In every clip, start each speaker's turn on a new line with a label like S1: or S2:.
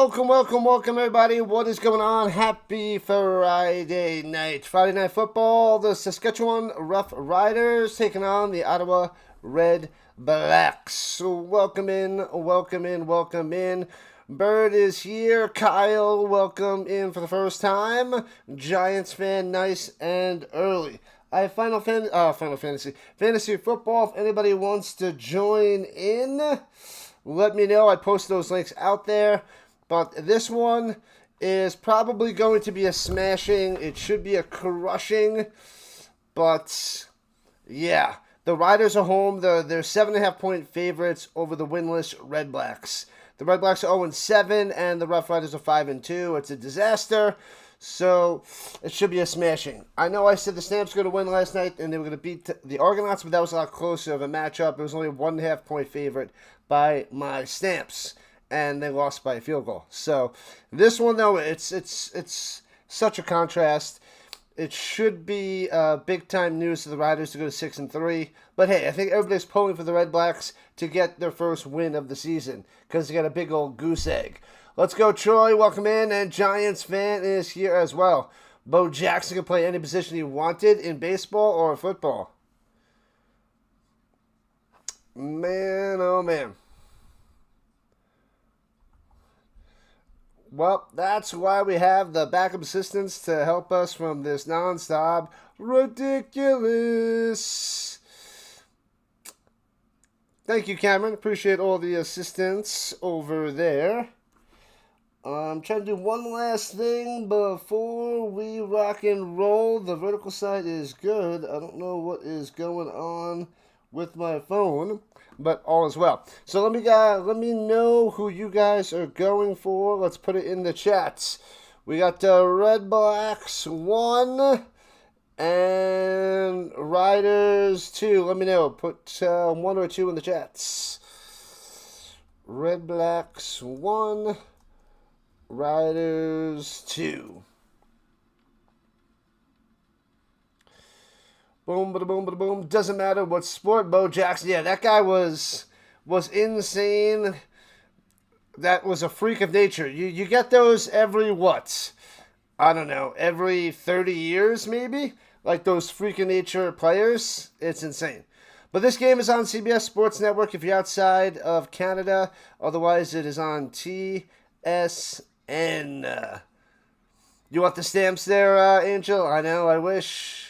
S1: Welcome, everybody. What is going on? Happy Friday night. Friday Night Football. The Saskatchewan Roughriders taking on the Ottawa Redblacks. So welcome in. Bird is here. Kyle, welcome in for the first time. Giants fan, nice and early. I have Fantasy Football. If anybody wants to join in, let me know. I post those links out there. But this one is probably going to be a smashing. It should be a crushing. But, yeah. The Riders are home. They're 7.5-point favorites over the winless Redblacks. The Redblacks are 0-7, and the Roughriders are 5-2. It's a disaster. So, it should be a smashing. I know I said the Stamps were going to win last night, and they were going to beat the Argonauts, but that was a lot closer of a matchup. It was only a 1.5-point favorite by my Stamps, and they lost by a field goal. So, this one, though, it's such a contrast. It should be big-time news to the Riders to go to 6-3. But, hey, I think everybody's pulling for the Redblacks to get their first win of the season because they got a big old goose egg. Let's go, Troy. Welcome in. And Giants fan is here as well. Bo Jackson can play any position he wanted in baseball or football. Man, oh, man. Well, that's why we have the backup assistants to help us from this nonstop ridiculous. Thank you, Cameron. Appreciate all the assistance over there. I'm trying to do one last thing before we rock and roll. The vertical side is good. I don't know what is going on with my phone, but all is well. So let me know who you guys are going for. Let's put it in the chats. We got Redblacks 1 and Riders 2. Let me know. Put 1 or 2 in the chats. Redblacks 1. Riders 2. Boom, bada boom, bada boom. Doesn't matter what sport. Bo Jackson. Yeah, that guy was insane. That was a freak of nature. You get those every what? I don't know. Every 30 years maybe? Like those freak of nature players. It's insane. But this game is on CBS Sports Network if you're outside of Canada. Otherwise, it is on TSN. You want the Stamps there, Angel? I know, I wish.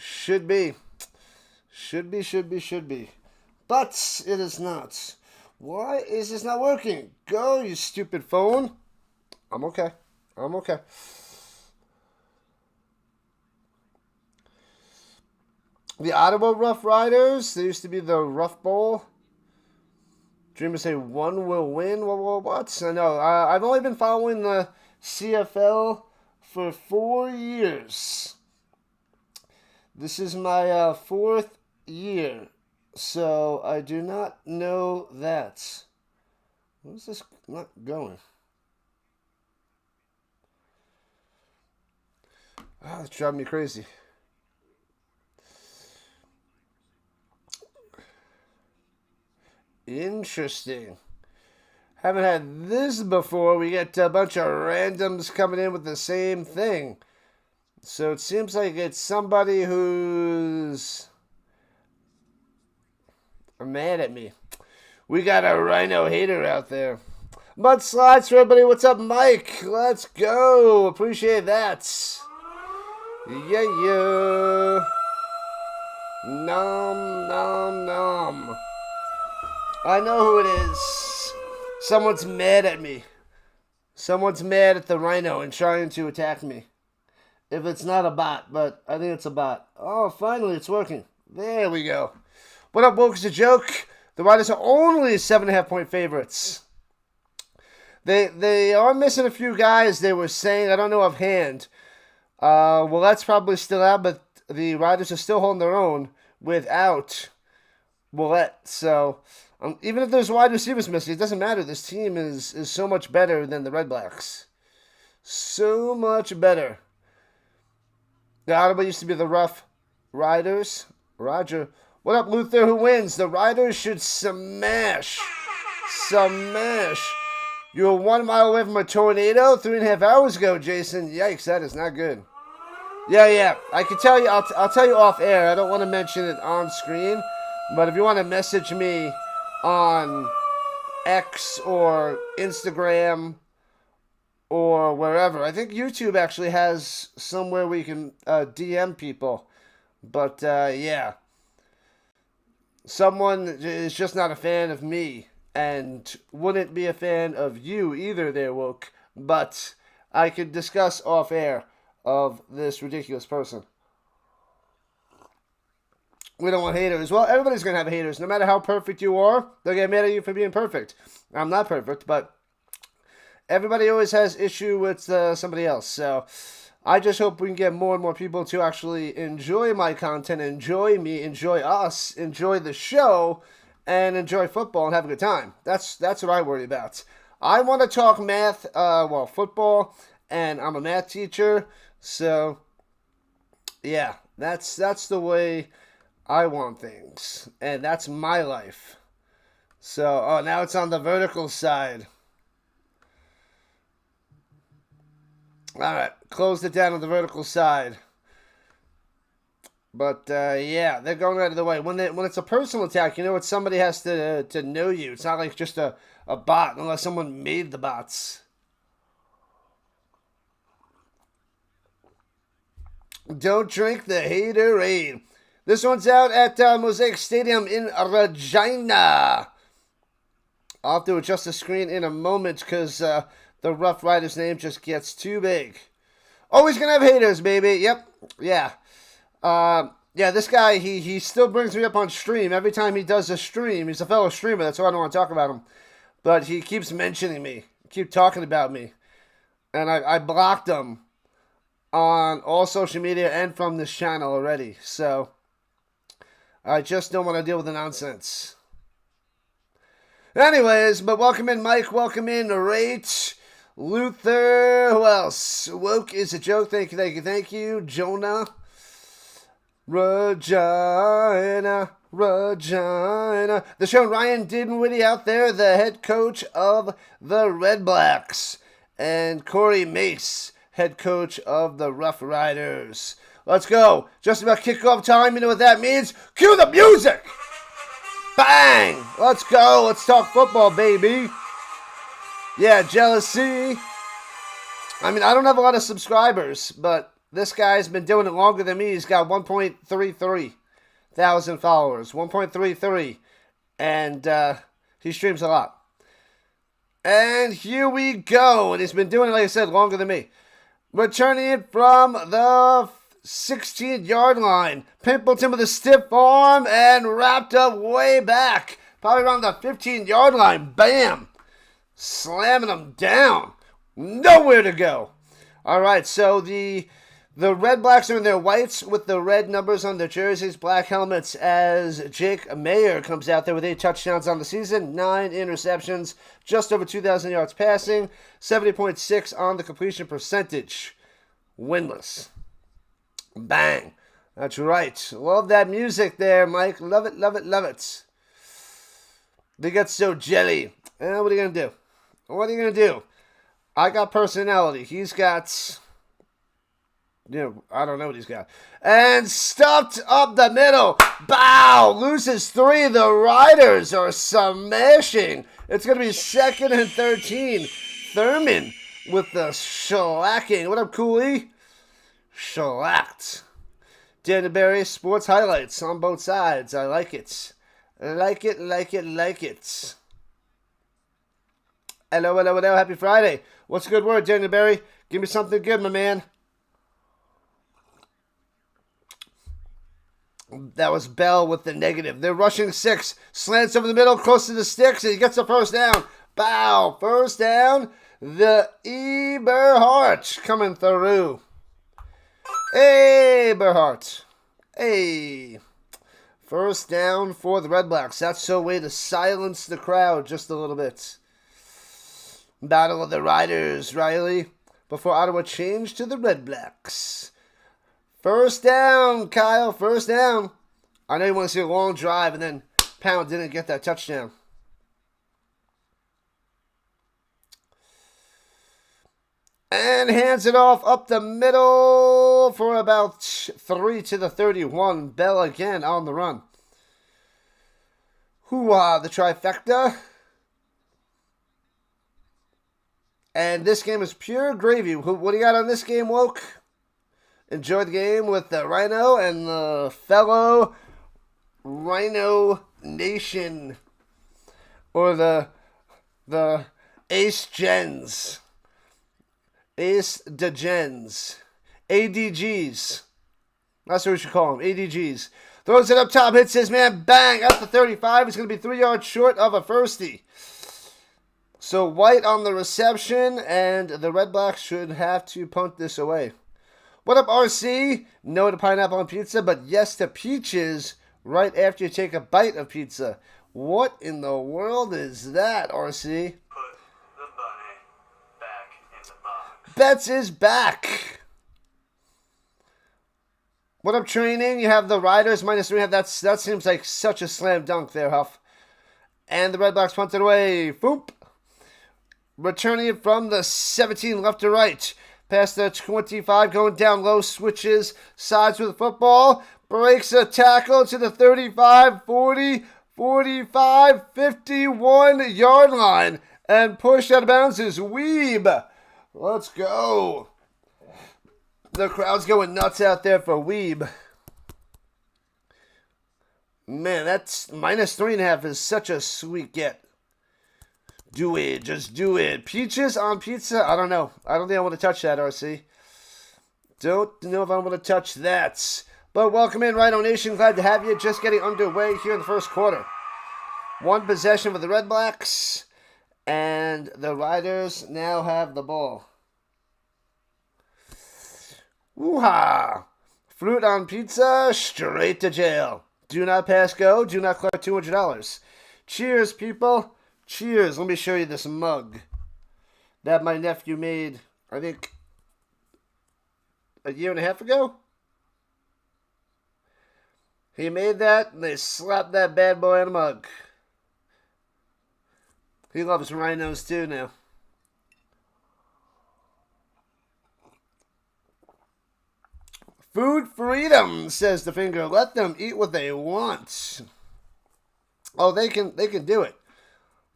S1: Should be. But it is not. Why is this not working? Go, you stupid phone. I'm okay. The Ottawa Roughriders, they used to be the Rough Bowl. Dreamers say one will win. What? I know. I've only been following the CFL for 4 years. This is my 4th year, so I do not know that. What is this not going? Oh, it's driving me crazy. Interesting. Haven't had this before. We get a bunch of randoms coming in with the same thing. So it seems like it's somebody who's mad at me. We got a Rhino hater out there. Mudslides for everybody. What's up, Mike? Let's go. Appreciate that. Yeah. Nom. I know who it is. Someone's mad at me. Someone's mad at the Rhino and trying to attack me. If it's not a bot, but I think it's a bot. Oh, finally, it's working. There we go. What up, woke? It's a joke. The Riders are only 7.5-point favorites. They are missing a few guys, they were saying. I don't know offhand. Well, that's probably still out, but the Riders are still holding their own without Willett. So, even if there's wide receivers missing, it doesn't matter. This team is so much better than the Redblacks. So much better. The Ottawa used to be the Rough Riders. Roger. What up, Luther? Who wins? The Riders should smash You were 1 mile away from a tornado 3.5 hours ago, Jason. Yikes, that is not good. Yeah. I can tell you. I'll tell you off air. I don't want to mention it on screen, but if you want to message me on X or Instagram or wherever, I think YouTube actually has somewhere where you can DM people. But yeah, someone is just not a fan of me and wouldn't be a fan of you either there, Woke. But I could discuss off air of this ridiculous person. We don't want haters. Well, everybody's going to have haters. No matter how perfect you are, they'll get mad at you for being perfect. I'm not perfect, but everybody always has issue with somebody else. So I just hope we can get more and more people to actually enjoy my content, enjoy me, enjoy us, enjoy the show, and enjoy football and have a good time. That's what I worry about. I want to talk math, football, and I'm a math teacher. So, yeah, that's the way I want things. And that's my life. So, now it's on the vertical side. Alright, closed it down on the vertical side. But, yeah, they're going out of the way. When it's a personal attack, it's somebody has to know you. It's not like just a bot, unless someone made the bots. Don't drink the haterade. This one's out at Mosaic Stadium in Regina. I'll have to adjust the screen in a moment because the Rough Riders name just gets too big. Always gonna have haters, baby. Yep. Yeah. This guy, he still brings me up on stream. Every time he does a stream, he's a fellow streamer. That's why I don't want to talk about him. But he keeps mentioning me. Keep talking about me. And I blocked him on all social media and from this channel already. So I just don't want to deal with the nonsense. Anyways, but welcome in Mike, welcome in Rach, Luther, who else? Woke is a joke, thank you. Jonah, Regina. The show Ryan Dinwiddie out there, the head coach of the Redblacks, and Corey Mace, head coach of the Rough Riders. Let's go. Just about kickoff time. You know what that means? Cue the music. Bang. Let's go. Let's talk football, baby. Yeah, jealousy. I mean, I don't have a lot of subscribers, but this guy's been doing it longer than me. He's got 1.33 thousand followers. 1.33. And he streams a lot. And here we go. And he's been doing it, like I said, longer than me. Returning it from the 16-yard line. Pimpleton with a stiff arm and wrapped up way back. Probably around the 15-yard line. Bam. Slamming him down. Nowhere to go. All right, so the Redblacks are in their whites with the red numbers on their jerseys, black helmets, as Jake Mayer comes out there with 8 touchdowns on the season, 9 interceptions, just over 2,000 yards passing, 70.6 on the completion percentage. Winless. Bang. That's right. Love that music there, Mike. Love it, love it, love it. They got so jelly. What are you going to do? What are you going to do? I got personality. He's got... I don't know what he's got. And stuffed up the middle. Bow! Loses 3. The Riders are smashing. It's going to be 2nd and 13. Thurman with the shellacking. What up, Cooley? Shellacked. Danbury Sports Highlights on both sides. I like it. Like it, like it, like it. Hello, hello, hello. Happy Friday. What's a good word, Danbury? Give me something good, my man. That was Bell with the negative. They're rushing 6. Slants over the middle, close to the sticks, and he gets the first down. Bow. First down. The Eberhardt coming through. Hey, Eberhardt. Hey. First down for the Redblacks. That's a way to silence the crowd just a little bit. Battle of the Riders, Riley, before Ottawa changed to the Redblacks. First down, Kyle. First down. I know you want to see a long drive, and then Pound didn't get that touchdown. And hands it off up the middle for about 3 to the 31. Bell again on the run. Hoo-ah, the trifecta. And this game is pure gravy. What do you got on this game, Woke? Enjoy the game with the Rhino and the fellow Rhino Nation. Or the Ace Gens. Ace de Gens. ADGs. That's what we should call them. ADGs. Throws it up top, hits his man, bang, at the 35. He's going to be 3 yards short of a firstie. So White on the reception, and the Redblacks should have to punt this away. What up, RC? No to pineapple on pizza, but yes to peaches right after you take a bite of pizza. What in the world is that, RC?
S2: Put the bunny back in the box.
S1: Betts is back. What up, training? You have the Riders -3. That seems like such a slam dunk there, Huff. And the Redblacks punted away. Boop. Returning it from the 17 left to right. Past the 25, going down low, switches sides with the football. Breaks a tackle to the 35, 40, 45, 51 yard line. And pushed out of bounds is Weeb. Let's go. The crowd's going nuts out there for Weeb. Man, that's -3.5 is such a sweet get. Do it. Just do it. Peaches on pizza? I don't know. I don't think I want to touch that, RC. Don't know if I want to touch that. But welcome in, Rhino Nation. Glad to have you. Just getting underway here in the first quarter. One possession for the Redblacks. And the Riders now have the ball. Woo-ha! Fruit on pizza, straight to jail. Do not pass go. Do not collect $200. Cheers, people. Cheers. Let me show you this mug that my nephew made, I think, a year and a half ago. He made that, and they slapped that bad boy on a mug. He loves rhinos, too, now. Food freedom, says the finger. Let them eat what they want. Oh, they can do it.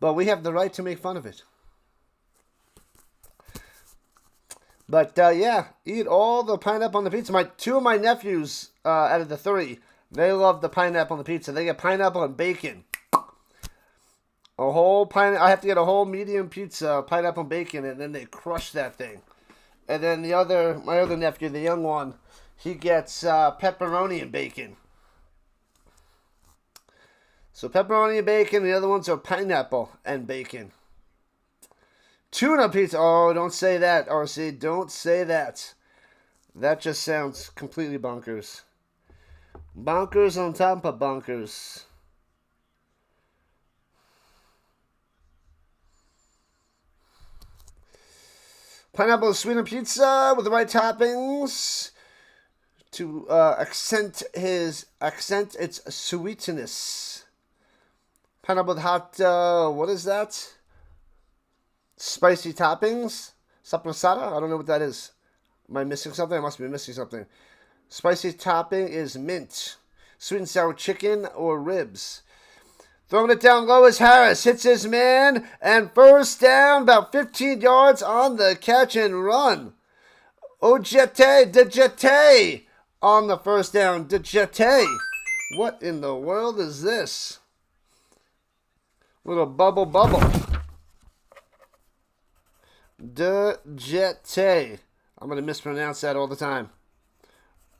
S1: But we have the right to make fun of it. But, yeah, eat all the pineapple on the pizza. Two of my nephews, out of the 3, they love the pineapple on the pizza. They get pineapple and bacon. I have to get a whole medium pizza, pineapple and bacon, and then they crush that thing. And then my other nephew, the young one, he gets pepperoni and bacon. So pepperoni and bacon, the other ones are pineapple and bacon. Tuna pizza. Oh, don't say that, RC. Don't say that. That just sounds completely bonkers. Bonkers on top of bonkers. Pineapple sweetener pizza with the right toppings to accent its sweetness. Pineapple with hot, what is that? Spicy toppings? Saprasada? I don't know what that is. Am I missing something? I must be missing something. Spicy topping is mint. Sweet and sour chicken or ribs. Throwing it down low is Harris. Hits his man. And first down, about 15 yards on the catch and run. Ojete de Jete on the first down. De Jete. What in the world is this? Little bubble. De Jete. I'm going to mispronounce that all the time.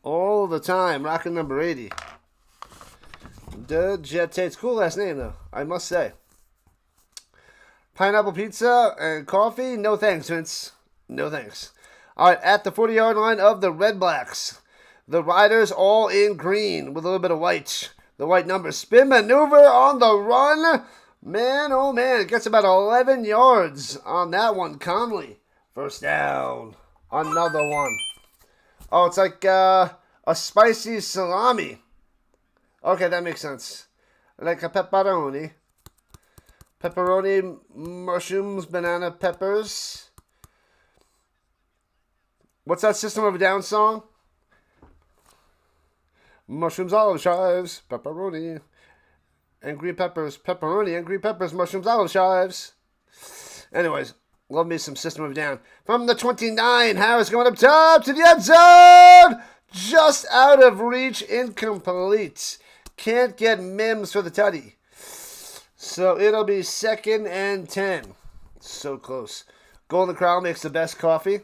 S1: All the time. Rocking number 80. De Jete. It's a cool last name, though, I must say. Pineapple pizza and coffee? No thanks, Vince. No thanks. All right, at the 40-yard line of the Redblacks. The Riders all in green with a little bit of white. The white number. Spin maneuver on the run. Man, oh man, it gets about 11 yards on that one. Conley. First down. Another one. Oh, it's like a spicy salami. Okay, that makes sense. Like a pepperoni. Pepperoni, mushrooms, banana peppers. What's that System of a Down song? Mushrooms, olive chives, pepperoni, and green peppers. Pepperoni and green peppers, mushrooms, olive chives. Anyways, love me some System of a Down. From the 29, Harris going up top to the end zone. Just out of reach, incomplete. Can't get Mims for the tutty. So it'll be 2nd and 10. So close. Golden Crown makes the best coffee.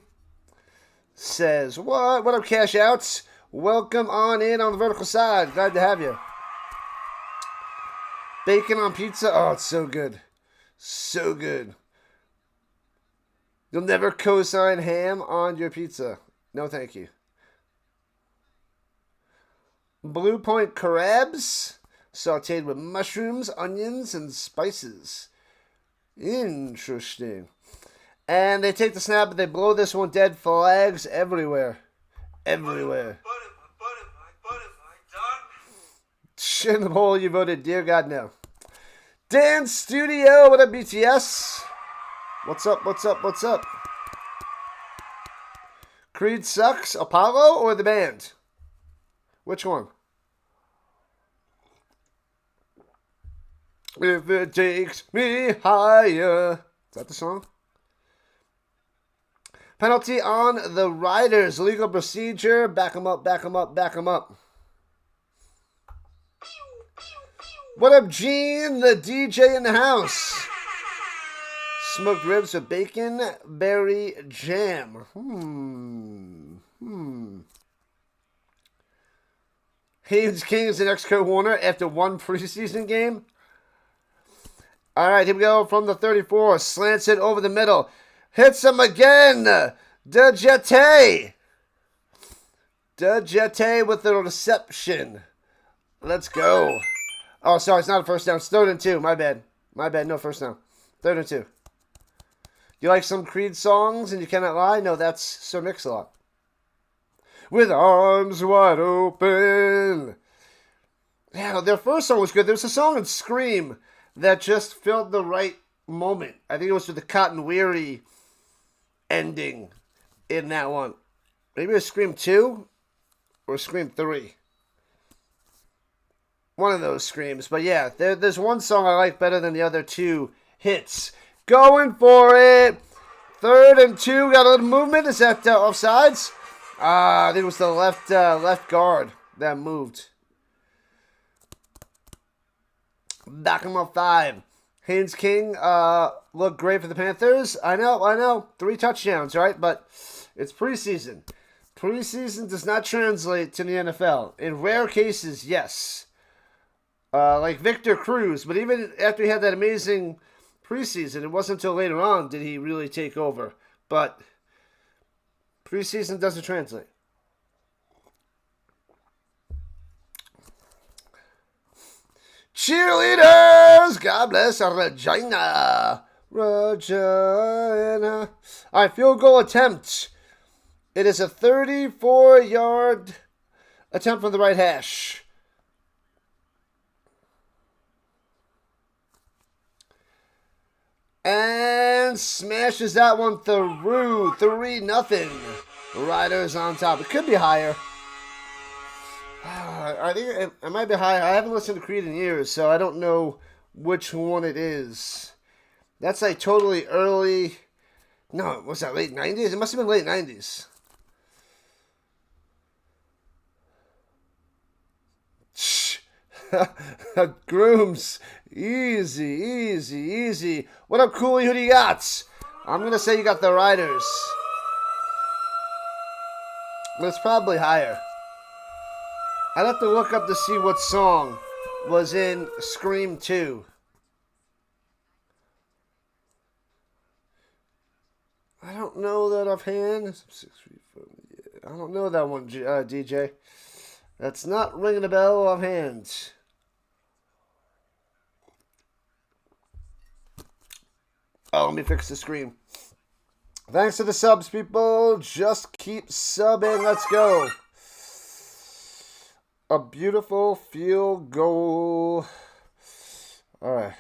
S1: Says, what? What up, cash outs? Welcome on in on the vertical side. Glad to have you. Bacon on pizza. Oh, it's so good. So good. You'll never co-sign ham on your pizza. No, thank you. Blue Point crabs. Sauteed with mushrooms, onions, and spices. Interesting. And they take the snap, but they blow this one dead. Flags everywhere. Everywhere. In the poll, you voted, dear God, no. Dan Studio, what up, BTS? What's up, what's up, what's up? Creed sucks, Apollo or the band? Which one? If it takes me higher. Is that the song? Penalty on the Riders. Legal procedure. Back them up, back them up, back them up. What up, Gene? The DJ in the house. Smoked ribs with bacon, berry jam. Haynes King is the next Kurt Warner after one preseason game. All right, here we go from the 34. Slants it over the middle. Hits him again. De Jete. De Jete with the reception. Let's go. Oh, sorry, it's not a first down. It's 3rd and 2. My bad. My bad. No first down. 3rd and 2. You like some Creed songs and you cannot lie? No, that's Sir Mix-a-Lot. With arms wide open. Yeah, their first song was good. There was a song in Scream that just felt the right moment. I think it was with the Cotton Weary ending in that one. Maybe it was Scream 2 or Scream 3. One of those Screams. But yeah, there's one song I like better than the other two hits. Going for it. 3rd and 2. Got a little movement. Is that offsides? I think it was the left guard that moved. Back him up 5. Haynes King looked great for the Panthers. I know. 3 touchdowns, right? But it's preseason. Preseason does not translate to the NFL. In rare cases, yes. Like Victor Cruz. But even after he had that amazing preseason, it wasn't until later on did he really take over. But preseason doesn't translate. Cheerleaders! God bless Regina. Regina. All right, field goal attempt. It is a 34-yard attempt from the right hash. And smashes that one through. 3-0. Riders on top. It could be higher. I think it might be higher. I haven't listened to Creed in years, so I don't know which one it is. That's like totally early. No, was that late 90s? It must have been late 90s. Grooms. Easy. What up, Cooley? Who do you got? I'm going to say you got the Riders. But it's probably higher. I'd have to look up to see what song was in Scream 2. I don't know that offhand. 6 feet from, yeah, I don't know that one, DJ. That's not ringing a bell offhand. Oh, let me fix the screen. Thanks to the subs, people. Just keep subbing. Let's go. A beautiful field goal. All right.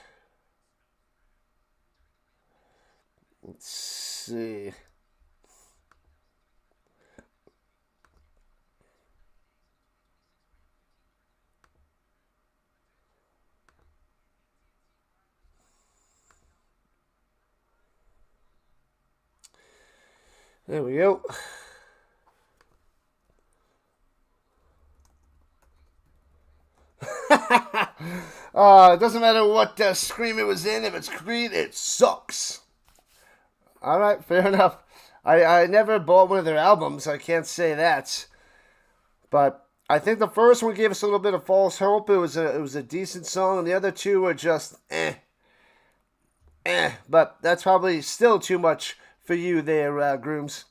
S1: Let's see. There we go. It doesn't matter what scream it was in. If it's Creed, it sucks. All right, fair enough. I never bought one of their albums. I can't say that. But I think the first one gave us a little bit of false hope. It was a decent song, and the other two were just But that's probably still too much for you there, grooms.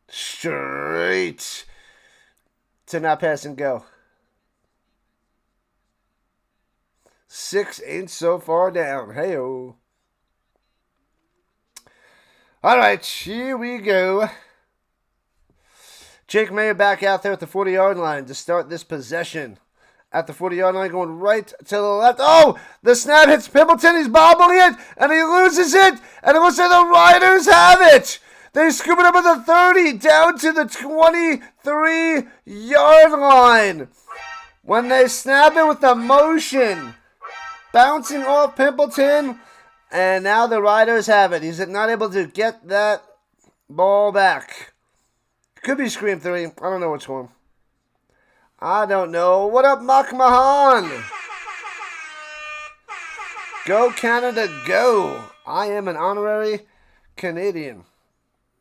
S1: Straight to not pass and go. 6 ain't so far down. Hey-o. All right, here we go. Jake Mayer back out there at the 40-yard line to start this possession. At the 40-yard line, going right to the left. Oh, the snap hits Pimpleton. He's bobbling it, and he loses it. And it looks like the Riders have it. They scoop it up at the 30, down to the 23-yard line. When they snap it with the motion, bouncing off Pimpleton, and now the Riders have it. He's not able to get that ball back. Could be Scream 3. I don't know which one. I don't know. What up, Mahan? Go Canada, go. I am an honorary Canadian.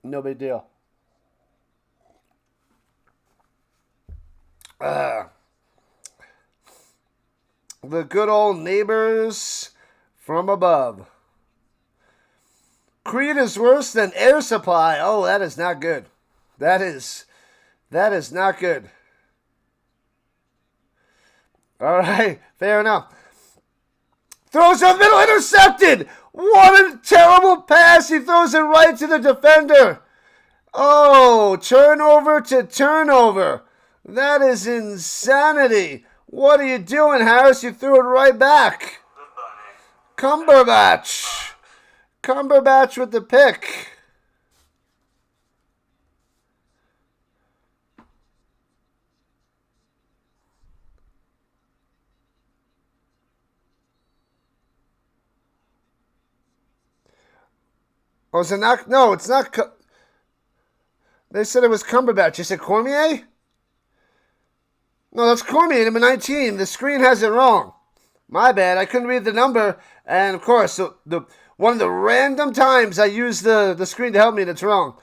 S1: No big deal. The good old neighbors from above. Creed is worse than Air Supply. Oh, that is not good. That is not good. All right, fair enough. Throws up middle, intercepted. What a terrible pass. He throws it right to the defender. Oh, turnover to turnover. That is insanity. What are you doing, Harris? You threw it right back. Cumberbatch. Cumberbatch with the pick. Oh, is it not? No, it's not. They said it was Cumberbatch. You said Cormier? No, that's Cormier, number 19. The screen has it wrong. My bad. I couldn't read the number. And, of course, one of the random times I use the screen to help me, that's wrong.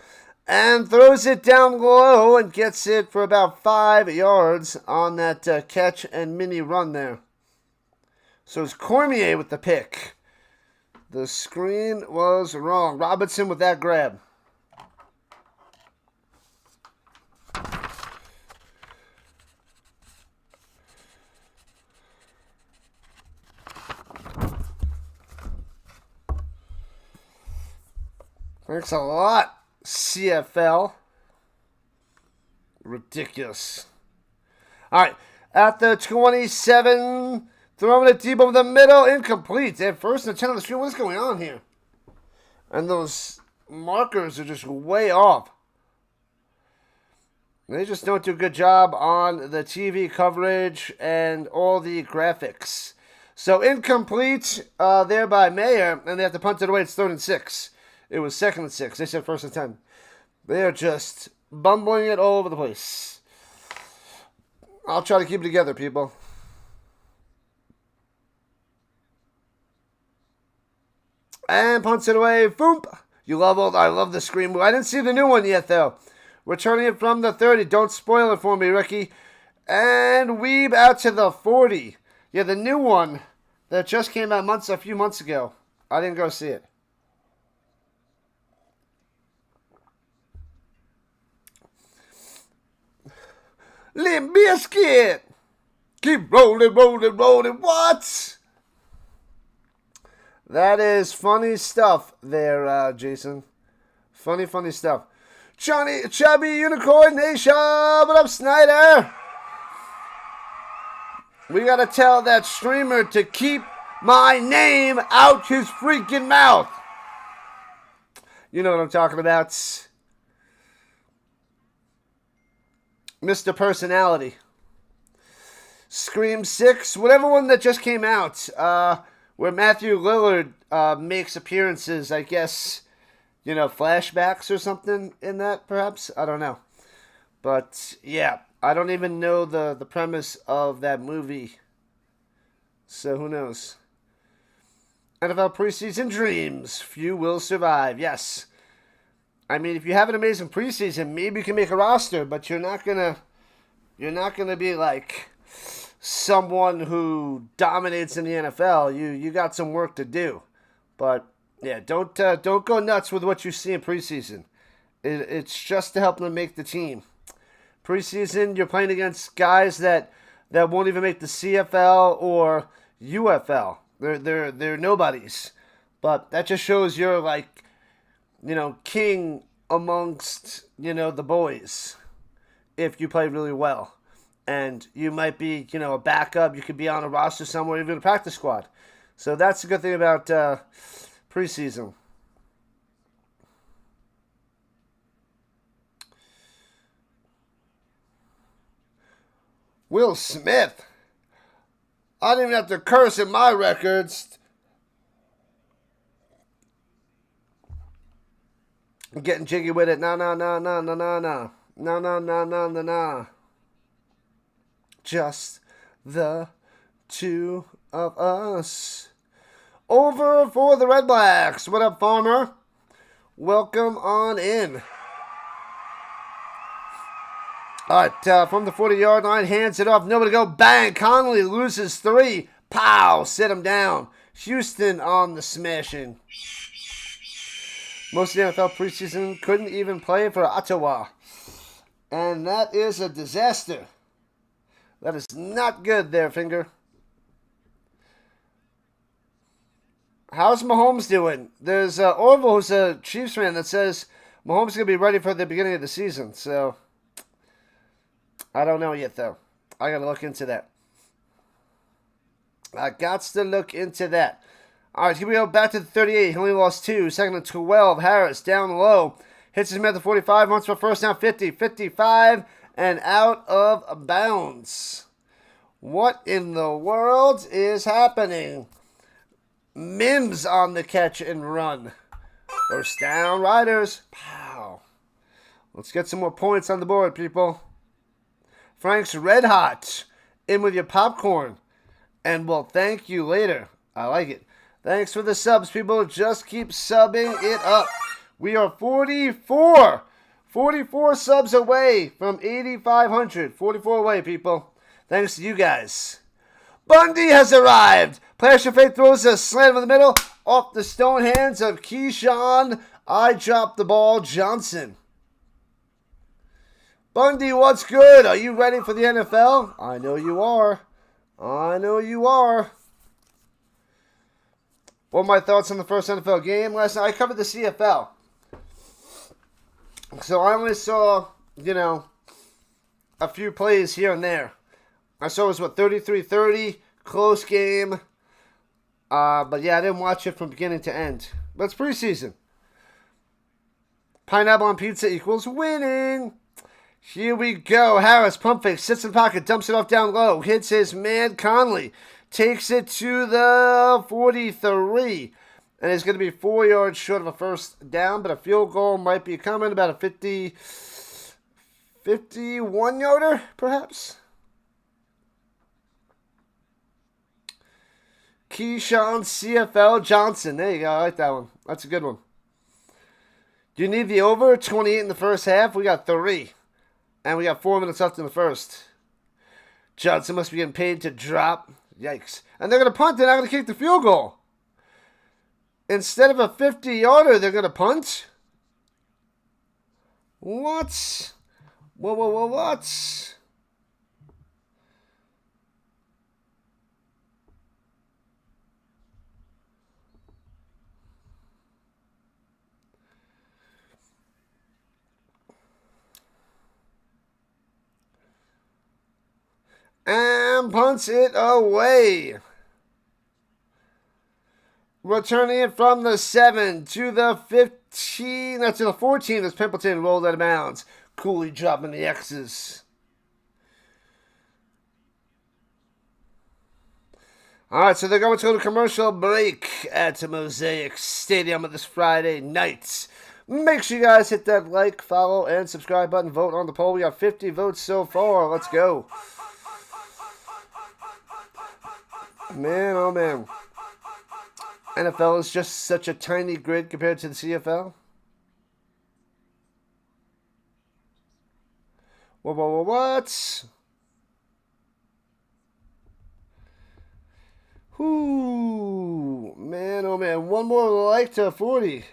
S1: And throws it down low and gets it for about 5 yards on that catch and mini run there. So it's Cormier with the pick. The screen was wrong. Robinson with that grab. Thanks a lot, CFL. Ridiculous. All right, at the 27, throwing it deep over the middle, incomplete. At first and 10 on the screen. What's going on here? And those markers are just way off. They just don't do a good job on the TV coverage and all the graphics. So incomplete there by Mayer, and they have to punt it away. It's 3rd and 6. It was 2nd and 6. They said 1st and 10. They are just bumbling it all over the place. I'll try to keep it together, people. And punts it away. Boom. I love the screen move. I didn't see the new one yet, though. Returning it from the 30. Don't spoil it for me, Ricky. And weave out to the 40. Yeah, the new one that just came out a few months ago. I didn't go see it. Limp Bizkit. Keep rolling, rolling, rolling. What? That is funny stuff there, Jason. Funny stuff. Chubby Unicorn Nation. What up, Snyder? We got to tell that streamer to keep my name out his freaking mouth. You know what I'm talking about. Mr. Personality. Scream 6. Whatever one that just came out. Where Matthew Lillard makes appearances, I guess. flashbacks or something in that, perhaps. I don't know. But, yeah, I don't even know the premise of that movie. So, who knows? NFL preseason dreams. Few will survive. Yes. I mean, if you have an amazing preseason, maybe you can make a roster, but you're not gonna be like someone who dominates in the NFL. You got some work to do. But yeah, don't go nuts with what you see in preseason. It's just to help them make the team. Preseason, you're playing against guys that won't even make the CFL or UFL. They're nobodies. But that just shows you're like, king amongst, the boys if you play really well. And you might be, a backup. You could be on a roster somewhere, even a practice squad. So that's the good thing about preseason. Will Smith. I didn't even have to curse in my records. I'm getting jiggy with it. No. No. Just the two of us. Over for the Redblacks. What up, Farmer? Welcome on in. All right, from the 40-yard line, hands it off. Nobody go. Bang. Connolly loses 3. Pow. Sit him down. Houston on the smashing. Most of the NFL preseason couldn't even play for Ottawa. And that is a disaster. That is not good there, Finger. How's Mahomes doing? There's Orville, who's a Chiefs fan, that says Mahomes is going to be ready for the beginning of the season. So, I don't know yet, though. I got to look into that. All right, here we go. Back to the 38. He only lost 2. Second and 12. Harris down low. Hits his man at the 45. Runs for first down. 50. 55. And out of bounds. What in the world is happening? Mims on the catch and run. First down, Riders. Pow. Let's get some more points on the board, people. Frank's Red Hot. In with your popcorn. And we'll thank you later. I like it. Thanks for the subs, people. Just keep subbing it up. We are 44 subs away from 8,500. 44 away, people. Thanks to you guys. Bundy has arrived. Plaster Faith throws a slant in the middle. Off the stone hands of Keyshawn. I dropped the ball. Johnson. Bundy, what's good? Are you ready for the NFL? I know you are. What are my thoughts on the first NFL game last night? I covered the CFL. So I only saw, a few plays here and there. I saw it was, 33-30, close game. But yeah, I didn't watch it from beginning to end. But it's preseason. Pineapple on pizza equals winning. Here we go. Harris, pump fake, sits in the pocket, dumps it off down low, hits his man Conley. Takes it to the 43. And it's going to be 4 yards short of a first down, but a field goal might be coming. About a 51-yarder, perhaps. Keyshawn CFL Johnson. There you go. I like that one. That's a good one. Do you need the over? 28 in the first half. We got 3. And we got 4 minutes left in the first. Johnson must be getting paid to drop. Yikes. And they're going to punt. They're not going to kick the field goal. Instead of a 50-yarder, they're going to punt? What? What? And punts it away. Returning it from the 7 to the 15. That's to the 14 as Pimpleton rolled out of bounds. Cooley dropping the X's. Alright, so they're going to go to commercial break at Mosaic Stadium this Friday night. Make sure you guys hit that like, follow, and subscribe button. Vote on the poll. We got 50 votes so far. Let's go. Man, oh man. NFL is just such a tiny grid compared to the CFL. What? Whoo, man, oh man. One more like to 40.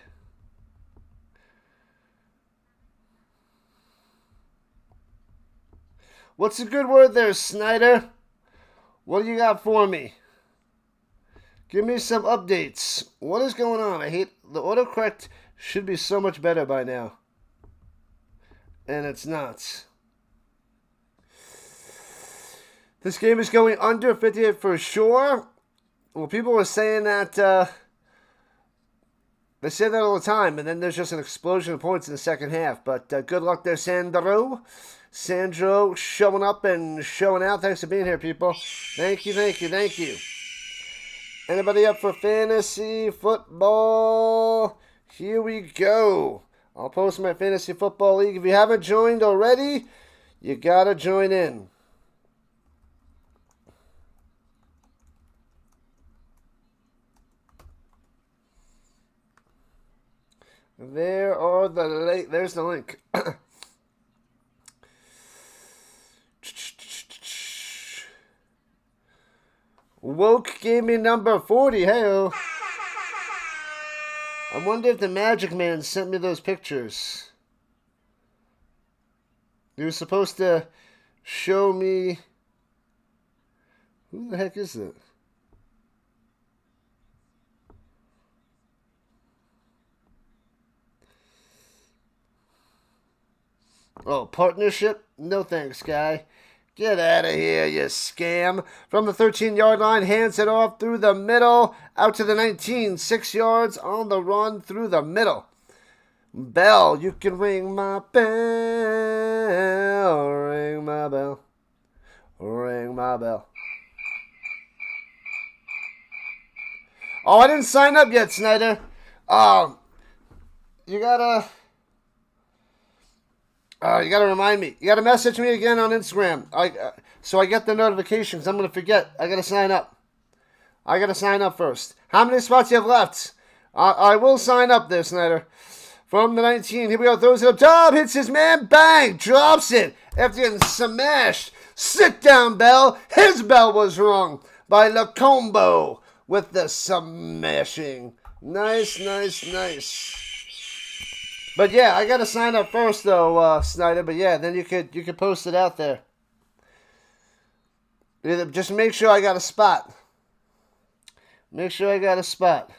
S1: What's a good word there, Snyder? What do you got for me? Give me some updates. What is going on? I hate the autocorrect. Should be so much better by now. And it's not. This game is going under 58 for sure. Well, people were saying that, they say that all the time, and then there's just an explosion of points in the second half. But good luck there, Sandro. Sandro showing up and showing out. Thanks for being here, people. Thank you, thank you, thank you. Anybody up for fantasy football? Here we go. I'll post my fantasy football league. If you haven't joined already, you gotta join in. There's the link. Woke gave me number 40. Hey-oh. I wonder if the Magic Man sent me those pictures. He was supposed to show me... Who the heck is that? Oh, partnership? No thanks, guy. Get out of here, you scam. From the 13-yard line, hands it off through the middle, out to the 19. 6 yards on the run through the middle. Bell, you can ring my bell. Ring my bell. Ring my bell. Oh, I didn't sign up yet, Snyder. You gotta remind me. You gotta message me again on Instagram. So I get the notifications. I'm gonna forget. I gotta sign up. I gotta sign up first. How many spots you have left? I will sign up there, Snyder. From the 19, here we go. Throws it up top, hits his man, bang, drops it after getting smashed. Sit down, Bell. His bell was wrong by Lacombo with the smashing. Nice, nice, nice. But yeah, I gotta sign up first though, Snyder. But yeah, then you could post it out there. Just make sure I got a spot. Make sure I got a spot.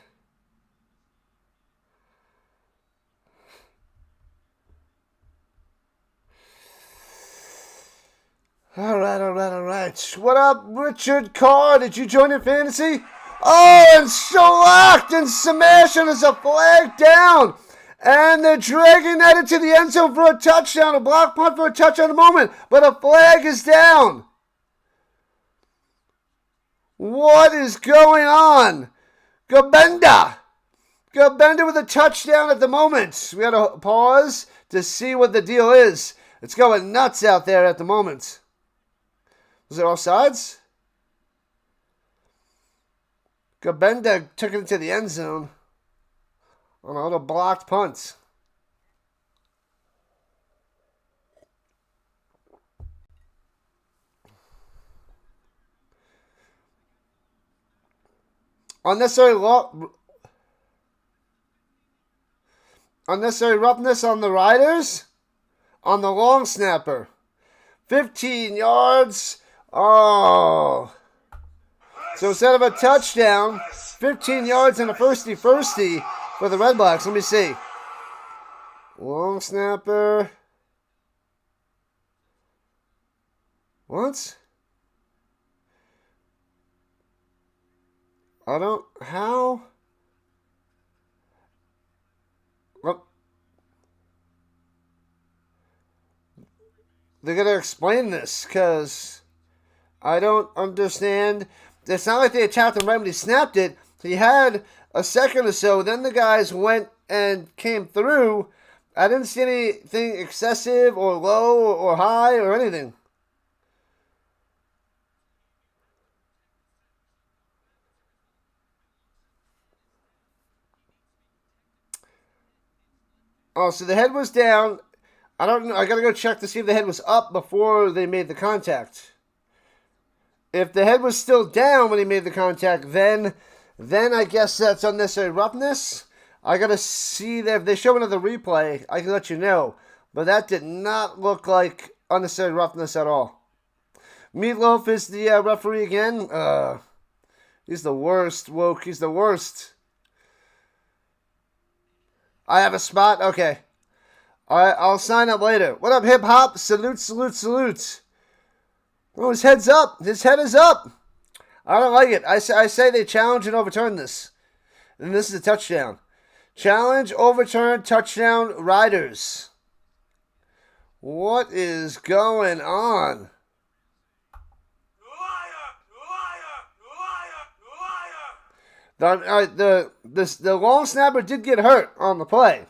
S1: All right. What up, Richard Carr? Did you join in fantasy? Oh, and shellacked and smashed, and there's a flag down. And they're dragging that into the end zone for a touchdown. A block punt for a touchdown at the moment. But a flag is down. What is going on? Gabenda with a touchdown at the moment. We got to pause to see what the deal is. It's going nuts out there at the moment. Was it offsides? Gabenda took it into the end zone on a little blocked punt. Unnecessary roughness on the Riders. On the long snapper. 15 yards. Oh. So instead of a touchdown, 15 yards and a firsty for the Redblacks. Let me see. Long snapper. What? How? Well, they're going to explain this, because I don't understand. It's not like they attacked him right when he snapped it. He had a second or so, then the guys went and came through. I didn't see anything excessive or low or high or anything. Oh, so the head was down. I don't know. I gotta go check to see if the head was up before they made the contact. If the head was still down when he made the contact, then I guess that's unnecessary roughness. I gotta see that if they show another replay, I can let you know. But that did not look like unnecessary roughness at all. Meatloaf is the referee again. He's the worst, Woke. He's the worst. I have a spot? Okay. Alright, I'll sign up later. What up, hip hop? Salute, salute, salute. Oh, his head's up. His head is up. I don't like it. I say they challenge and overturn this. And this is a touchdown. Challenge, overturn, touchdown, Riders. What is going on? The long snapper did get hurt on the play,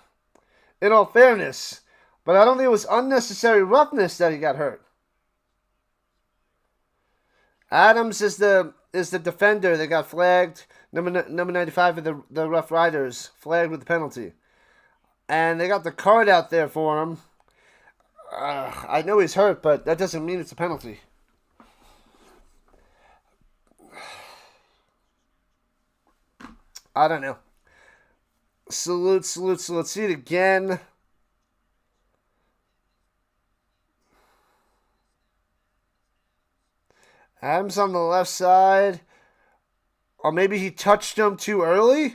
S1: in all fairness, but I don't think it was unnecessary roughness that he got hurt. Adams is the defender that got flagged, number 95 of the Rough Riders, flagged with the penalty, and they got the card out there for him. I know he's hurt, but that doesn't mean it's a penalty. I don't know. Salute, salute, salute. See it again. Adams on the left side. Or maybe he touched him too early?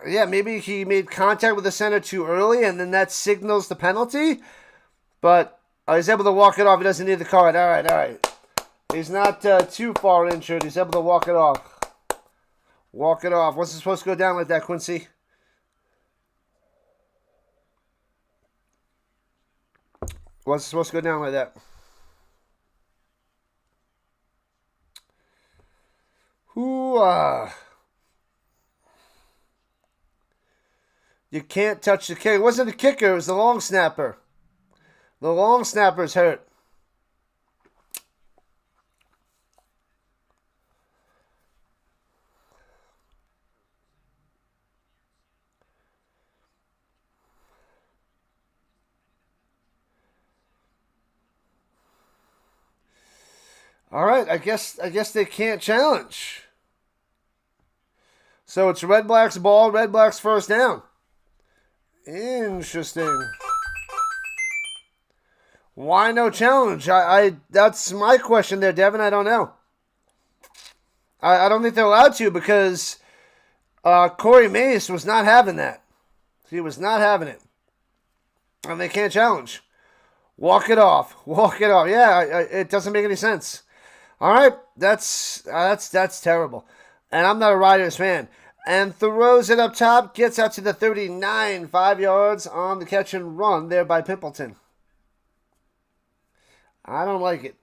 S1: Yeah, maybe he made contact with the center too early, and then that signals the penalty. But he's able to walk it off. He doesn't need the card. All right. He's not too far injured. He's able to walk it off. Walk it off. What's it supposed to go down like that, Quincy? What's it supposed to go down like that? You can't touch the kicker. It wasn't the kicker. It was the long snapper. The long snapper's hurt. All right, I guess they can't challenge. So it's Redblacks ball, Redblacks first down. Interesting. Why no challenge? That's my question there, Devin. I don't know. I don't think they're allowed to because Corey Mace was not having that. He was not having it. And they can't challenge. Walk it off. Walk it off. Yeah, it doesn't make any sense. All right, that's terrible. And I'm not a Riders fan. And throws it up top, gets out to the 39, 5 yards on the catch and run there by Pimpleton. I don't like it.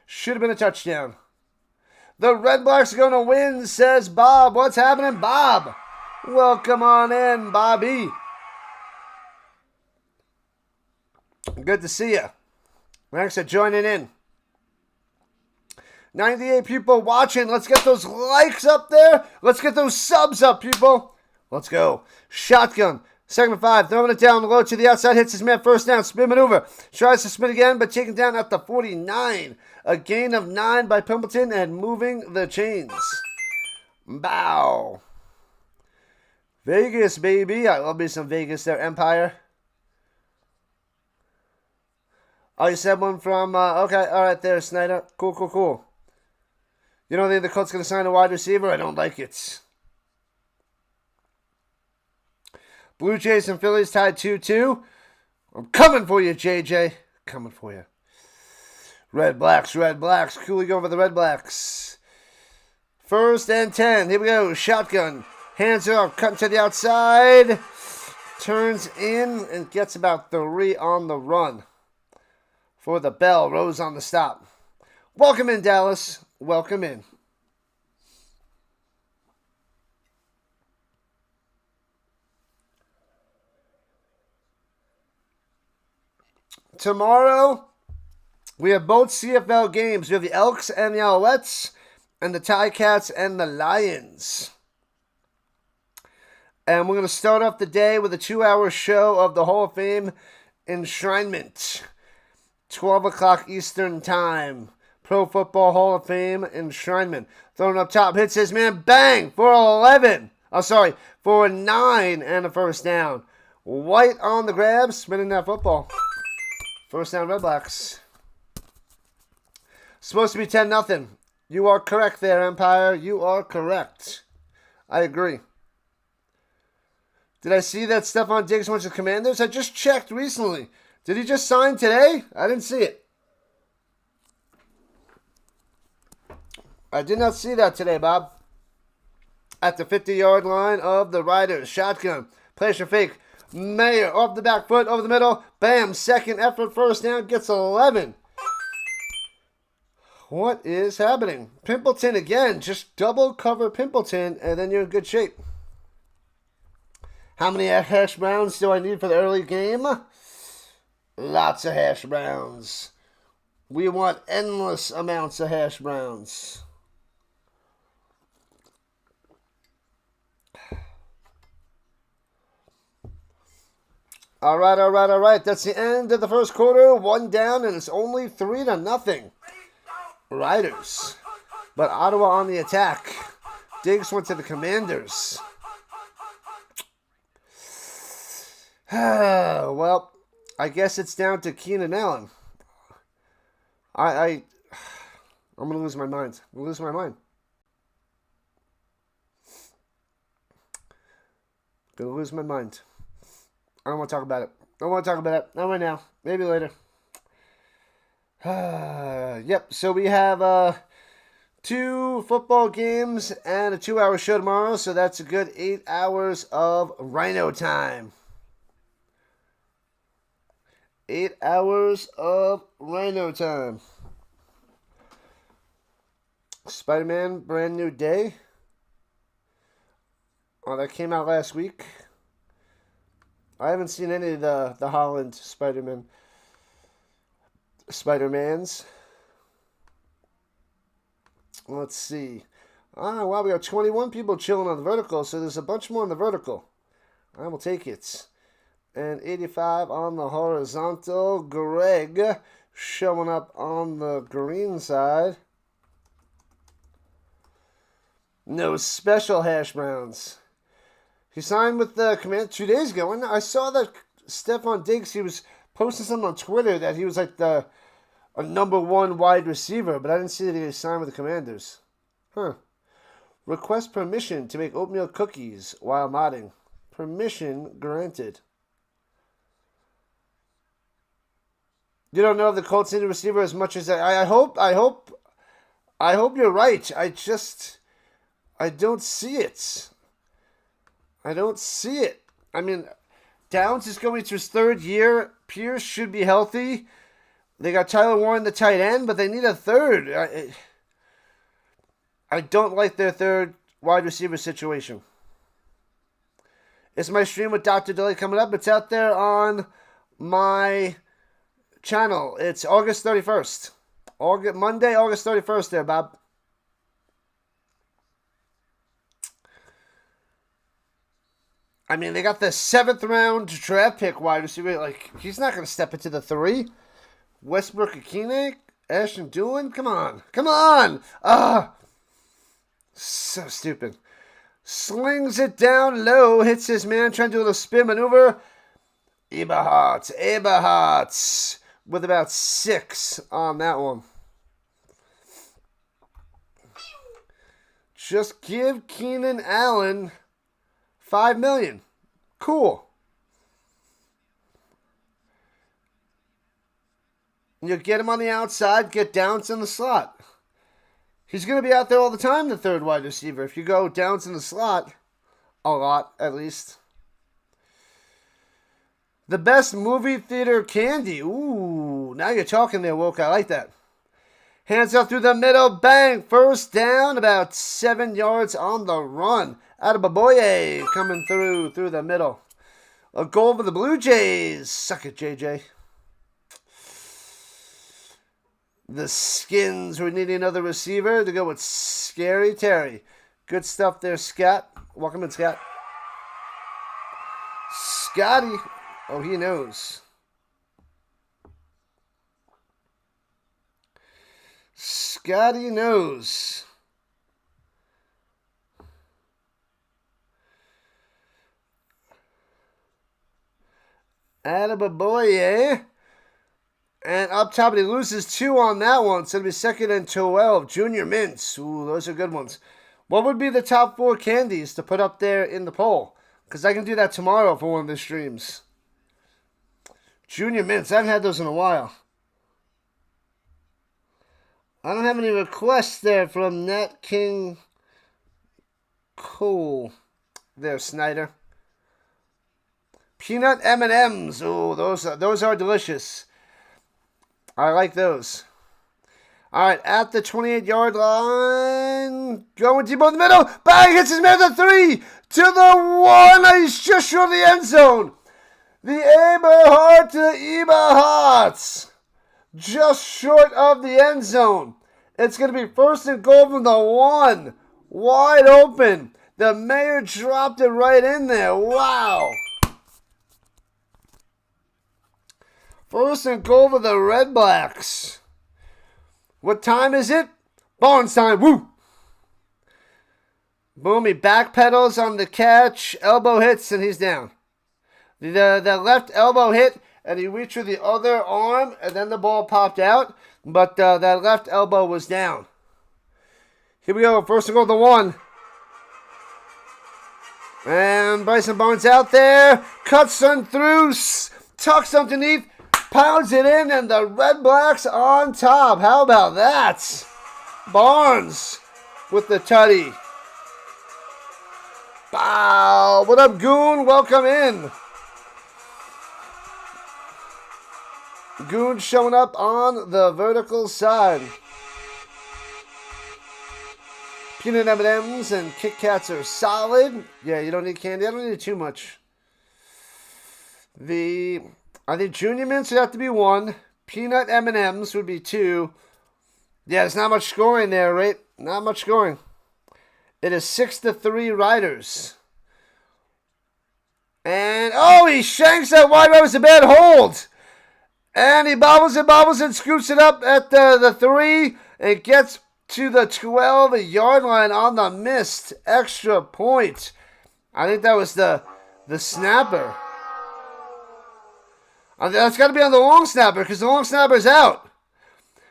S1: Should have been a touchdown. The Redblacks are going to win, says Bob. What's happening, Bob? Welcome on in, Bobby. Good to see you. Thanks for joining in. 98 people watching. Let's get those likes up there. Let's get those subs up, people. Let's go. Shotgun. Second and 5. Throwing it down low to the outside. Hits his man. First down. Spin maneuver. Tries to spin again, but taken down at the 49. A gain of 9 by Pimpleton and moving the chains. Bow. Vegas, baby. I love me some Vegas there. Empire. Oh, you said one from, okay, all right there, Snyder. Cool. You don't think the Colts going to sign a wide receiver? I don't like it. Blue Jays and Phillies tied 2-2. I'm coming for you, JJ. Coming for you. Redblacks. Cooling over the Redblacks. First and 10. Here we go. Shotgun. Hands it off. Cutting to the outside. Turns in and gets about 3 on the run. for the bell rose on the stop. Welcome in, Dallas. Welcome in. Tomorrow, we have both CFL games. We have the Elks and the Alouettes, and the Ticats and the Lions. And we're going to start off the day with a 2-hour show of the Hall of Fame enshrinement. 12 o'clock Eastern Time. Pro Football Hall of Fame enshrinement. Throwing up top, hits his man, bang, for 11. Oh, sorry, for 9 and a first down. White on the grab, spinning that football. First down, Redblacks. Supposed to be 10-0. You are correct there, Empire. You are correct. I agree. Did I see that Stefan Diggs went to the Commanders? I just checked recently. Did he just sign today? I didn't see it. I did not see that today, Bob. At the 50-yard line of the Riders. Shotgun. Place your fake. Mayer off the back foot, over the middle. Bam. Second effort, first down. Gets 11. What is happening? Pimpleton again. Just double cover Pimpleton, and then you're in good shape. How many hash browns do I need for the early game? Lots of hash browns. We want endless amounts of hash browns. All right. That's the end of the first quarter. 1 down, and it's only 3-0. Riders. But Ottawa on the attack. Diggs went to the Commanders. Well, I guess it's down to Keenan Allen. I'm going to lose my mind. I'm going to lose my mind. Going to lose my mind. I don't want to talk about it. Not right now. Maybe later. Yep, so we have 2 football games and a 2-hour show tomorrow, so that's a good 8 hours of Rhino time. 8 hours of Rhino time. Spider-Man, Brand New Day. Oh, that came out last week. I haven't seen any of the Holland Spider-Mans. Let's see. Wow, we got 21 people chilling on the vertical, so there's a bunch more on the vertical. I will take it. And 85 on the horizontal. Greg showing up on the green side. No special hash browns. He signed with the Command 2 days ago. And I saw that Stefan Diggs, he was posting something on Twitter that he was like a number 1 wide receiver, but I didn't see that he signed with the Commanders. Request permission to make oatmeal cookies while modding. Permission granted. You don't know if the Colts need a receiver as much as I hope you're right. I don't see it. I mean, Downs is going to his 3rd year. Pierce should be healthy. They got Tyler Warren, the tight end, but they need a 3rd. I don't like their 3rd wide receiver situation. It's my stream with Dr. Dilly coming up. It's out there on my channel. It's August 31st. Monday, August 31st there, Bob. I mean, they got the 7th round draft pick wide receiver. Like, he's not going to step into the 3. Westbrook Akine, Ashton Doolin. Come on. So stupid. Slings it down low, hits his man, trying to do a little spin maneuver. Eberhardt with about 6 on that one. Just give Keenan Allen $5 million. Cool. You get him on the outside, get Downs in the slot. He's going to be out there all the time, the 3rd wide receiver. If you go Downs in the slot, a lot at least. The best movie theater candy. Ooh. Ooh, now you're talking there, Wilk. I like that. Hands up through the middle. Bang. First down. About 7 yards on the run. Attaboye coming through the middle. A goal for the Blue Jays. Suck it, JJ. The Skins. We need another receiver to go with Scary Terry. Good stuff there, Scott. Welcome in, Scott. Scotty. Oh, he knows. Scotty knows. Attaboye. And up top, he loses 2 on that one. So it'll be 2nd and 12. Junior Mints. Ooh, those are good ones. What would be the top 4 candies to put up there in the poll? Because I can do that tomorrow for one of the streams. Junior Mints. I haven't had those in a while. I don't have any requests there from Nat King. Cool. There, Snyder. Peanut M&Ms. Ooh, those are delicious. I like those. All right, at the 28-yard line. Going deep in the middle. Bang, hits his man to 3. To the 1. He's just short of the end zone. The Eberhardt to Eberhardt. Just short of the end zone. It's going to be 1st and goal from the 1. Wide open. The mayor dropped it right in there. Wow. 1st and goal for the Redblacks. What time is it? Barnes time. Woo. Boom. He backpedals on the catch. Elbow hits and he's down. The left elbow hit and he reached with the other arm and then the ball popped out. But that left elbow was down. Here we go. 1st and goal to 1. And Bryson Barnes out there. Cuts on through. Tucks underneath. Pounds it in, and the Redblacks on top. How about that? Barnes with the tutty. Wow. What up, Goon? Welcome in. Goon showing up on the vertical side. Peanut M&Ms and Kit Kats are solid. Yeah, you don't need candy. I don't need too much. I think Junior Mints would have to be 1. Peanut M&Ms would be 2. Yeah, there's not much scoring there, right? Not much scoring. It is 6-3 Riders. And, oh, he shanks that wide right. It was a bad hold. And he bobbles and scoops it up at the 3. And gets to the 12-yard line on the missed extra point. I think that was the snapper. That's got to be on the long snapper because the long snapper's out.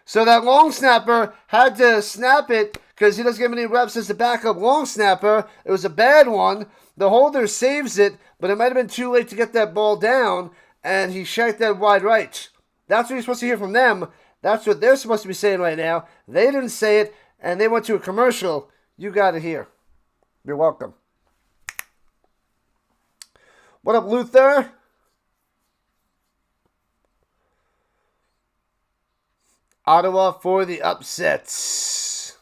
S1: So that long snapper had to snap it because he doesn't get many reps as the backup long snapper. It was a bad one. The holder saves it, but it might have been too late to get that ball down, and he shanked that wide right. That's what you're supposed to hear from them. That's what they're supposed to be saying right now. They didn't say it, and they went to a commercial. You got it here. You're welcome. What up, Luther? Ottawa for the upsets.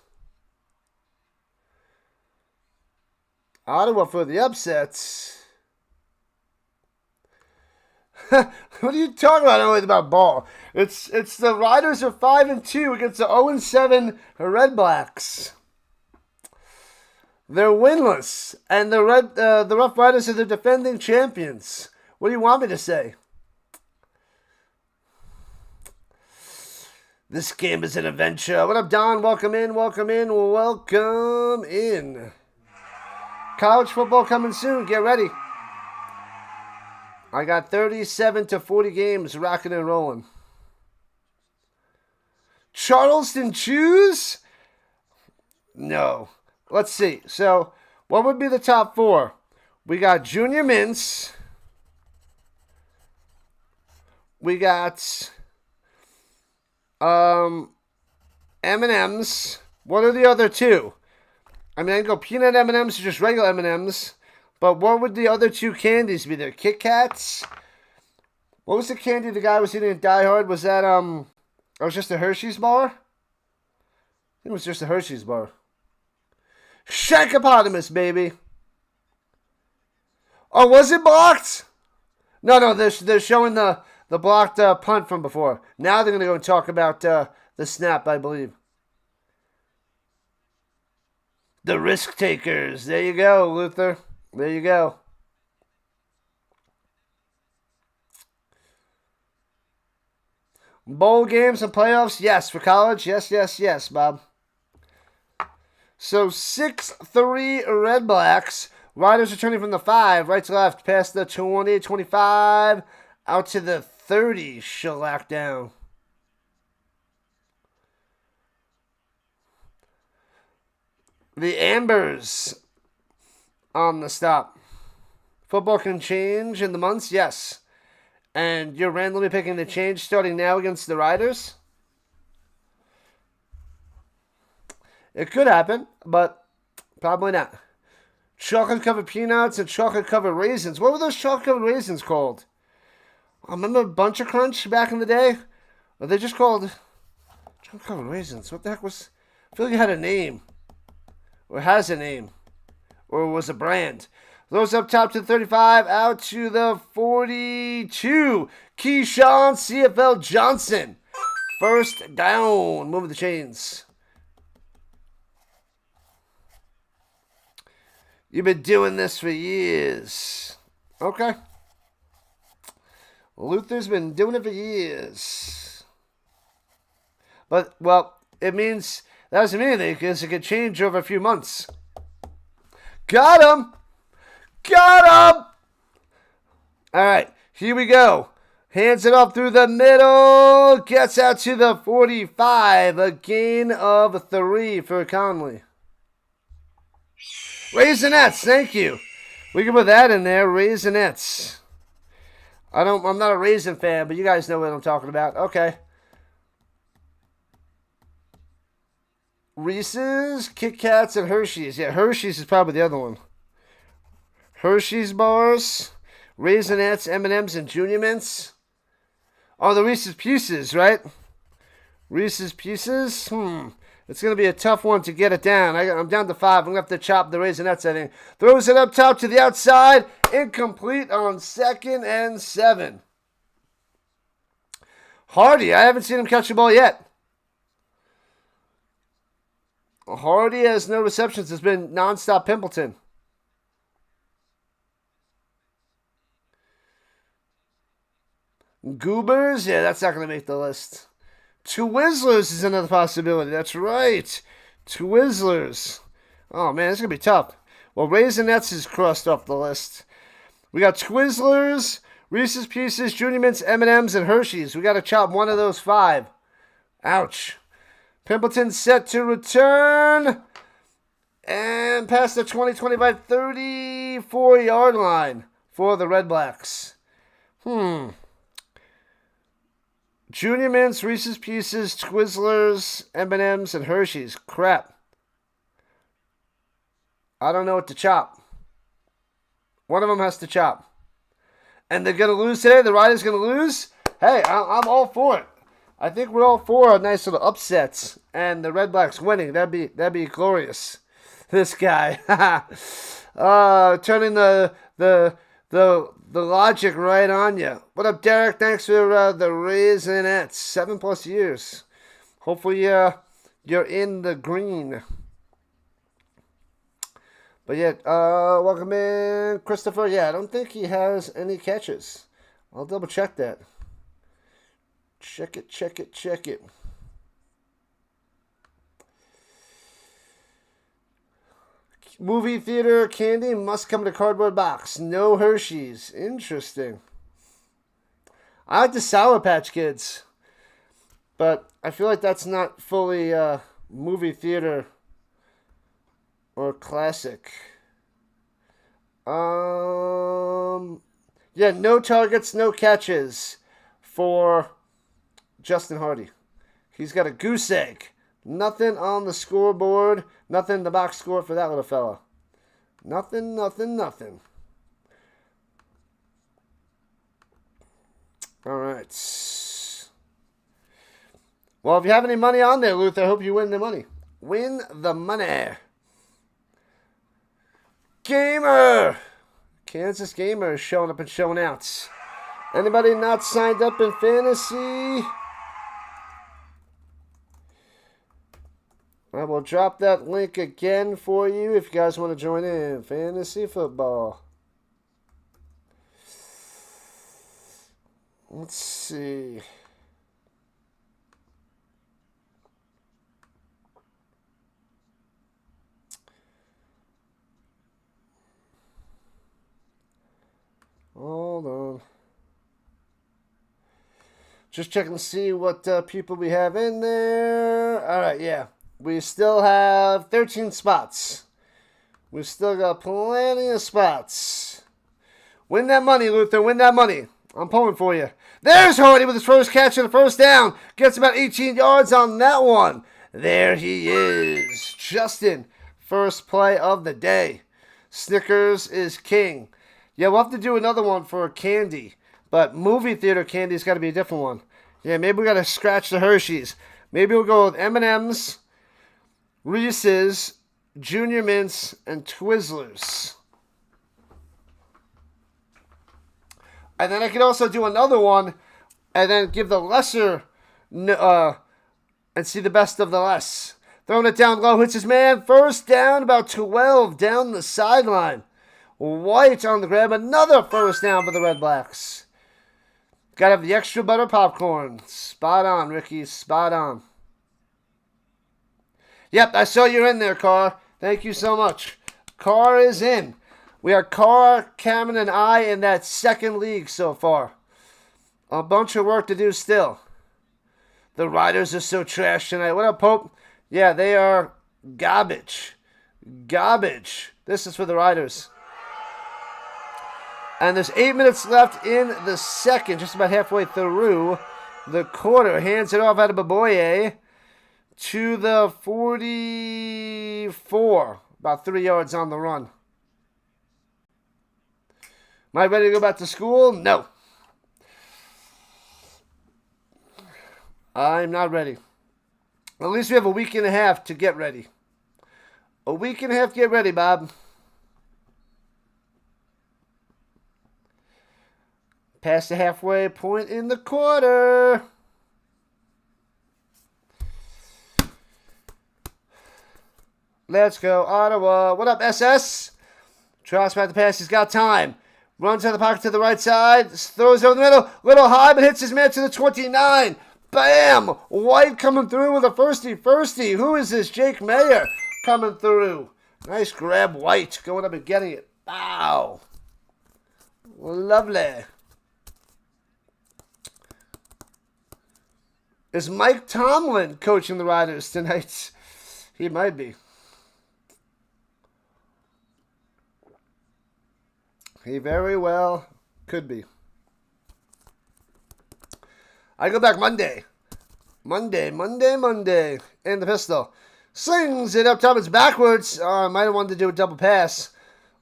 S1: Ottawa for the upsets. What are you talking about? I don't know about ball. It's the Riders are 5-2 against the 0-7 Redblacks. They're winless, and the Rough Riders are the defending champions. What do you want me to say? This game is an adventure. What up, Don? Welcome in, welcome in, welcome in. College football coming soon. Get ready. I got 37 to 40 games rocking and rolling. Charleston choose? No. Let's see. So, what would be the top 4? We got Junior Mints. We got M&Ms. What are the other 2? I mean, I can go peanut M&Ms or just regular M&Ms. But what would the other 2 candies be there? Kit Kats? What was the candy the guy was eating at Die Hard? Was that, it was just a Hershey's bar? I think it was just a Hershey's bar. Shankopotamus, baby. Oh, was it blocked? No, they're showing the blocked punt from before. Now they're going to go and talk about the snap, I believe. The risk takers. There you go, Luther. There you go. Bowl games and playoffs? Yes. For college? Yes, Bob. So 6-3 Redblacks. Riders returning from the 5, right to left, past the 20, 25, out to the 30, shellac down. The Ambers on the stop. Football can change in the months, yes. And you're randomly picking the change starting now against the Riders? It could happen, but probably not. Chocolate-covered peanuts and chocolate-covered raisins. What were those chocolate-covered raisins called? I remember Bunch of Crunch back in the day? Or they just called chocolate-covered raisins. What the heck was... I feel like it had a name. Or has a name. Or was a brand. Those up top to the 35, out to the 42. Keyshawn CFL Johnson. First down. Moving the chains. You've been doing this for years. Okay. Luther's been doing it for years. But, well, it means that doesn't mean anything because it could change over a few months. Got him! Got him! All right, here we go. Hands it up through the middle. Gets out to the 45. A gain of 3 for Conley. Raisinets, thank you. We can put that in there, Raisinets. I'm not a raisin fan, but you guys know what I'm talking about. Okay. Reese's, Kit Kats, and Hershey's. Yeah, Hershey's is probably the other one. Hershey's bars, Raisinets, M&M's, and Junior Mints. Oh, the Reese's Pieces, right? Reese's Pieces? It's going to be a tough one to get it down. I'm down to 5. I'm going to have to chop the Raisinets, I think. Throws it up top to the outside. Incomplete on 2nd and 7. Hardy, I haven't seen him catch the ball yet. Hardy has no receptions. It's been nonstop Pimpleton. Goobers? Yeah, that's not going to make the list. Twizzlers is another possibility. That's right. Twizzlers. Oh, man, this is going to be tough. Well, Raisinets is crossed off the list. We got Twizzlers, Reese's Pieces, Junior Mints, M&M's, and Hershey's. We got to chop one of those 5. Ouch. Pimpleton set to return. And past the 20, 25, 34-yard line for the Redblacks. Junior Mints, Reese's Pieces, Twizzlers, M&M's, and Hershey's. Crap. I don't know what to chop. One of them has to chop. And they're going to lose today? The Riders going to lose? Hey, I'm all for it. I think we're all for a nice little upsets. And the Redblacks winning. That'd be glorious. This guy. Turning the logic right on you. What up, Derek? Thanks for the Raisinets. 7+ years. Hopefully you're in the green. But yeah, welcome in, Christopher. Yeah, I don't think he has any catches. I'll double check that. Check it. Movie theater candy must come in a cardboard box. No Hershey's. Interesting. I like the Sour Patch Kids. But I feel like that's not fully movie theater or classic. Yeah, no targets, no catches for Justin Hardy. He's got a goose egg. Nothing on the scoreboard. Nothing in the box score for that little fella. Nothing. All right. Well, if you have any money on there, Luther, I hope you win the money. Win the money. Gamer. Kansas Gamer is showing up and showing out. Anybody not signed up in fantasy? I will drop that link again for you if you guys want to join in. Fantasy football. Let's see. Hold on. Just checking to see what people we have in there. All right, yeah. We still have 13 spots. We've still got plenty of spots. Win that money, Luther. Win that money. I'm pulling for you. There's Hardy with his first catch and a first down. Gets about 18 yards on that one. There he is. Justin, first play of the day. Snickers is king. Yeah, we'll have to do another one for candy. But movie theater candy's got to be a different one. Yeah, maybe we got to scratch the Hershey's. Maybe we'll go with M&M's, Reese's, Junior Mints, and Twizzlers. And then I could also do another one and then give the lesser and see the best of the less. Throwing it down low, hits his man. First down, about 12 down the sideline. White on the grab. Another first down for the Redblacks. Got to have the extra butter popcorn. Spot on, Ricky. Spot on. Yep, I saw you're in there, Carr. Thank you so much. Carr is in. We are Carr, Cameron, and I in that second league so far. A bunch of work to do still. The Riders are so trash tonight. What up, Pope? Yeah, they are garbage. Garbage. This is for the Riders. And there's 8 minutes left in the second, just about halfway through the quarter. Hands it off out of Baboye to the 44. About 3 yards on the run. Am I ready to go back to school? No. I'm not ready. At least we have a week and a half to get ready. A week and a half to get ready, Bob. Past the halfway point in the quarter. Let's go, Ottawa. What up, SS? Trout's about to pass. He's got time. Runs out of the pocket to the right side. Throws over the middle. Little high, but hits his man to the 29. Bam! White coming through with a firsty. Who is this? Jake Mayer coming through. Nice grab, White. Going up and getting it. Wow. Lovely. Is Mike Tomlin coaching the Riders tonight? He might be. He very well could be. I go back Monday. Monday. And the pistol. Slings it up top. It's backwards. I might have wanted to do a double pass.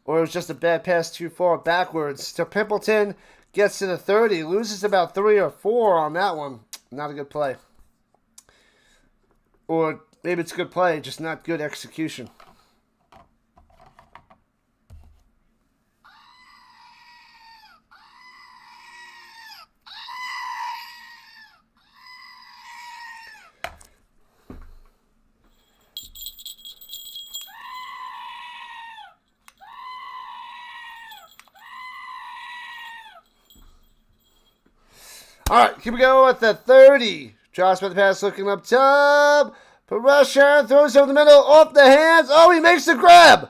S1: Or it was just a bad pass too far backwards. To Pimpleton. Gets to the 30. Loses about 3 or 4 on that one. Not a good play. Or maybe it's a good play, just not good execution. All right, here we go at the 30. Josh with the pass, looking up top. Pressure, throws over the middle, off the hands. Oh, he makes the grab.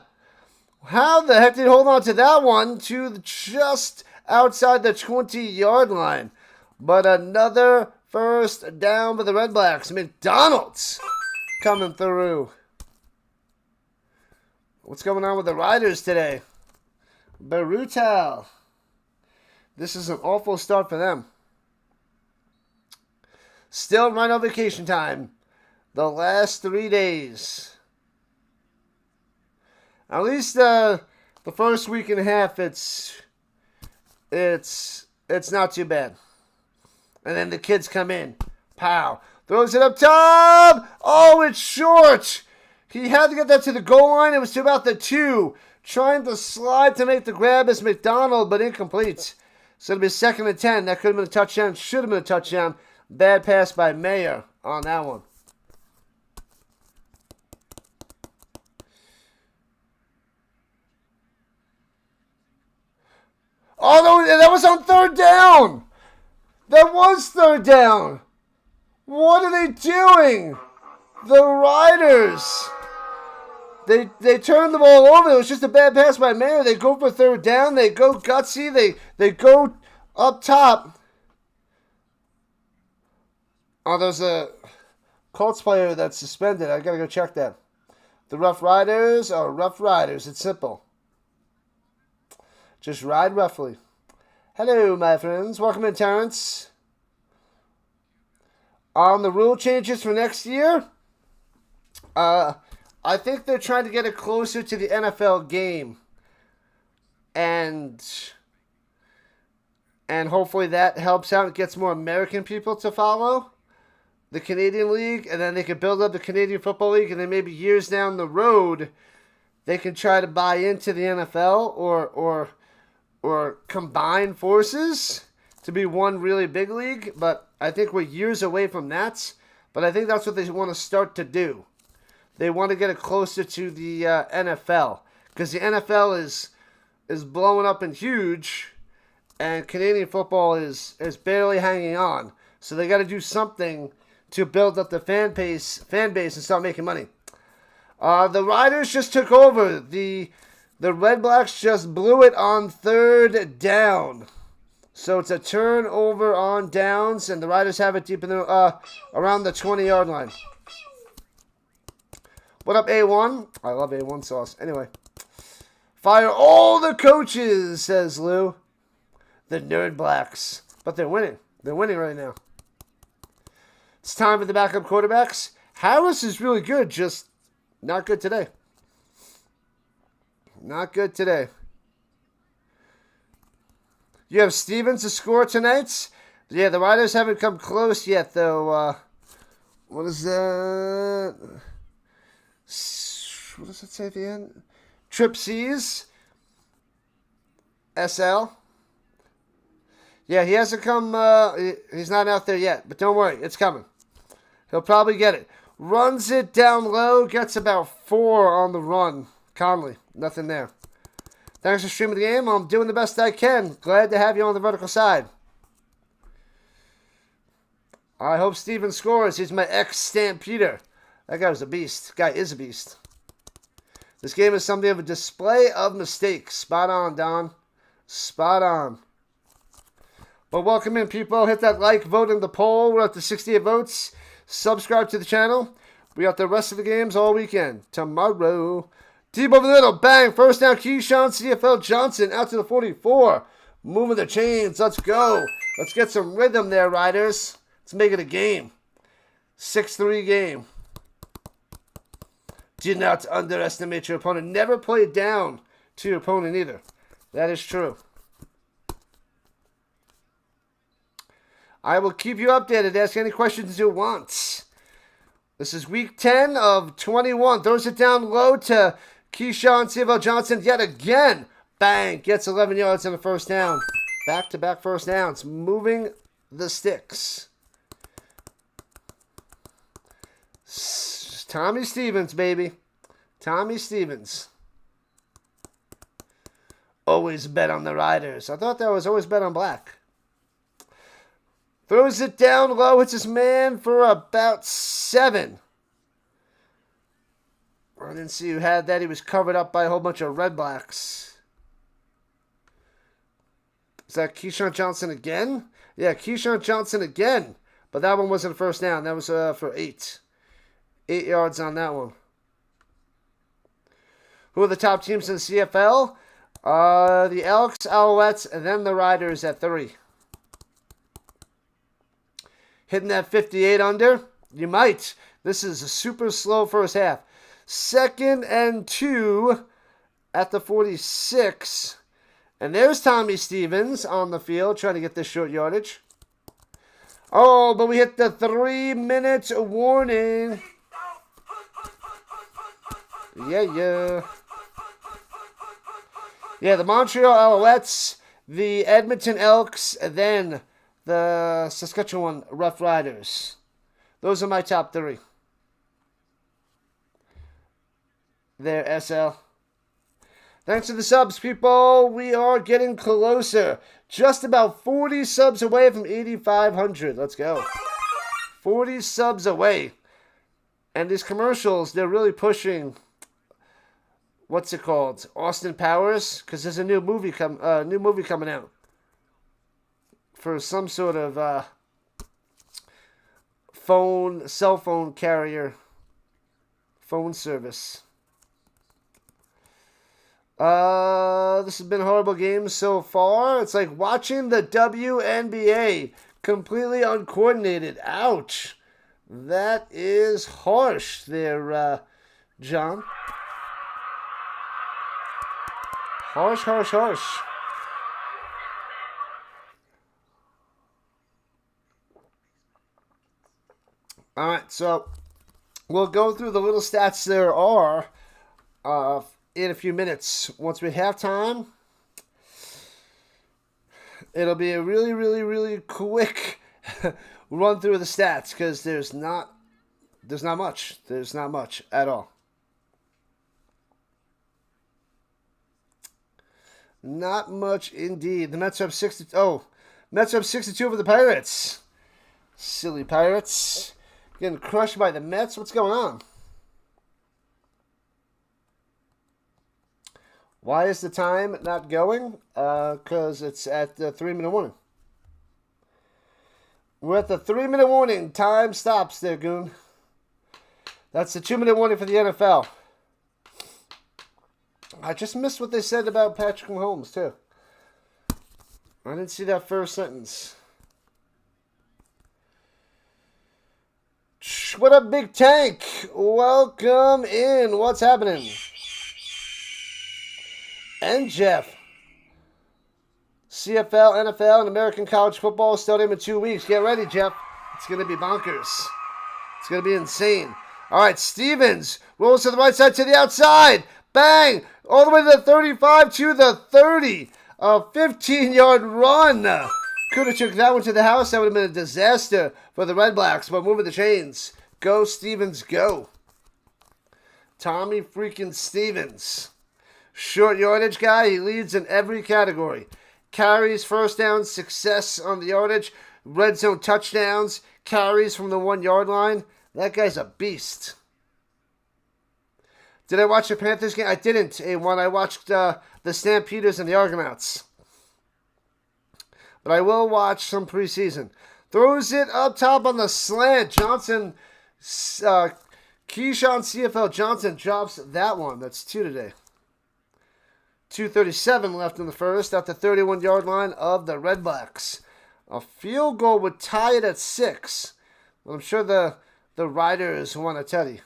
S1: How the heck did he hold on to that one to just outside the 20-yard line? But another first down for the Redblacks. McDonald's coming through. What's going on with the Riders today? Brutal. This is an awful start for them. Still Rhino vacation time. The last 3 days. At least the first week and a half, it's not too bad. And then the kids come in. Pow. Throws it up top. Oh, it's short. He had to get that to the goal line. It was to about the 2. Trying to slide to make the grab as McDonald, but incomplete. So it'll be 2nd and 10. That could have been a touchdown. Should have been a touchdown. Bad pass by Mayer on that one. Oh, no, that was on 3rd down. That was 3rd down. What are they doing? The Riders. They turned the ball over. It was just a bad pass by Mayer. They go for 3rd down. They go gutsy. They go up top. Oh, there's a Colts player that's suspended. I gotta go check that. The Rough Riders are Rough Riders. It's simple. Just ride roughly. Hello, my friends. Welcome in, Terrence. On the rule changes for next year, I think they're trying to get it closer to the NFL game. And hopefully that helps out and gets more American people to follow the Canadian League. And then they can build up the Canadian Football League. And then maybe years down the road, they can try to buy into the NFL or combine forces to be one really big league. But I think we're years away from that. But I think that's what they want to start to do. They want to get it closer to the NFL. Because the NFL is blowing up and huge. And Canadian football is barely hanging on. So they got to do something to build up the fan base and start making money. The Riders just took over. The Redblacks just blew it on 3rd down. So it's a turnover on downs, and the Riders have it deep in the around the 20-yard line. What up, A1? I love A1 sauce. Anyway. Fire all the coaches, says Lou. The Nerdblacks. But they're winning. They're winning right now. It's time for the backup quarterbacks. Harris is really good, just not good today. Not good today. You have Stevens to score tonight. Yeah, the Riders haven't come close yet, though. What is that? What does it say at the end? Trip C's. SL. Yeah, he hasn't come. He's not out there yet, but don't worry, it's coming. He'll probably get it. Runs it down low, gets about 4 on the run. Conley, nothing there. Thanks for streaming the game. I'm doing the best I can. Glad to have you on the vertical side. I hope Steven scores. He's my ex-Stampeder. That guy was a beast. Guy is a beast. This game is something of a display of mistakes. Spot on, Don. Spot on. But welcome in, people. Hit that like, vote in the poll. We're up to 68 votes. Subscribe to the channel. We got the rest of the games all weekend. Tomorrow. Deep over the middle. Bang. First down. Keyshawn CFL Johnson out to the 44. Moving the chains. Let's go. Let's get some rhythm there, Riders. Let's make it a game. 6-3 game. Do not underestimate your opponent. Never play down to your opponent either. That is true. I will keep you updated. Ask any questions you want. This is week 10 of 21. Throws it down low to Keyshawn CFL Johnson yet again. Bang. Gets 11 yards in the first down. Back-to-back first downs. Moving the sticks. Tommy Stevens, baby. Tommy Stevens. Always bet on the Riders. I thought that was always bet on black. Throws it down low. Hits his man for about 7. I didn't see who had that. He was covered up by a whole bunch of Redblacks. Is that Keyshawn Johnson again? Yeah, Keyshawn Johnson again. But that one wasn't a first down. That was for 8. 8 yards on that one. Who are the top teams in the CFL? The Elks, Alouettes, and then the Riders at 3. Hitting that 58 under? You might. This is a super slow first half. 2nd and 2 at the 46. And there's Tommy Stevens on the field trying to get this short yardage. Oh, but we hit the 3-minute warning. Yeah. Yeah, the Montreal Alouettes, the Edmonton Elks, and then the Saskatchewan Roughriders. Those are my top 3. There, SL. Thanks for the subs, people. We are getting closer. Just about 40 subs away from 8,500. Let's go. 40 subs away. And these commercials, they're really pushing, what's it called? Austin Powers? Because there's a new movie coming out. For some sort of cell phone carrier, phone service. This has been a horrible game so far. It's like watching the WNBA completely uncoordinated. Ouch. That is harsh there, John. Harsh. Alright, so we'll go through the little stats there are in a few minutes. Once we have time, it'll be a really quick run through the stats because there's not much. There's not much at all. Not much indeed. The Mets are up 60. Mets are up 62 over the Pirates. Silly Pirates. Getting crushed by the Mets. What's going on? Why is the time not going? Because it's at the 3-minute warning. We're at the 3-minute warning. Time stops there, Goon. That's the 2-minute warning for the NFL. I just missed what they said about Patrick Mahomes, too. I didn't see that first sentence. What up, Big Tank? Welcome in. What's happening? And Jeff. CFL, NFL, and American college football starting in 2 weeks. Get ready, Jeff. It's going to be bonkers. It's going to be insane. All right, Stevens rolls to the right side to the outside. Bang! All the way to the 35 to the 30. A 15-yard run. Could have took that one to the house. That would have been a disaster for the Redblacks. But moving the chains. Go, Stevens, go. Tommy freaking Stevens. Short yardage guy. He leads in every category. Carries, first down, success on the yardage. Red zone touchdowns. Carries from the 1-yard line. That guy's a beast. Did I watch the Panthers game? I didn't. When I watched the Stampeders and the Argonauts. But I will watch some preseason. Throws it up top on the slant. Johnson, Keyshawn CFL Johnson drops that one. That's 2 today. 2:37 left in the first at the 31-yard line of the Redblacks. A field goal would tie it at 6. But I'm sure the Riders want a teddy.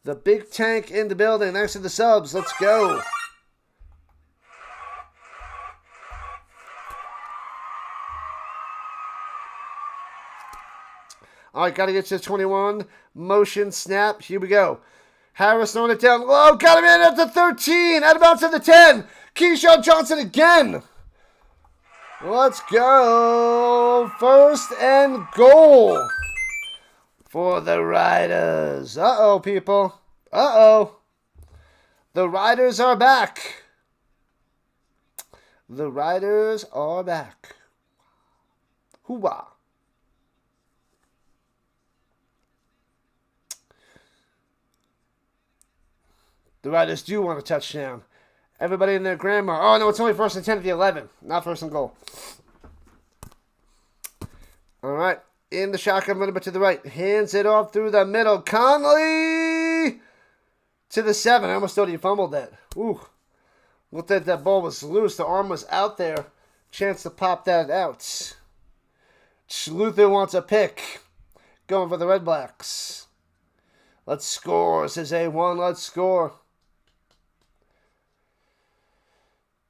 S1: The Big Tank in the building. Thanks to the subs. Let's go. All right, got to get to 21. Motion snap. Here we go. Harris throwing it down low. Got him in at the 13. Out of bounds at the 10. Keyshawn Johnson again. Let's go. First and goal for the Riders. Uh-oh, people. Uh-oh. The Riders are back. The Riders are back. Hoorah. The Riders do want a touchdown. Everybody and their grandma. Oh, no, it's only first and 10 at the 11. Not first and goal. All right. In the shotgun, a little bit to the right. Hands it off through the middle. Conley to the 7. I almost thought he fumbled that. Ooh. Looked like that ball was loose. The arm was out there. Chance to pop that out. Luther wants a pick. Going for the Redblacks. Let's score, says A1. Let's score.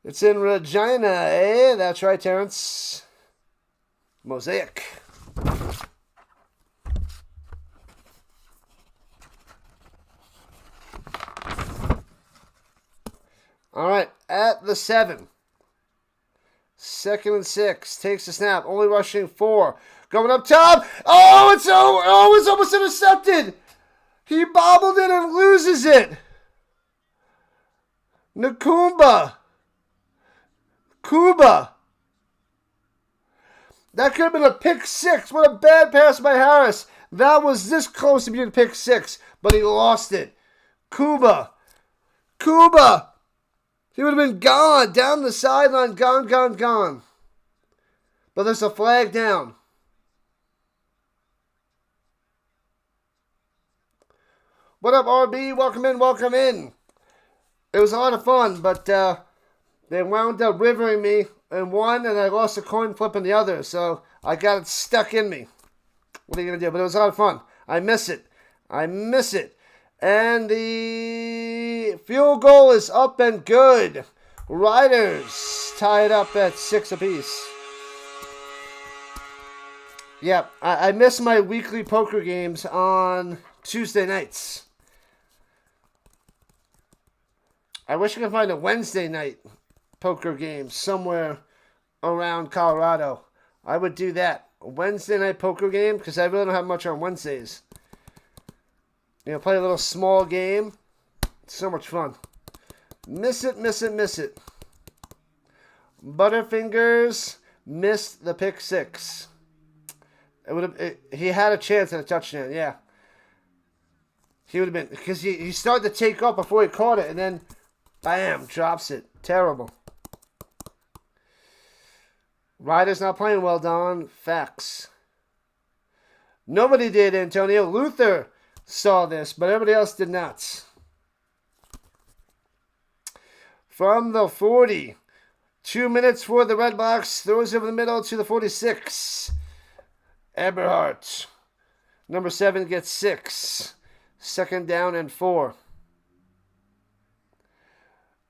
S1: It's in Regina, eh? That's right, Terrence. Mosaic. All right, at the 7. 2nd and 6. Takes the snap. Only rushing 4. Going up top. Oh, it's almost intercepted. He bobbled it and loses it. Kuba. That could have been a pick 6. What a bad pass by Harris. That was this close to being a pick 6, but he lost it. Kuba. He would have been gone, down the sideline, gone. But there's a flag down. What up, RB? Welcome in. It was a lot of fun, but they wound up rivering me in one, and I lost a coin flip in the other, so I got it stuck in me. What are you going to do? But it was a lot of fun. I miss it. And the field goal is up and good. Riders tied up at 6 apiece. Yeah, I miss my weekly poker games on Tuesday nights. I wish I could find a Wednesday night poker game somewhere around Colorado. I would do that. A Wednesday night poker game, because I really don't have much on Wednesdays. Play a little small game. So much fun. Miss it. Butterfingers missed the pick 6. He had a chance at a touchdown, yeah. He would have been, because he started to take off before he caught it, and then, bam, drops it. Terrible. Riders not playing well, Don. Facts. Nobody did, Antonio. Luther saw this, but everybody else did not. From the 40. 2 minutes for the Redblacks. Throws over the middle to the 46. Eberhardt. Number 7 gets 6. 2nd down and 4.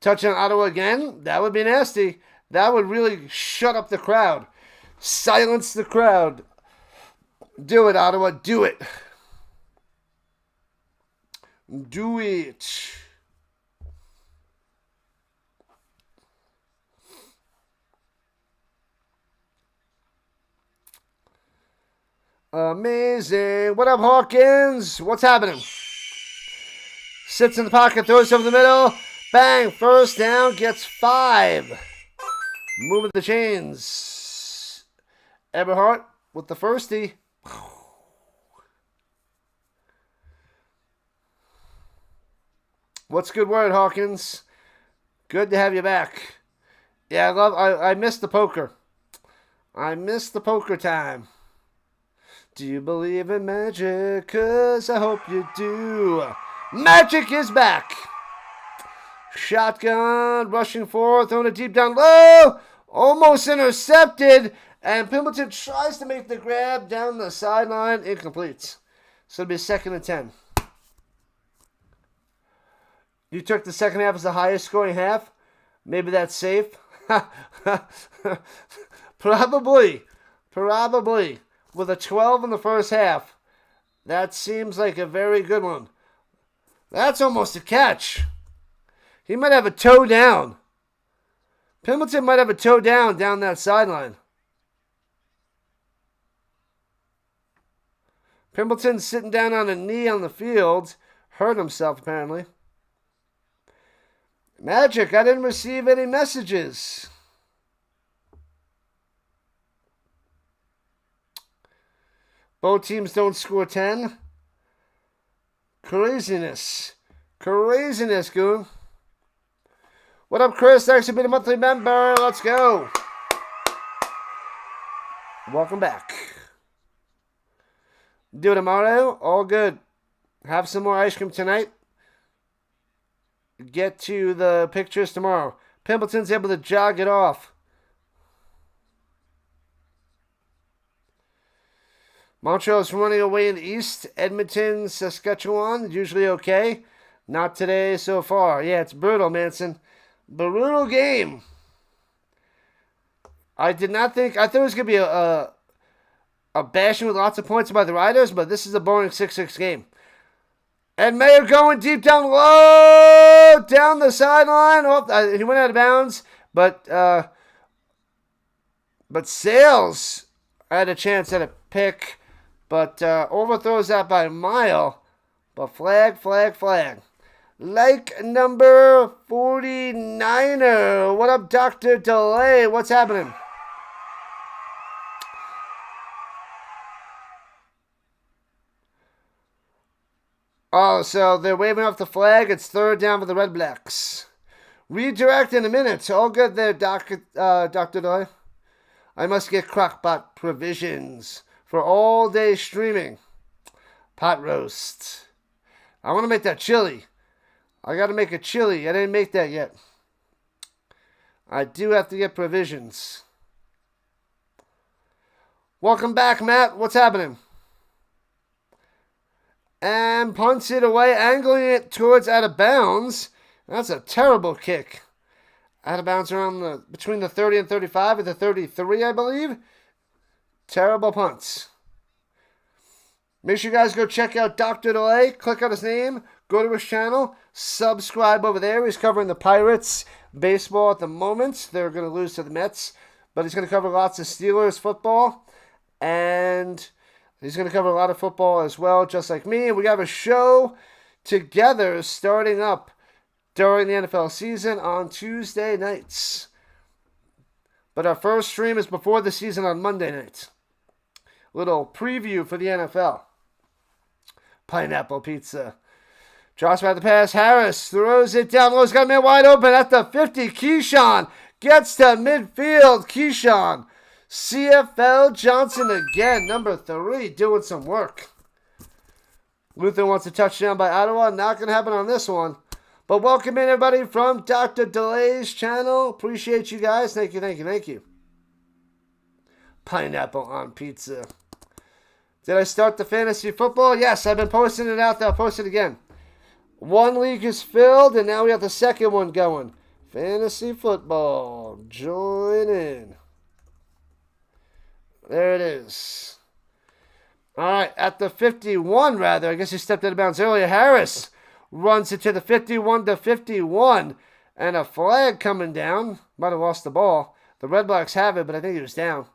S1: Touchdown Ottawa again. That would be nasty. That would really shut up the crowd. Silence the crowd. Do it, Ottawa. Do it. Do it. Amazing. What up, Hawkins? What's happening? Sits in the pocket, throws over the middle. Bang. First down, gets 5. Moving the chains. Eberhardt with the firstie. What's good word, Hawkins? Good to have you back. Yeah, I missed the poker. I missed the poker time. Do you believe in magic? 'Cause I hope you do. Magic is back. Shotgun, rushing forward, throwing it deep down low. Almost intercepted. And Pimbleton tries to make the grab down the sideline. Incomplete. So it'll be 2nd and 10. You took the second half as the highest scoring half? Maybe that's safe. Probably. With a 12 in the first half. That seems like a very good one. That's almost a catch. He might have a toe down. Pimbleton might have a toe down that sideline. Pimbleton sitting down on a knee on the field. Hurt himself, apparently. Magic, I didn't receive any messages. Both teams don't score 10. Craziness, goon. What up, Chris? Thanks for being a monthly member. Let's go. Welcome back. Do it tomorrow. All good. Have some more ice cream tonight. Get to the pictures tomorrow. Pimbleton's able to jog it off. Montreal's running away in the east. Edmonton, Saskatchewan, usually okay. Not today so far. Yeah, it's brutal, Manson. Brutal game. I thought it was going to be a bashing with lots of points by the Riders, but this is a boring 6-6 game. And Mayer going deep down low, down the sideline. He went out of bounds, but Sales had a chance at a pick, but overthrows that by a mile. But flag. Like number 49er. What up, Dr. Delay? What's happening? Oh, so they're waving off the flag. It's third down for the Redblacks. Redirect in a minute. All good there, Dr. Delay. I must get Crockpot provisions for all-day streaming. Pot roast. I want to make that chili. I got to make a chili. I didn't make that yet. I do have to get provisions. Welcome back, Matt. What's happening? And punts it away, angling it towards out of bounds. That's a terrible kick. Out of bounds around between the 30 and 35 or the 33, I believe. Terrible punts. Make sure you guys go check out Dr. Delay. Click on his name. Go to his channel. Subscribe over there. He's covering the Pirates baseball at the moment. They're going to lose to the Mets. But he's going to cover lots of Steelers football. And he's going to cover a lot of football as well, just like me. And we have a show together starting up during the NFL season on Tuesday nights. But our first stream is before the season on Monday night. Little preview for the NFL. Pineapple pizza. Josh by the pass. Harris throws it down low. He's got a man wide open at the 50. Keyshawn gets to midfield. Keyshawn. CFL Johnson again. Number 3 doing some work. Luther wants a touchdown by Ottawa. Not going to happen on this one. But welcome in everybody from Dr. Delay's channel. Appreciate you guys. Thank you. Pineapple on pizza. Did I start the fantasy football? Yes, I've been posting it out there. I'll post it again. One league is filled, and now we have the second one going. Fantasy football. Join in. There it is. All right, at the 51, rather. I guess he stepped out of bounds earlier. Harris runs it to the 51-51, and a flag coming down. Might have lost the ball. The Redblacks have it, but I think he was down.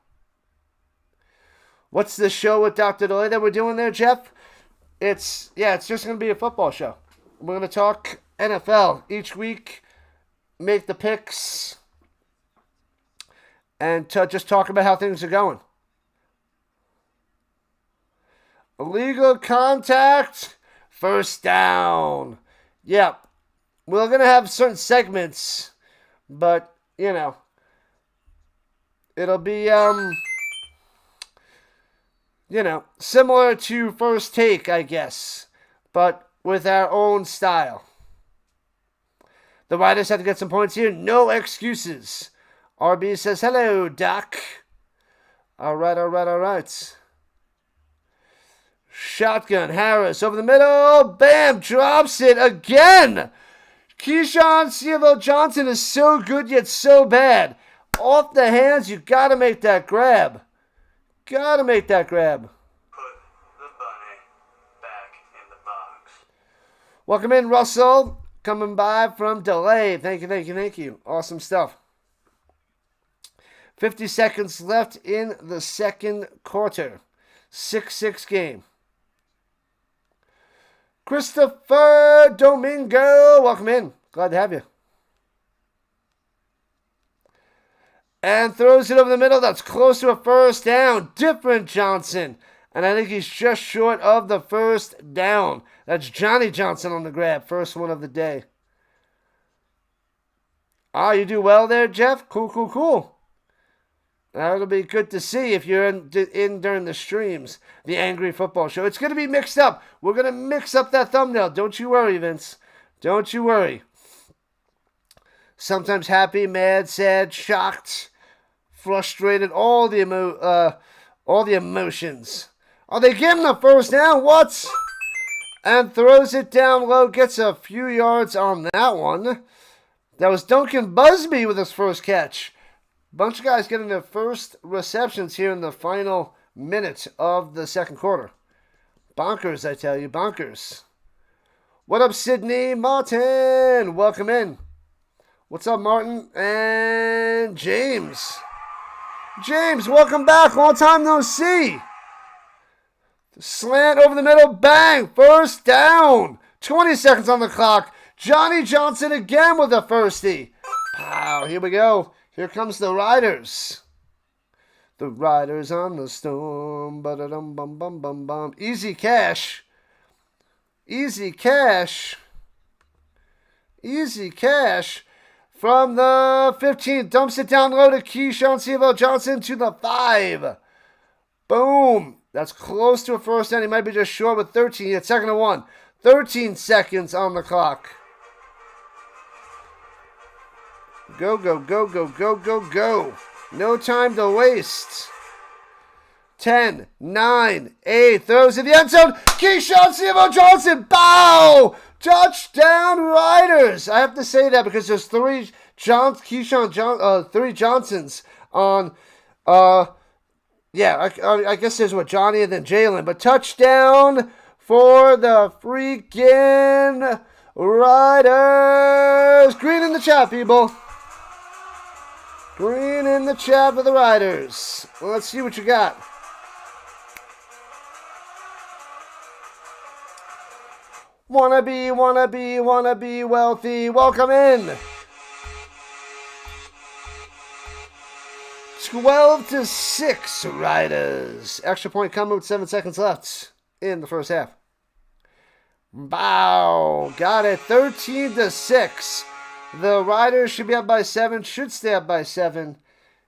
S1: What's the show with Dr. Delay that we're doing there, Jeff? It's just going to be a football show. We're going to talk NFL each week, make the picks, and just talk about how things are going. Illegal contact, first down. Yeah, we're going to have certain segments, but, it'll be, similar to First Take, I guess, but with our own style. The Riders have to get some points here. No excuses. RB says, hello, Doc. All right. Shotgun, Harris over the middle. Bam, drops it again. Keyshawn CFL Johnson is so good yet so bad. Off the hands, you got to make that grab.
S2: Put the bunny back in the box.
S1: Welcome in, Russell. Coming by from Delay. Thank you. Awesome stuff. 50 seconds left in the second quarter. 6-6 game. Christopher Domingo. Welcome in. Glad to have you. And throws it over the middle. That's close to a first down. Different Johnson. And I think he's just short of the first down. That's Johnny Johnson on the grab. First one of the day. You do well there, Jeff. Cool. That'll be good to see if you're in during the streams. The Angry Football Show. It's going to be mixed up. We're going to mix up that thumbnail. Don't you worry, Vince. Don't you worry. Sometimes happy, mad, sad, shocked, frustrated, all the emotions. They give him the first down. What? And throws it down low. Gets a few yards on that one. That was Duncan Busby with his first catch. Bunch of guys getting their first receptions here in the final minute of the second quarter. Bonkers, I tell you, bonkers. What up, Sydney Martin? Welcome in. What's up, Martin? And James. James, welcome back. Long time no see. Slant over the middle. Bang. First down. 20 seconds on the clock. Johnny Johnson again with a firstie. Wow, here we go. Here comes the Riders. The Riders on the storm. Ba-da-dum, bum, bum, bum, bum. Easy cash. Easy cash. Easy cash. From the 15, dumps it down low to Keyshawn CFL Johnson to the 5. Boom. That's close to a first down. He might be just short with 13. It's 2nd and 1. 13 seconds on the clock. Go, go, go, go, go, go, go. No time to waste. 10, 9, 8. Throws in the end zone. Keyshawn CFL Johnson. Bow. Touchdown Riders. I have to say that because there's three Johnsons on, I guess there's Johnny and then Jalen. But touchdown for the freaking Riders. Green in the chat, people. Green in the chat for the Riders. Well, let's see what you got. Wanna be wealthy. Welcome in. 12-6 Riders. Extra point coming with 7 seconds left in the first half. Wow. Got it. 13-6. The Riders should be up by 7. Should stay up by 7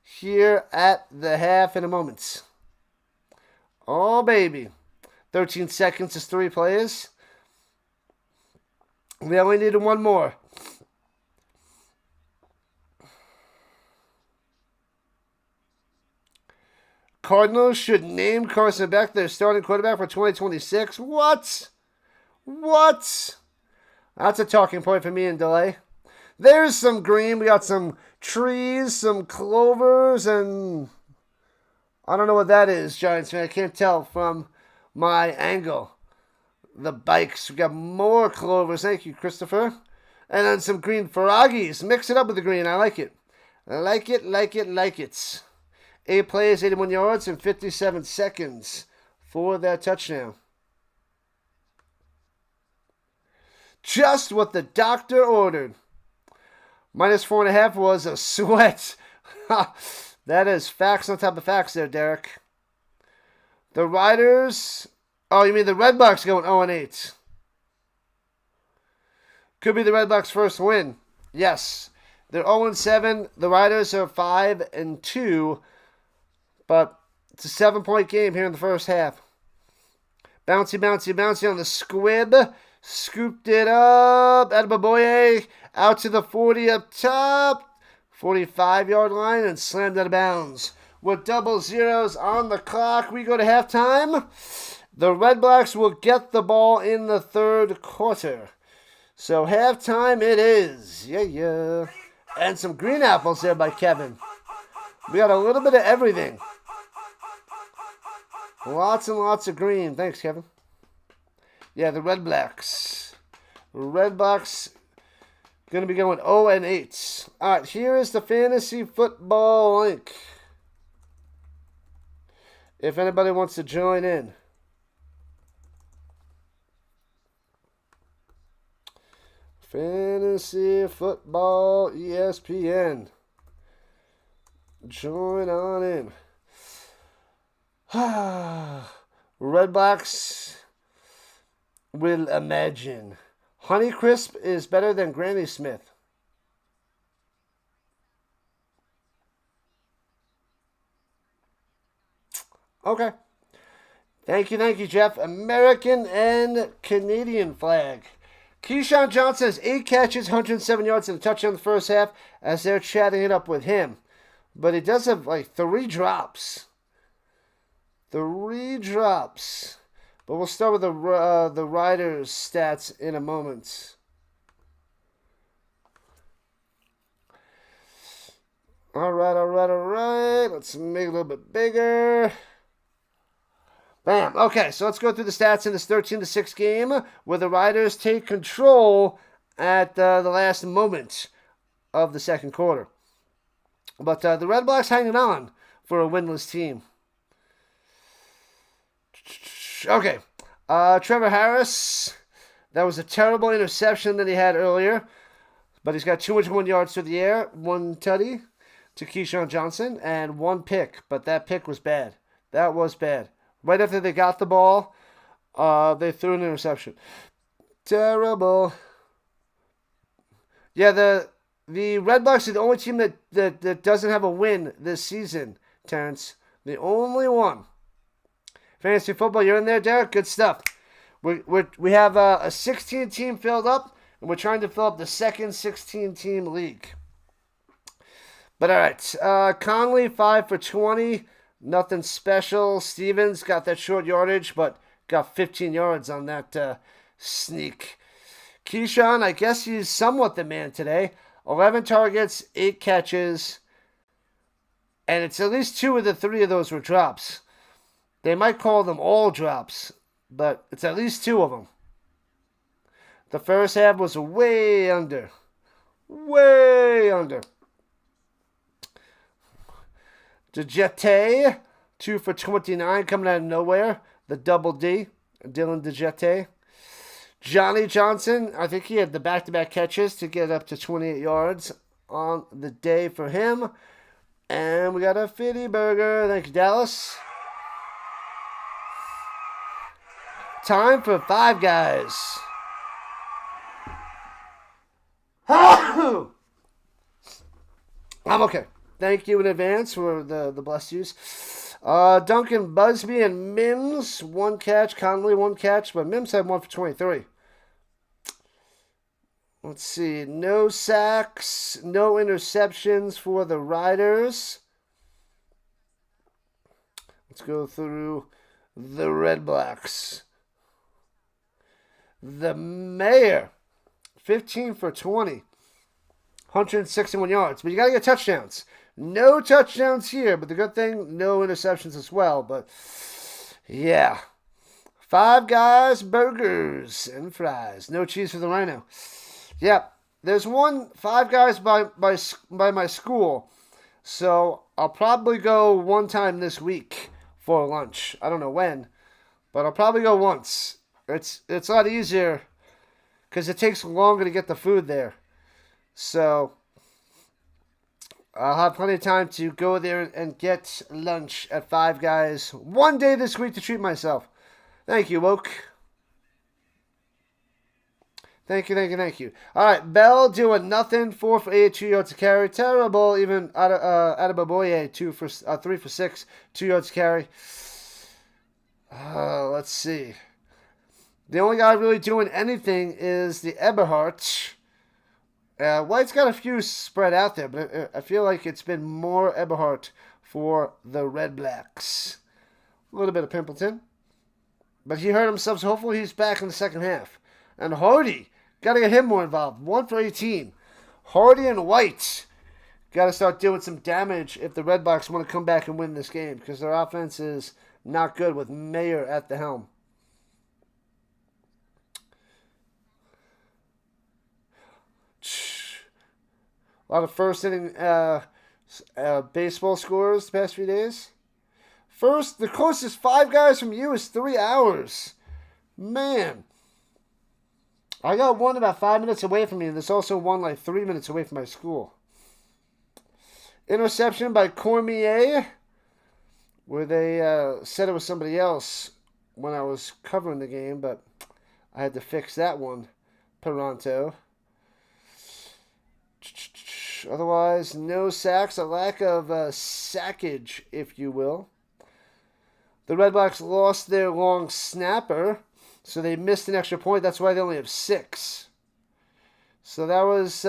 S1: here at the half in a moment. Oh, baby. 13 seconds is 3 plays. We only needed one more. Cardinals should name Carson Beck their starting quarterback for 2026. What? What? That's a talking point for me and Delay. There's some green. We got some trees, some clovers, and I don't know what that is, Giants fan. I can't tell from my angle. The bikes. We got more clovers. Thank you, Christopher. And then some green Ferragis. Mix it up with the green. I like it. I like it, like it, like it. 8 plays, 81 yards, and 57 seconds for that touchdown. Just what the doctor ordered. -4.5 was a sweat. That is facts on top of facts there, Derek. The Riders... Oh, you mean the Redblacks going 0-8? Could be the Redblacks' first win. Yes. They're 0-7. The Riders are 5-2. But it's a 7-point game here in the first half. Bouncy, bouncy, bouncy on the squib. Scooped it up. Adebaboye out to the 40 up top. 45-yard line and slammed out of bounds. With double zeros on the clock, we go to halftime. The Redblacks will get the ball in the third quarter. So halftime it is. Yeah. And some green apples there by Kevin. We got a little bit of everything. Lots and lots of green. Thanks, Kevin. Yeah, the Redblacks. Redblacks going to be going 0-8. All right, here is the fantasy football link. If anybody wants to join in. Fantasy Football ESPN. Join on in. Redblacks will imagine. Honeycrisp is better than Granny Smith. Okay. Thank you, Jeff. American and Canadian flag. Keyshawn Johnson has 8 catches, 107 yards, and a touchdown in the first half as they're chatting it up with him. But he does have like 3 drops. 3 drops. But we'll start with the Riders' stats in a moment. All right. Let's make it a little bit bigger. Bam. Okay, so let's go through the stats in this 13-6 game where the Riders take control at the last moment of the second quarter. But the Redblacks hanging on for a winless team. Okay. Trevor Harris, that was a terrible interception that he had earlier. But he's got 201 yards through the air, 1 tutty to Keyshawn Johnson, and 1 pick. But that pick was bad. That was bad. Right after they got the ball, they threw an interception. Terrible. Yeah, the Redblacks are the only team that doesn't have a win this season, Terrence. The only one. Fantasy football, you're in there, Derek? Good stuff. We have a 16-team filled up, and we're trying to fill up the second 16-team league. But all right, Conley, 5 for 20. Nothing special. Stevens got that short yardage, but got 15 yards on that sneak. Keyshawn, I guess he's somewhat the man today. 11 targets, 8 catches, and it's at least 2 of the 3 of those were drops. They might call them all drops, but it's at least 2 of them. The first half was way under. Way under. DeJete, 2 for 29, coming out of nowhere. The double D, Dylan DeJete. Johnny Johnson, I think he had the back-to-back catches to get up to 28 yards on the day for him. And we got a Fitty Burger. Thank you, Dallas. Time for Five Guys. I'm okay. Thank you in advance for the bless yous. Duncan Busby and Mims, 1 catch. Conley, 1 catch, but Mims had 1 for 23. Let's see. No sacks, no interceptions for the Riders. Let's go through the Redblacks. The Mayor, 15 for 20. 161 yards. But you got to get touchdowns. No touchdowns here, but the good thing, no interceptions as well. But, yeah. Five Guys, burgers, and fries. No cheese for the Rhino. Yep. There's one Five Guys by my school. So, I'll probably go one time this week for lunch. I don't know when, but I'll probably go once. It's a lot easier because it takes longer to get the food there. So, I'll have plenty of time to go there and get lunch at Five Guys one day this week to treat myself. Thank you, Woke. Thank you. All right, Bell doing nothing. 4 for 8, 2 yards to carry. Terrible. Even Adebaboye, 3 for 6, 2 yards to carry. Let's see. The only guy really doing anything is the Eberhardt. White's got a few spread out there, but I feel like it's been more Eberhardt for the Redblacks. A little bit of Pimpleton. But he hurt himself, so hopefully he's back in the second half. And Hardy, got to get him more involved. 1 for 18. Hardy and White got to start doing some damage if the Redblacks want to come back and win this game, because their offense is not good with Mayer at the helm. A lot of first inning baseball scores the past few days. First, the closest Five Guys from you is 3 hours. Man. I got one about 5 minutes away from me, and there's also one like 3 minutes away from my school. Interception by Cormier, where they said it was somebody else when I was covering the game, but I had to fix that one pronto. Otherwise, no sacks, a lack of sackage, if you will. The Redblacks lost their long snapper, so they missed an extra point. That's why they only have 6. So that was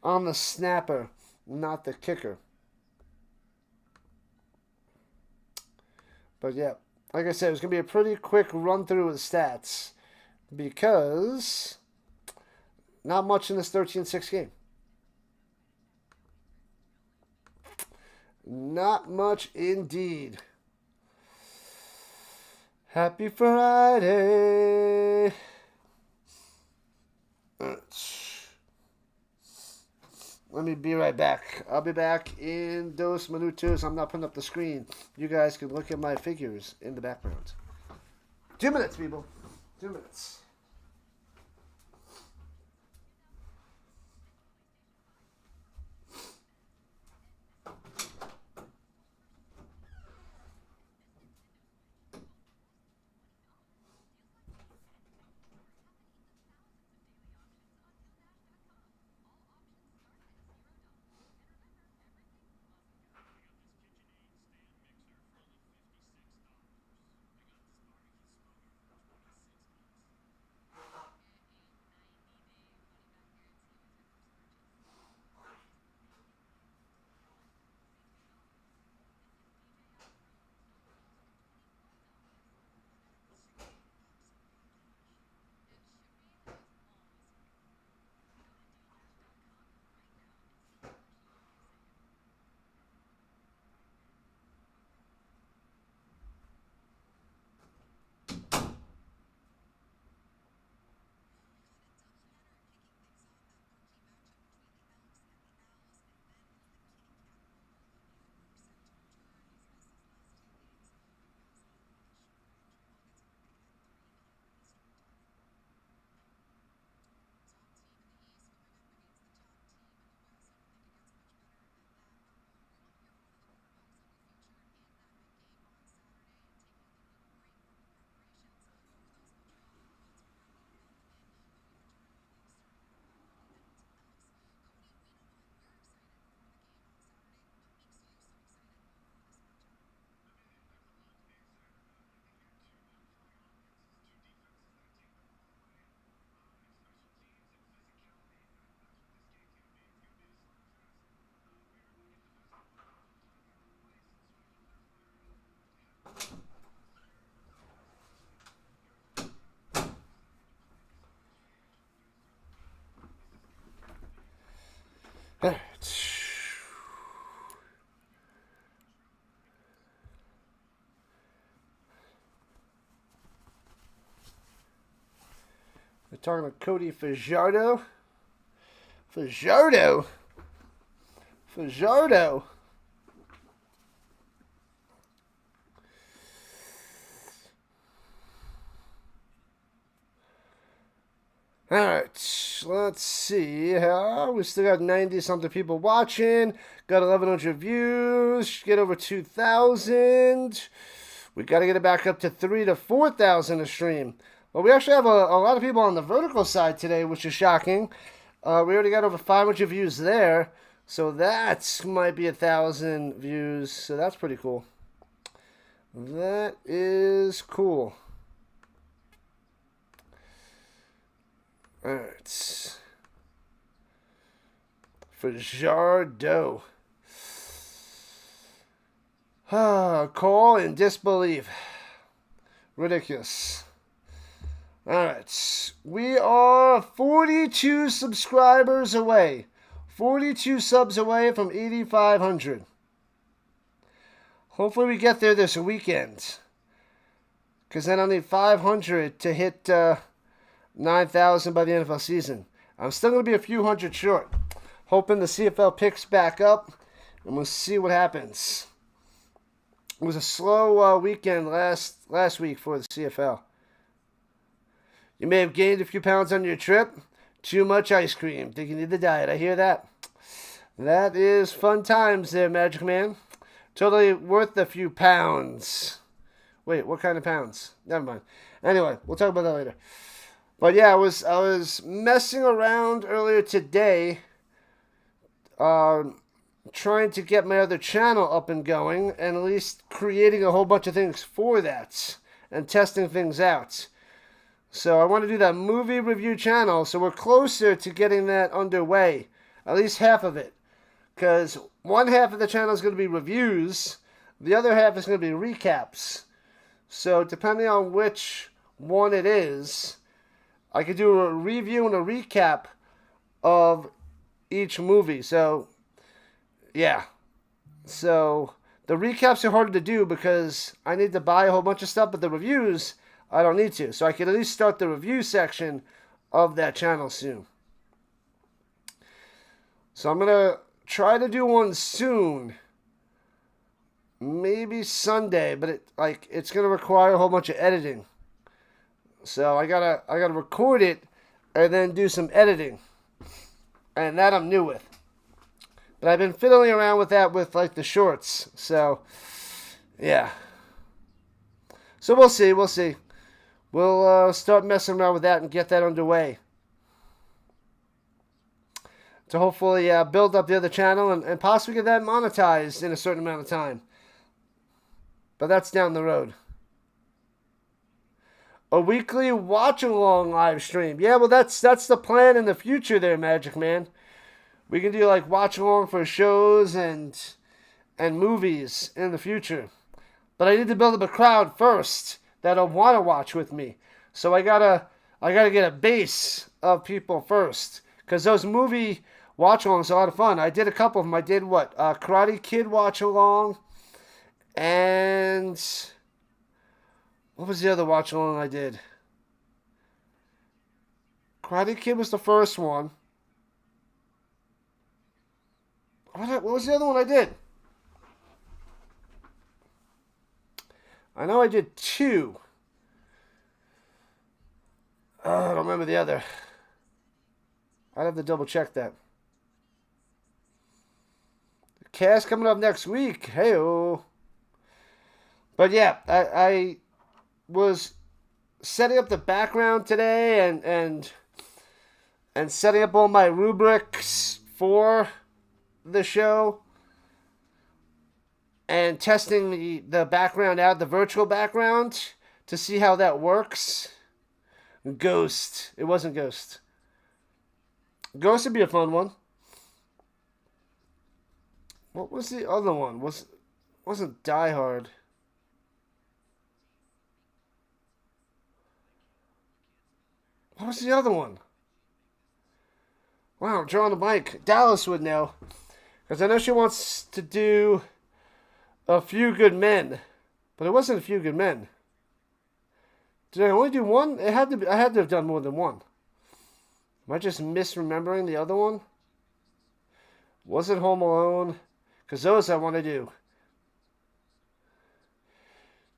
S1: on the snapper, not the kicker. But yeah, like I said, it was going to be a pretty quick run through of the stats because not much in this 13-6 game. Not much indeed. Happy Friday. Let me be right back. I'll be back in dos minutos. I'm not putting up the screen. You guys can look at my figures in the background. 2 minutes, people. 2 minutes. Alright. We're talking to Cody Fajardo. Fajardo? Fajardo? Alright, let's see. We still got 90-something people watching. Got 1,100 views. Get over 2,000. We got to get it back up to 3,000 to 4,000 a stream. Well, we actually have a lot of people on the vertical side today, which is shocking. We already got over 500 views there. So that might be 1,000 views. So that's pretty cool. That is cool. Alright. Fajardo. Call in disbelief. Ridiculous. Alright. We are 42 subscribers away. 42 subs away from 8,500. Hopefully we get there this weekend. Because then I'll need 500 to hit 9,000 by the NFL season. I'm still going to be a few hundred short. Hoping the CFL picks back up. And we'll see what happens. It was a slow weekend last week for the CFL. You may have gained a few pounds on your trip. Too much ice cream. Think you need the diet. I hear that. That is fun times there, Magic Man. Totally worth a few pounds. Wait, what kind of pounds? Never mind. Anyway, we'll talk about that later. But yeah, I was messing around earlier today, trying to get my other channel up and going, and at least creating a whole bunch of things for that, and testing things out. So I want to do that movie review channel, so we're closer to getting that underway, at least half of it. Because one half of the channel is going to be reviews, the other half is going to be recaps. So depending on which one it is, I could do a review and a recap of each movie. So, yeah. So, The recaps are harder to do because I need to buy a whole bunch of stuff, but the reviews, I don't need to. So I can at least start the review section of that channel soon. So I'm going to try to do one soon. Maybe Sunday, but it's going to require a whole bunch of editing. So I gotta record it and then do some editing. And that I'm new with. But I've been fiddling around with that with like the shorts. So yeah. So we'll see. We'll start messing around with that and get that underway. To hopefully build up the other channel and possibly get that monetized in a certain amount of time. But that's down the road. A weekly watch-along live stream. Yeah, well, that's the plan in the future there, Magic Man. We can do like watch-along for shows and movies in the future. But I need to build up a crowd first that'll want to watch with me. So I gotta get a base of people first. Because those movie watch-alongs are a lot of fun. I did a couple of them. I did Karate Kid watch-along. And what was the other watch-along I did? Karate Kid was the first one. What was the other one I did? I know I did 2. I don't remember the other. I'd have to double check that. The cast coming up next week. Hey-oh. But yeah, I was setting up the background today and setting up all my rubrics for the show and testing the background out, the virtual background, to see how that works. Ghost. It wasn't Ghost. Ghost would be a fun one. What was the other one? Wasn't Die Hard. What was the other one? Wow, I'm drawing a blank. Dallas would know. Because I know she wants to do A Few Good Men. But it wasn't A Few Good Men. Did I only do one? I had to have done more than one. Am I just misremembering the other one? Was it Home Alone? Because those I want to do.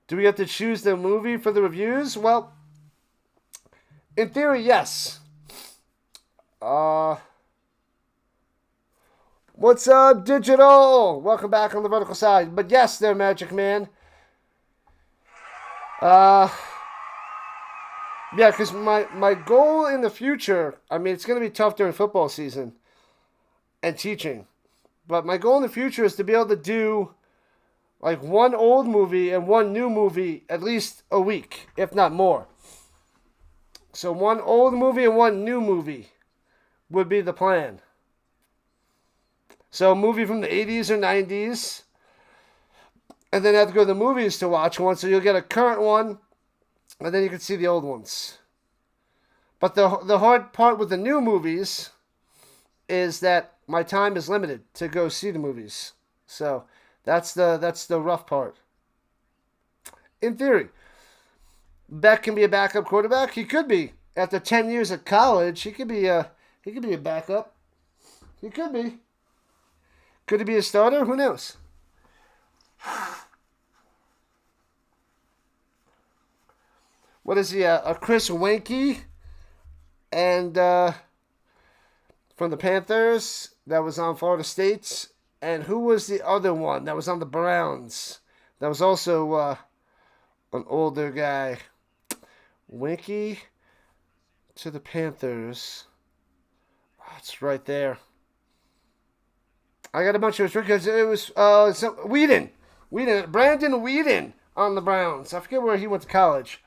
S1: Do we have to choose the movie for the reviews? Well, in theory, yes. What's up, Digital? Welcome back on the vertical side. But yes, there, Magic Man. Yeah, because my goal in the future, I mean, it's going to be tough during football season and teaching. But my goal in the future is to be able to do like one old movie and one new movie at least a week, if not more. So one old movie and one new movie would be the plan. So a movie from the 80s or 90s. And then have to go to the movies to watch one. So you'll get a current one. And then you can see the old ones. But the hard part with the new movies is that my time is limited to go see the movies. So that's the rough part. In theory, Beck can be a backup quarterback. He could be. After 10 years at college, he could be a backup. He could be. Could he be a starter? Who knows? What is he? A Chris Wenke, and from the Panthers that was on Florida State. And who was the other one that was on the Browns? That was also an older guy. Wenke to the Panthers. Oh, it's right there. I got a bunch of it because it was Brandon Weeden on the Browns. I forget where he went to college.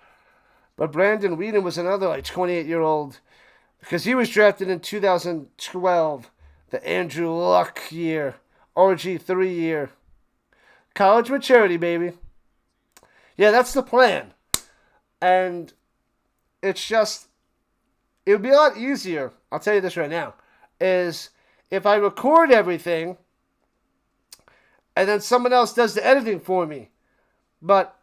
S1: But Brandon Weeden was another like 28-year-old because he was drafted in 2012, the Andrew Luck year, RG3 year. College maturity, baby. Yeah, that's the plan. And it's just, it would be a lot easier, I'll tell you this right now, is if I record everything and then someone else does the editing for me. But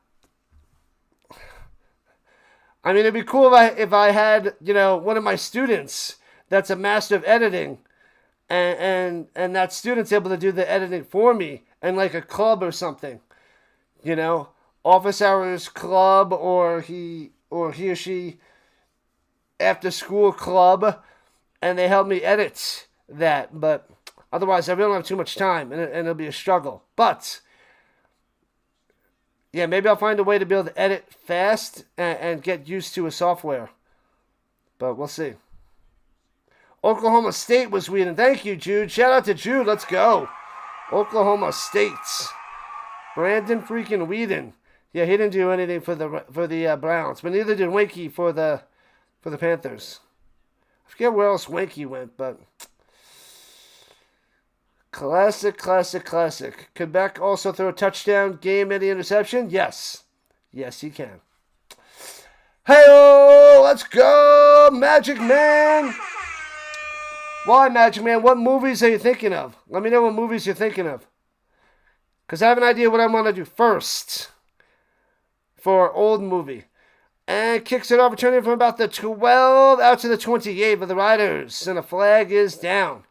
S1: I mean, it'd be cool if I had, one of my students that's a master of editing, and that student's able to do the editing for me, and like a club or something, office hours club, or he or she after school club, and they help me edit that. But otherwise, I really don't have too much time, and it'll be a struggle. But yeah, maybe I'll find a way to be able to edit fast and get used to a software. But we'll see. Oklahoma State was Whedon. Thank you, Jude. Shout out to Jude. Let's go. Oklahoma State. Brandon freaking Whedon. Yeah, he didn't do anything for the Browns, but neither did Winky for the Panthers. I forget where else Winky went, but classic. Could Beck also throw a touchdown, game any interception? Yes, he can. Hey-oh, let's go, Magic Man. Why, Magic Man? What movies are you thinking of? Let me know what movies you're thinking of, because I have an idea what I want to do first for old movie. And kicks it off, returning from about the 12 out to the 28 for the Riders. And the flag is down.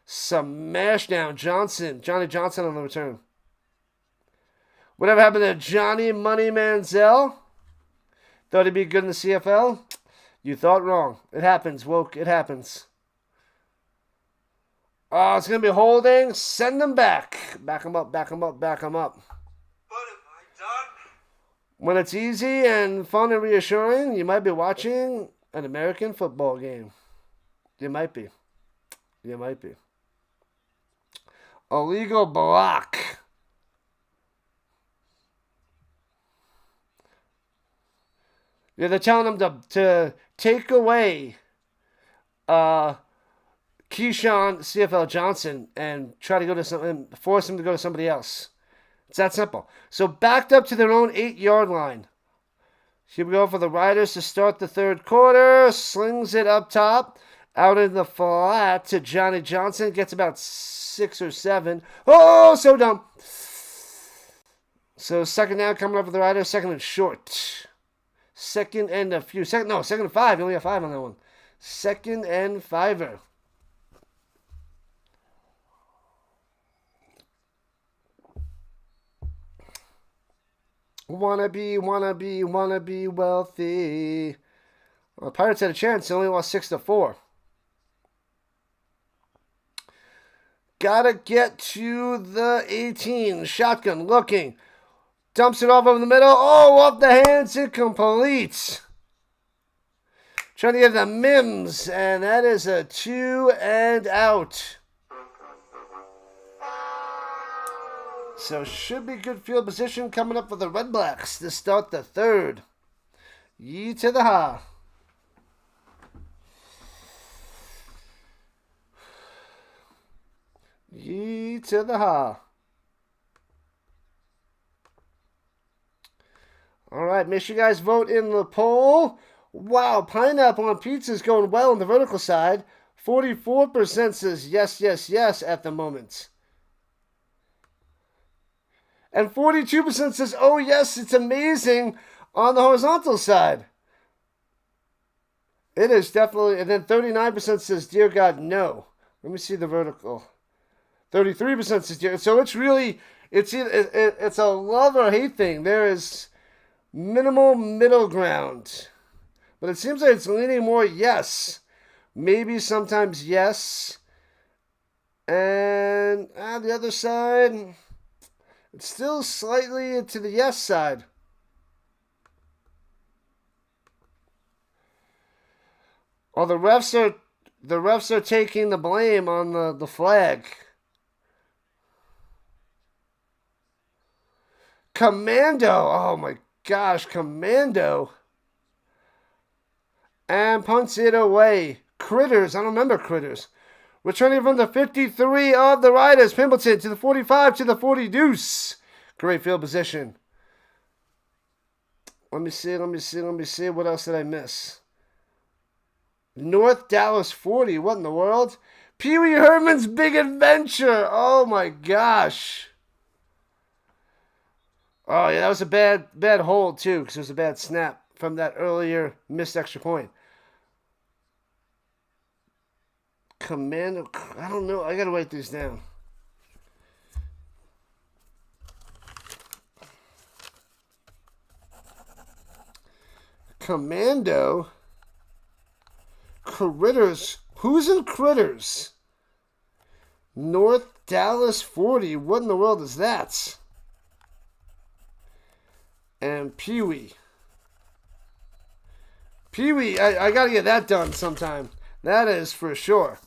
S1: Smash down. Johnny Johnson on the return. Whatever happened to Johnny Money Manziel? Thought he'd be good in the CFL? You thought wrong. It happens, Woke. It happens. Oh, it's going to be holding. Send them back. Back them up.
S2: What have I done?
S1: When it's easy and fun and reassuring, you might be watching an American football game. You might be. Illegal block. Yeah, they're telling them to take away Keyshawn CFL Johnson and try to go to and force him to go to somebody else. It's that simple. So backed up to their own 8-yard line. Here we go for the Riders to start the third quarter. Slings it up top. Out in the flat to Johnny Johnson. Gets about 6 or 7. Oh, so dumb. So second down coming up for the Riders. Second and short. Second and 5. You only have 5 on that one. Second and 5. Wanna be wealthy. Well, the Pirates had a chance. They only lost 6-4. Gotta get to the 18. Shotgun looking. Dumps it off over the middle. Oh, off the hands. Incomplete. Trying to get the Mims. And that is a 2 and out. So should be good field position coming up for the Redblacks to start the third. Yee to the ha. Yee to the ha. All right, make sure you guys vote in the poll. Wow, pineapple on pizza is going well on the vertical side. 44% says yes at the moment. And 42% says, oh, yes, it's amazing on the horizontal side. It is definitely. And then 39% says, dear God, no. Let me see the vertical. 33% says, dear. So it's really, it's a love or hate thing. There is minimal middle ground. But it seems like it's leaning more yes. Maybe sometimes yes. And the other side, it's still slightly to the yes side. Oh, the refs are taking the blame on the flag. Commando. Oh my gosh, Commando. And punts it away. Critters. I don't remember Critters. Returning from the 53 of the Riders. Pimbleton to the 45 to the 40 deuce. Great field position. Let me see. What else did I miss? North Dallas 40. What in the world? Pee Wee Herman's Big Adventure. Oh my gosh. Oh, yeah, that was a bad hold, too, because it was a bad snap from that earlier missed extra point. Commando, I don't know. I got to write these down. Commando. Critters. Who's in Critters? North Dallas 40. What in the world is that? And Pee-wee. Pee-wee, I got to get that done sometime. That is for sure.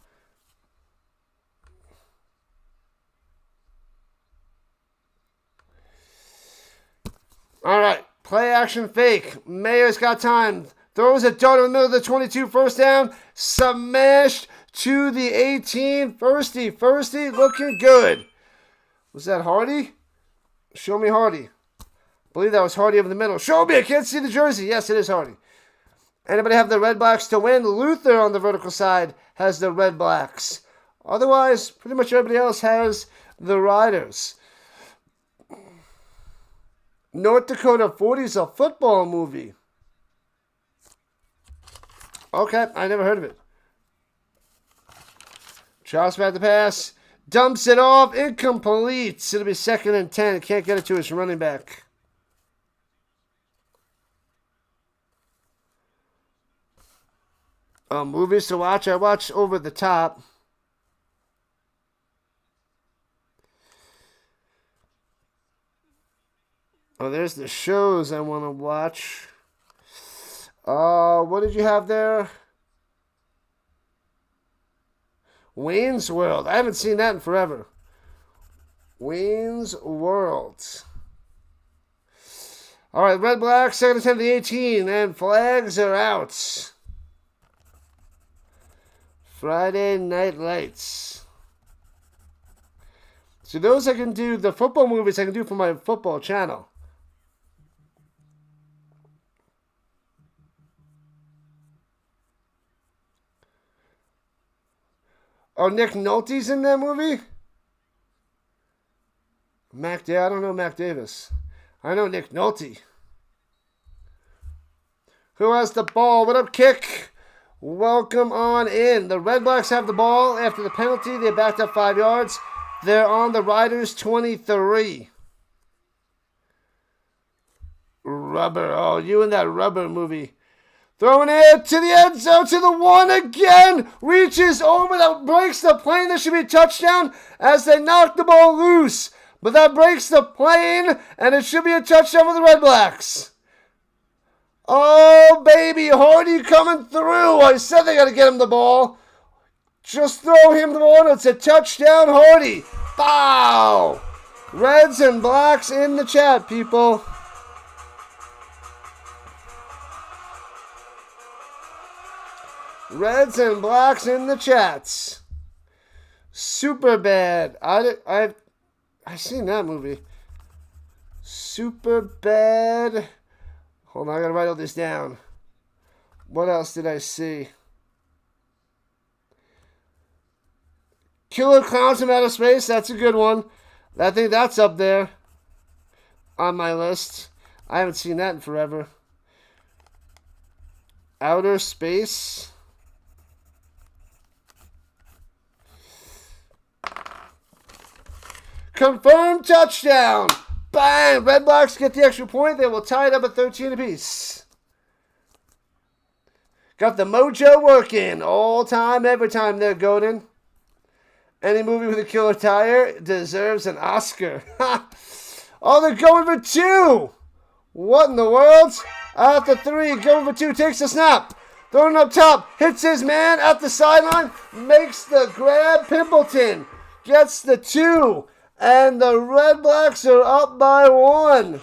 S1: All right. Play action fake. Mayer's got time. Throws a dart in the middle of the 22. First down. Smashed to the 18. Firsty looking good. Was that Hardy? Show me Hardy. I believe that was Hardy over the middle. Show me. I can't see the jersey. Yes, it is Hardy. Anybody have the Redblacks to win? Luther on the vertical side has the Redblacks. Otherwise, pretty much everybody else has the Riders. North Dakota 40 is a football movie. Okay, I never heard of it. Charles back the pass. Dumps it off. Incomplete. It'll be 2nd and 10. Can't get it to his running back. Movies to watch. I watch Over the Top. Oh, there's the shows I want to watch. What did you have there? Wayne's World. I haven't seen that in forever. Wayne's World. All right, Redblacks, 2nd and 10 to the 18, and flags are out. Friday Night Lights. So those I can do, the football movies I can do for my football channel. Oh, Nick Nolte's in that movie? I don't know Mac Davis. I know Nick Nolte. Who has the ball? What up, Kick? Welcome on in. The Redblacks have the ball. After the penalty, they backed up 5 yards. They're on the Riders' 23. Rubber. Oh, you in that Rubber movie. Throwing it to the end zone, to the 1 again. Reaches over, that breaks the plane. There should be a touchdown as they knock the ball loose. But that breaks the plane, and it should be a touchdown for the Redblacks. Oh, baby, Hardy coming through. I said they got to get him the ball. Just throw him the ball. It's a touchdown, Hardy. Bow. Reds and Blacks in the chat, people. Reds and Blacks in the chats. Super bad. I've seen that movie. Super bad. Hold on, I gotta write all this down. What else did I see? Killer Clowns from Outer Space. That's a good one. I think that's up there on my list. I haven't seen that in forever. Outer Space. Confirmed touchdown. Bang. Redblacks get the extra point. They will tie it up at 13 apiece. Got the mojo working. All time, every time there, Godin. Any movie with a killer tire deserves an Oscar. Oh, they're going for 2. What in the world? At the 3, going for 2. Takes the snap. Throwing up top. Hits his man at the sideline. Makes the grab. Pimpleton gets the 2. And the Redblacks are up by 1.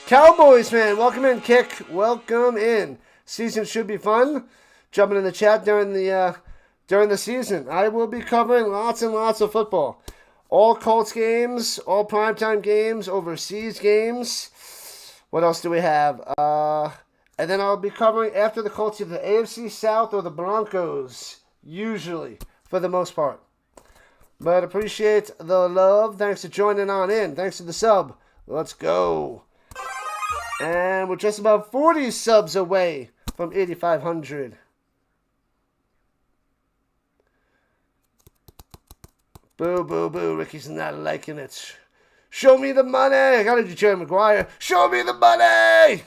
S1: Cowboys fan, welcome in, Kick. Welcome in. Season should be fun. Jumping in the chat during the season. I will be covering lots and lots of football. All Colts games, all primetime games, overseas games. What else do we have? And then I'll be covering, after the Colts, either the AFC South or the Broncos, usually. for the most part. But appreciate the love. Thanks for joining on in. Thanks for the sub. Let's go. And we're just about 40 subs away from 8,500. Boo, boo, boo. Ricky's not liking it. Show me the money. I gotta do Jerry Maguire. Show me the money.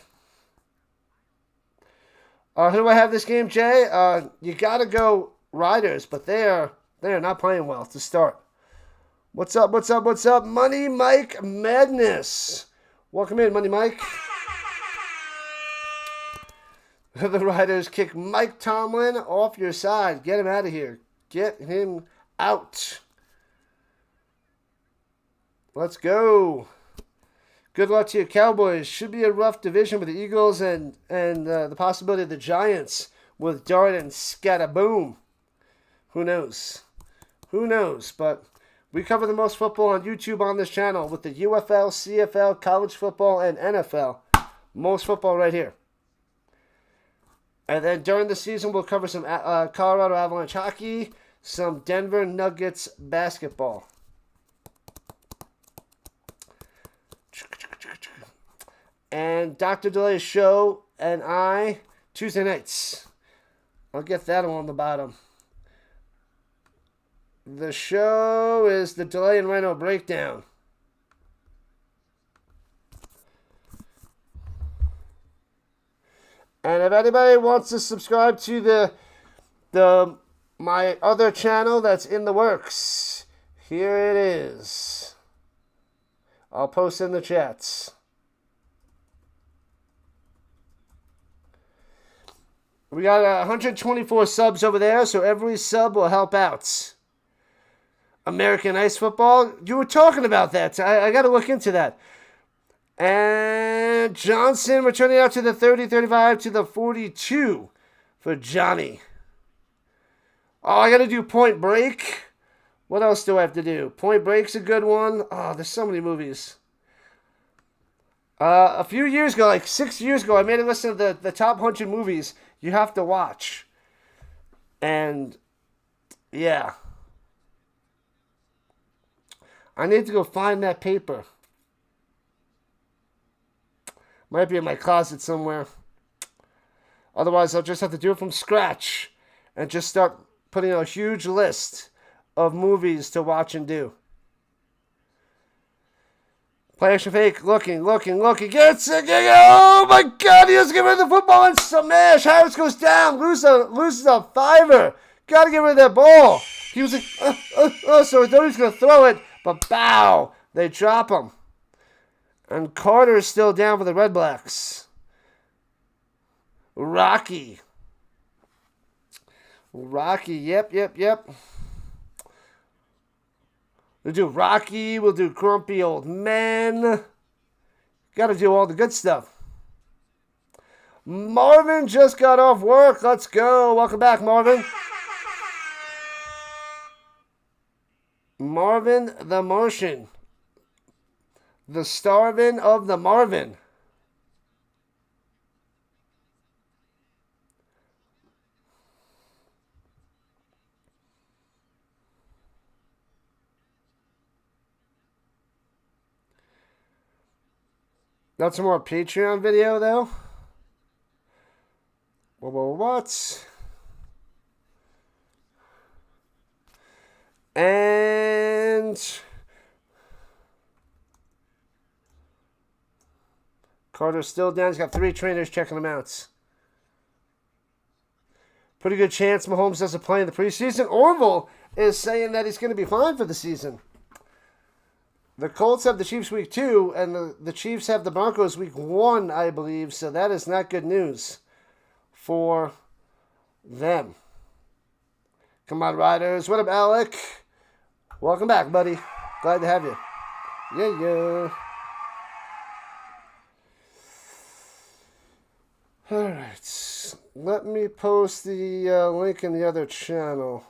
S1: Who do I have this game, Jay? You gotta go Riders, but they are not playing well to start. What's up? What's up? What's up? Money Mike Madness. Welcome in, Money Mike. The Riders kick Mike Tomlin off your side. Get him out of here. Get him out. Let's go. Good luck to your Cowboys. Should be a rough division with the Eagles and the possibility of the Giants with Dart and Scataboom. Who knows? Who knows? But we cover the most football on YouTube on this channel with the UFL, CFL, college football, and NFL. Most football right here. And then during the season, we'll cover some Colorado Avalanche hockey, some Denver Nuggets basketball. And Dr. Delay's show and I, Tuesday nights. I'll get that on the bottom. The show is the Delay and Rhino Breakdown. And if anybody wants to subscribe to my other channel that's in the works, here it is. I'll post in the chats. We got 124 subs over there, so every sub will help out. American Ice Football, you were talking about that. I got to look into that. And Johnson returning out to the 30, 35 to the 42 for Johnny. Oh, I got to do Point Break. What else do I have to do? Point Break's a good one. Oh, there's so many movies. A few years ago, like 6 years ago, I made a list of the top 100 movies you have to watch. And, yeah. I need to go find that paper. Might be in my closet somewhere. Otherwise, I'll just have to do it from scratch. And just start putting a huge list of movies to watch and do. Play action fake, looking. Gets it, oh my God, he has to get rid of the football and smash. Harris goes down, loses a fiver. Gotta get rid of that ball. He was like, so he thought he was going to throw it, but bow, they drop him. And Carter is still down for the Redblacks. Rocky, yep. We'll do Rocky. We'll do Grumpy Old Men. Got to do all the good stuff. Marvin just got off work. Let's go. Welcome back, Marvin. Marvin the Martian. The Starvin of the Marvin. That's some more Patreon video, though. What? And Carter's still down. He's got 3 trainers checking him out. Pretty good chance Mahomes doesn't play in the preseason. Orville is saying that he's going to be fine for the season. The Colts have the Chiefs week 2, and the Chiefs have the Broncos week 1, I believe. So that is not good news for them. Come on, Riders. What up, Alec? Welcome back, buddy. Glad to have you. Yeah. All right. Let me post the link in the other channel.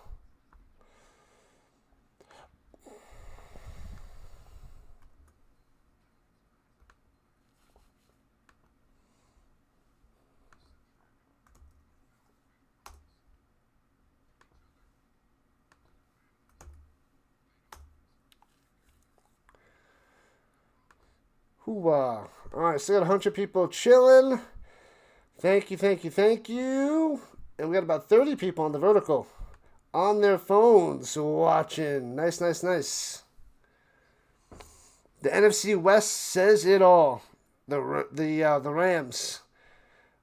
S1: Hoorah. All right, still got 100 people chilling. Thank you, thank you, thank you. And we got about 30 people on the vertical on their phones watching. Nice, nice, nice. The NFC West says it all. The Rams.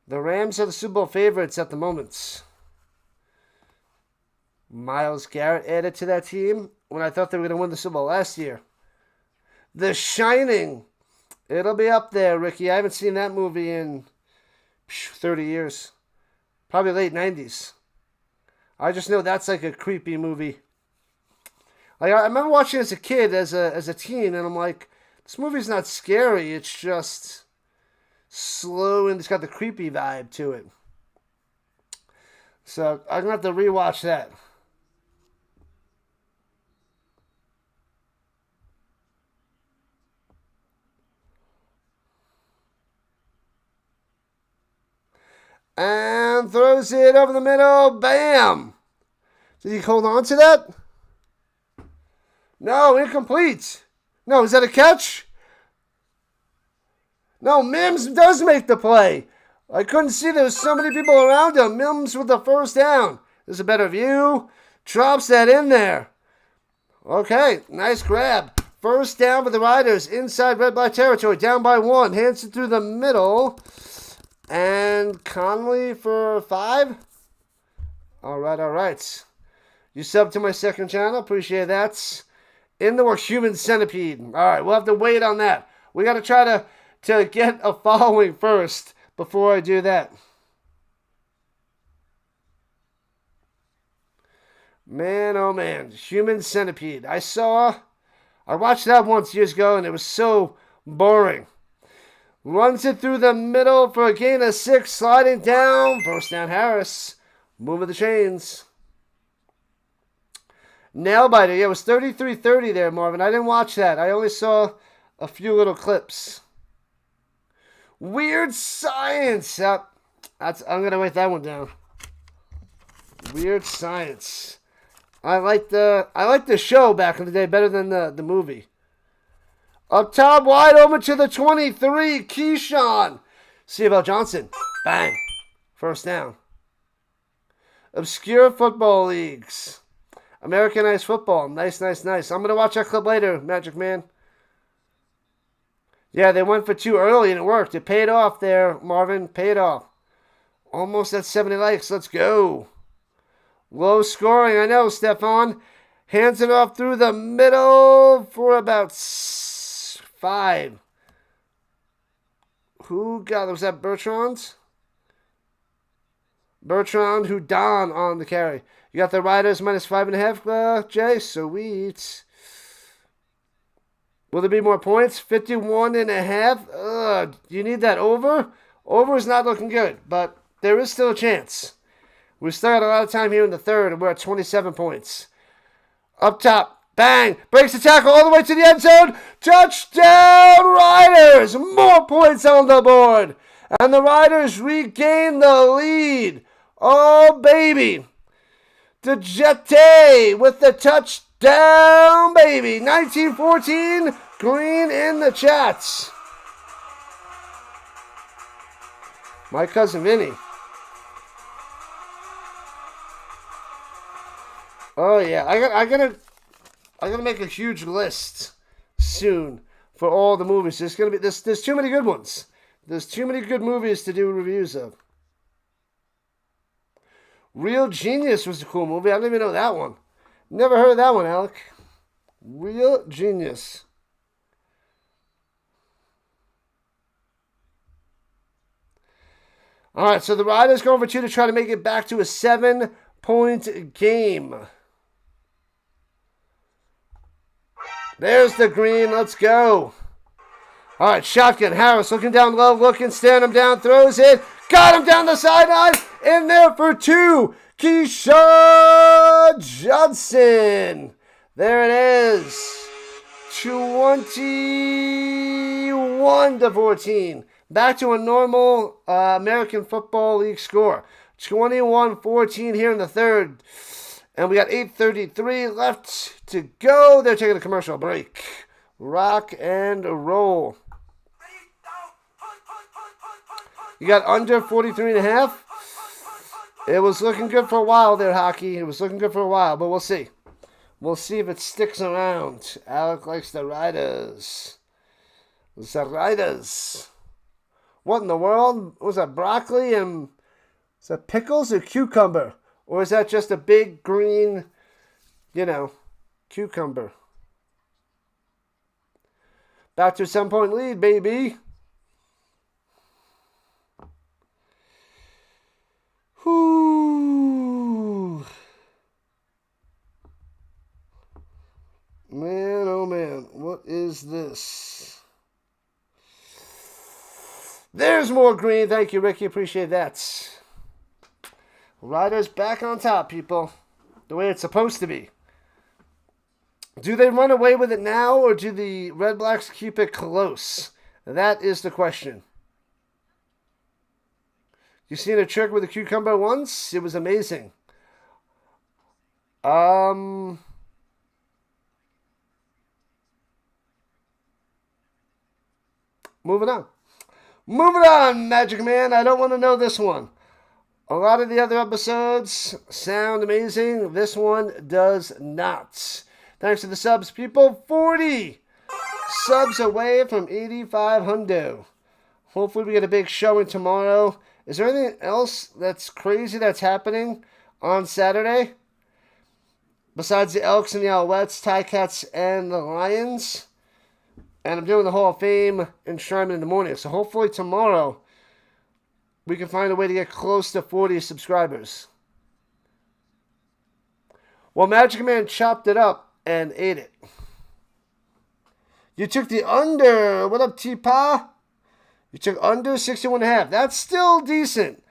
S1: The Rams are the Super Bowl favorites at the moment. Myles Garrett added to that team when I thought they were going to win the Super Bowl last year. The Shining. It'll be up there, Ricky. I haven't seen that movie in 30 years. Probably late 90s. I just know that's like a creepy movie. Like, I remember watching it as a kid, as a teen, and I'm like, this movie's not scary. It's just slow, and it's got the creepy vibe to it. So I'm going to have to rewatch that. And throws it over the middle. Bam! Did he hold on to that? No, incomplete. No, is that a catch? No, Mims does make the play. I couldn't see there was so many people around him. Mims with the first down. There's a better view. Drops that in there. Okay, nice grab. First down for the Riders inside red black territory. Down by 1. Hands it through the middle. And Conley for 5. All right. You subbed to my second channel. Appreciate that. In the works, Human Centipede. All right, we'll have to wait on that. We got to try to get a following first before I do that. Man, oh man. Human Centipede. I watched that once years ago, and it was so boring. Runs it through the middle for a gain of 6. Sliding down. First down, Harris. Moving the chains. Nail biter. Yeah, it was 33-30 there, Marvin. I didn't watch that. I only saw a few little clips. Weird Science. I'm going to write that one down. Weird Science. I liked the show back in the day better than the movie. Up top, wide open to the 23. Keyshawn. CFL Johnson. Bang. First down. Obscure football leagues. Americanized football. Nice. I'm going to watch that clip later, Magic Man. Yeah, they went for 2 early and it worked. It paid off there, Marvin. Paid off. Almost at 70 likes. Let's go. Low scoring, I know, Stefan. Hands it off through the middle for about 5. Who got it? Was that Bertrand? Bertrand Hudon on the carry. You got the Riders minus 5.5, Jay? Sweet. Will there be more points? 51.5. Do you need that over? Over is not looking good, but there is still a chance. We still got a lot of time here in the third, and we're at 27 points. Up top. Bang! Breaks the tackle all the way to the end zone. Touchdown, Riders! More points on the board. And the Riders regain the lead. Oh, baby. DeJete with the touchdown, baby. 19-14. Green in the chats. My cousin Vinny. Oh, yeah. I'm gonna make a huge list soon for all the movies. There's too many good ones. There's too many good movies to do reviews of. Real Genius was a cool movie. I don't even know that one. Never heard of that one, Alec. Real Genius. All right, so the Riders going for 2 to try to make it back to a 7-point game. There's the green. Let's go. All right, shotgun. Harris looking down low, stand him down, throws it. Got him down the sideline. In there for 2. Keyshawn Johnson. There it is. 21-14. Back to a normal American Football League score. 21-14 here in the third. And we got 8:33 left to go. They're taking a commercial break. Rock and roll. You got under 43.5. It was looking good for a while there, hockey. It was looking good for a while, but we'll see. We'll see if it sticks around. Alec likes the Riders. The Riders. What in the world? Was that broccoli and... Is that pickles or cucumber? Or is that just a big green, cucumber? Back to a 7-point lead, baby. Whoo. Man, oh man. What is this? There's more green. Thank you, Ricky. Appreciate that. Riders back on top, people. The way it's supposed to be. Do they run away with it now, or do the Redblacks keep it close? That is the question. You seen a trick with a cucumber once? It was amazing. Moving on. Moving on, Magic Man. I don't want to know this one. A lot of the other episodes sound amazing. This one does not. Thanks to the subs, people. 40 subs away from 8,500. Hopefully we get a big showing tomorrow. Is there anything else that's crazy that's happening on Saturday? Besides the Elks and the Alouettes, Ticats, and the Lions? And I'm doing the Hall of Fame enshrinement in the morning. So hopefully tomorrow we can find a way to get close to 40 subscribers. Well, Magic Man chopped it up and ate it. You took the under. What up, T-Pa? You took under 61.5. That's still decent.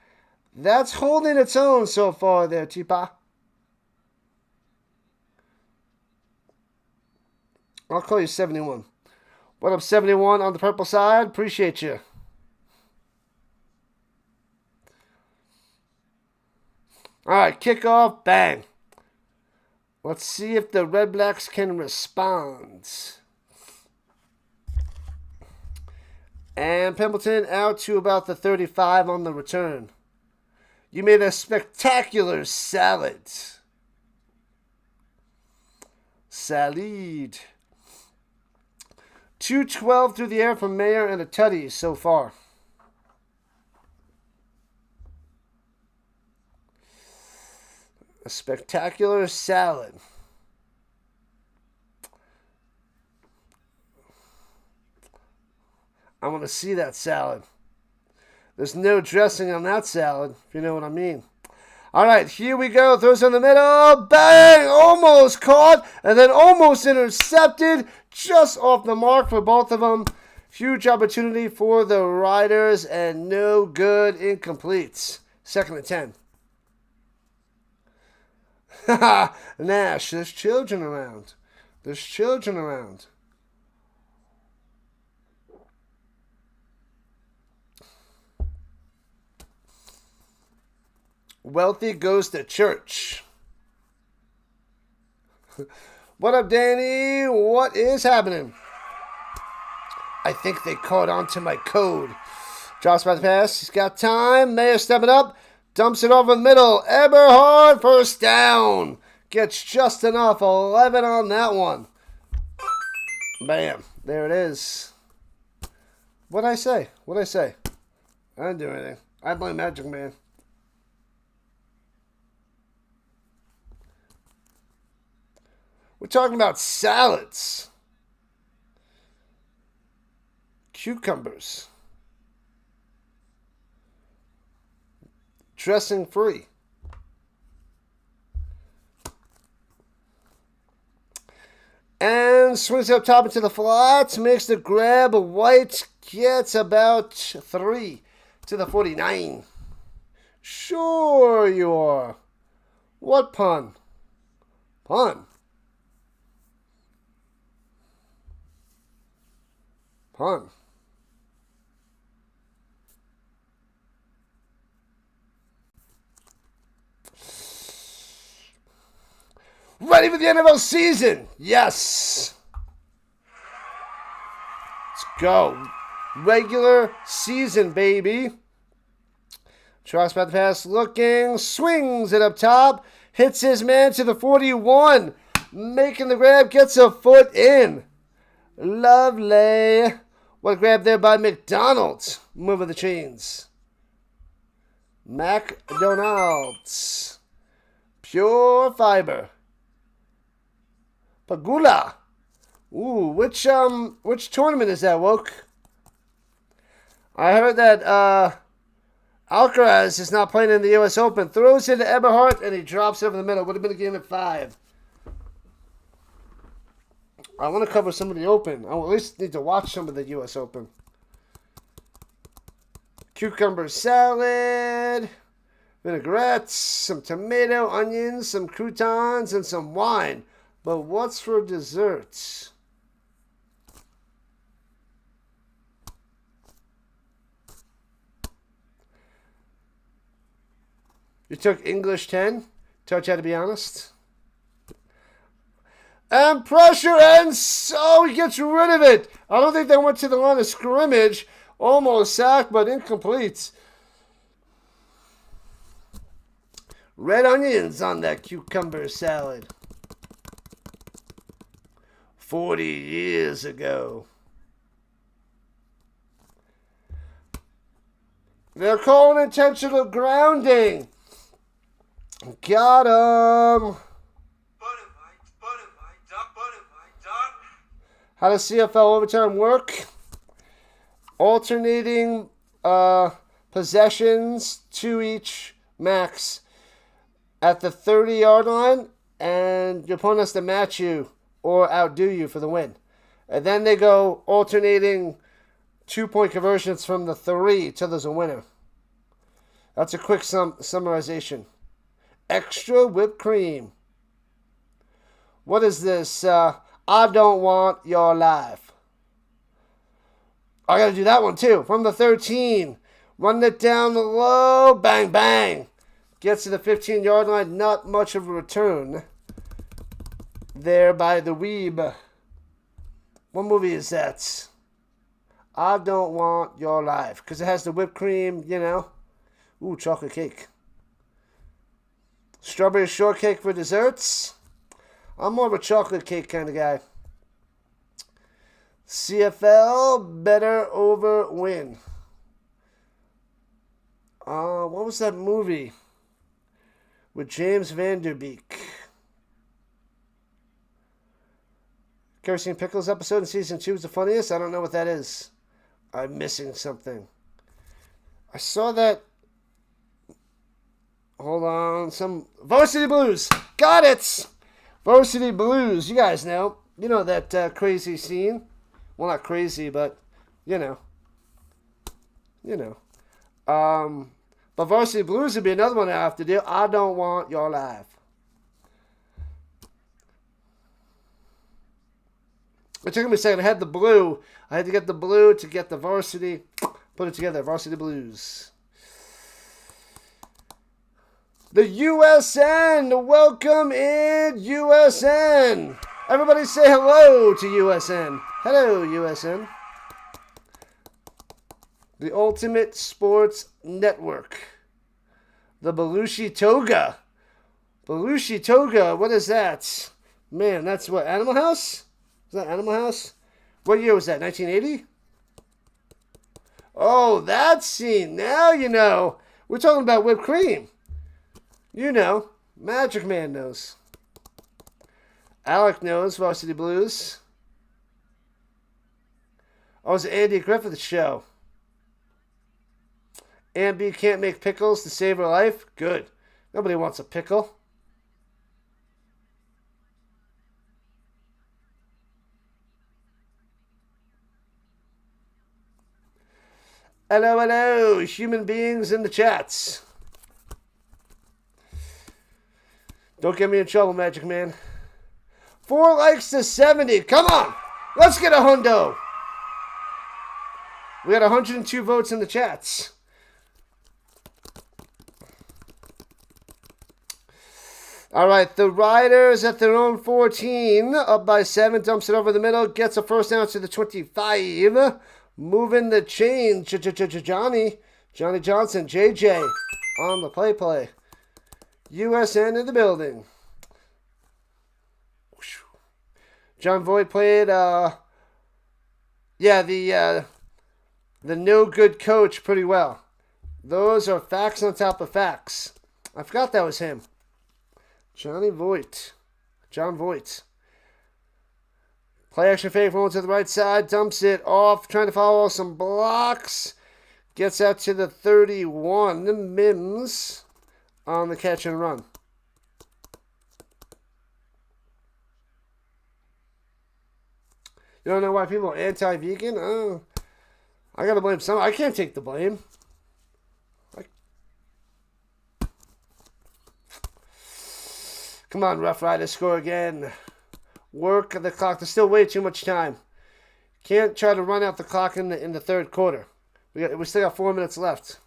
S1: That's holding its own so far there, T-Pa. I'll call you 71. What up, 71 on the purple side? Appreciate you. All right, kickoff, bang. Let's see if the Redblacks can respond. And Pimpleton out to about the 35 on the return. You made a spectacular salad. Salad. 212 through the air from Mayer and a tutty so far. A spectacular salad. I want to see that salad. There's no dressing on that salad, if you know what I mean. All right, here we go. Throws in the middle. Bang! Almost caught and then almost intercepted. Just off the mark for both of them. Huge opportunity for the Riders and no good. Incomplete. 2nd and 10. Haha, Nash, there's children around. There's children around. Wealthy goes to church. What up, Danny? What is happening? I think they caught on to my code. Drops by the pass. He's got time. Mayer stepping up. Dumps it over the middle. Eberhard, first down. Gets just enough. 11 on that one. Bam. There it is. What'd I say? What'd I say? I didn't do anything. I blame Magic Man. We're talking about salads. Cucumbers. Dressing free. And swings up top into the flats. Makes the grab. White gets about 3 to the 49. Sure you are. What pun? Pun. Pun. Ready for the NFL season? Yes. Let's go. Regular season, baby. Trucks about the pass, looking, swings it up top, hits his man to the 41, making the grab, gets a foot in. Lovely. What a grab there by McDonald. Moving the chains. McDonald's. Pure fiber. Pagula. Ooh, which tournament is that, Woke? I heard that Alcaraz is not playing in the U.S. Open. Throws it to Eberhardt and he drops it over the middle. Would have been a game at 5. I want to cover some of the Open. I at least need to watch some of the U.S. Open. Cucumber salad, vinaigrettes, some tomato, onions, some croutons, and some wine. But what's for desserts? You took English 10? Taught you how to be honest? And pressure, and so he gets rid of it. I don't think they went to the line of scrimmage. Almost sacked, but incomplete. Red onions on that cucumber salad. 40 years ago. They're calling intentional grounding. Got him. How does CFL overtime work? Alternating possessions, 2 each max at the 30-yard line, and your opponent has to match you or outdo you for the win. And then they go alternating 2-point conversions from the 3 till there's a winner. That's a quick summarization. Extra whipped cream. What is this? I don't want your life. I got to do that one too. From the 13. Run it down the low. Bang, bang. Gets to the 15-yard line. Not much of a return there by the Weeb. What movie is that? I don't want your life. Because it has the whipped cream, you know. Ooh, chocolate cake. Strawberry shortcake for desserts. I'm more of a chocolate cake kind of guy. CFL, better over win. What was that movie with James Van Der Beek? Kerosene Pickles episode in season 2 is the funniest. I don't know what that is. I'm missing something. I saw that. Hold on. Some Varsity Blues. Got it. Varsity Blues. You guys know. You know that crazy scene. Well, not crazy, but you know. But Varsity Blues would be another one I have to do. I don't want your life. It took me a second. I had the blue. I had to get the blue to get the varsity. Put it together. Varsity Blues. The USN. Welcome in, USN. Everybody say hello to USN. Hello, USN. The Ultimate Sports Network. The Belushi Toga. Belushi Toga. What is that? Man, that's what? Animal House? Is that Animal House? What year was that? 1980? Oh, that scene. Now you know. We're talking about whipped cream. You know. Magic Man knows. Alec knows Varsity Blues. Oh, it was the Andy Griffith Show. Ambi can't make pickles to save her life? Good. Nobody wants a pickle. Hello, hello, human beings in the chats. Don't get me in trouble, Magic Man. 4 likes to 70. Come on. Let's get a hundo. We got 102 votes in the chats. All right, the Riders at their own 14. Up by 7. Dumps it over the middle. Gets a first down to the 25. Moving the chain. Johnny Johnson, JJ, on the play. USN in the building. John Voight played, the no good coach pretty well. Those are facts on top of facts. I forgot that was him. John Voight. Play action fake, rolling to the right side, dumps it off, trying to follow some blocks. Gets out to the 31. Mims on the catch and run. You don't know why people are anti-vegan? Oh, I gotta blame someone. I can't take the blame. Come on, Rough Riders, score again. Work the clock. There's still way too much time. Can't try to run out the clock in the third quarter. We still got 4 minutes left.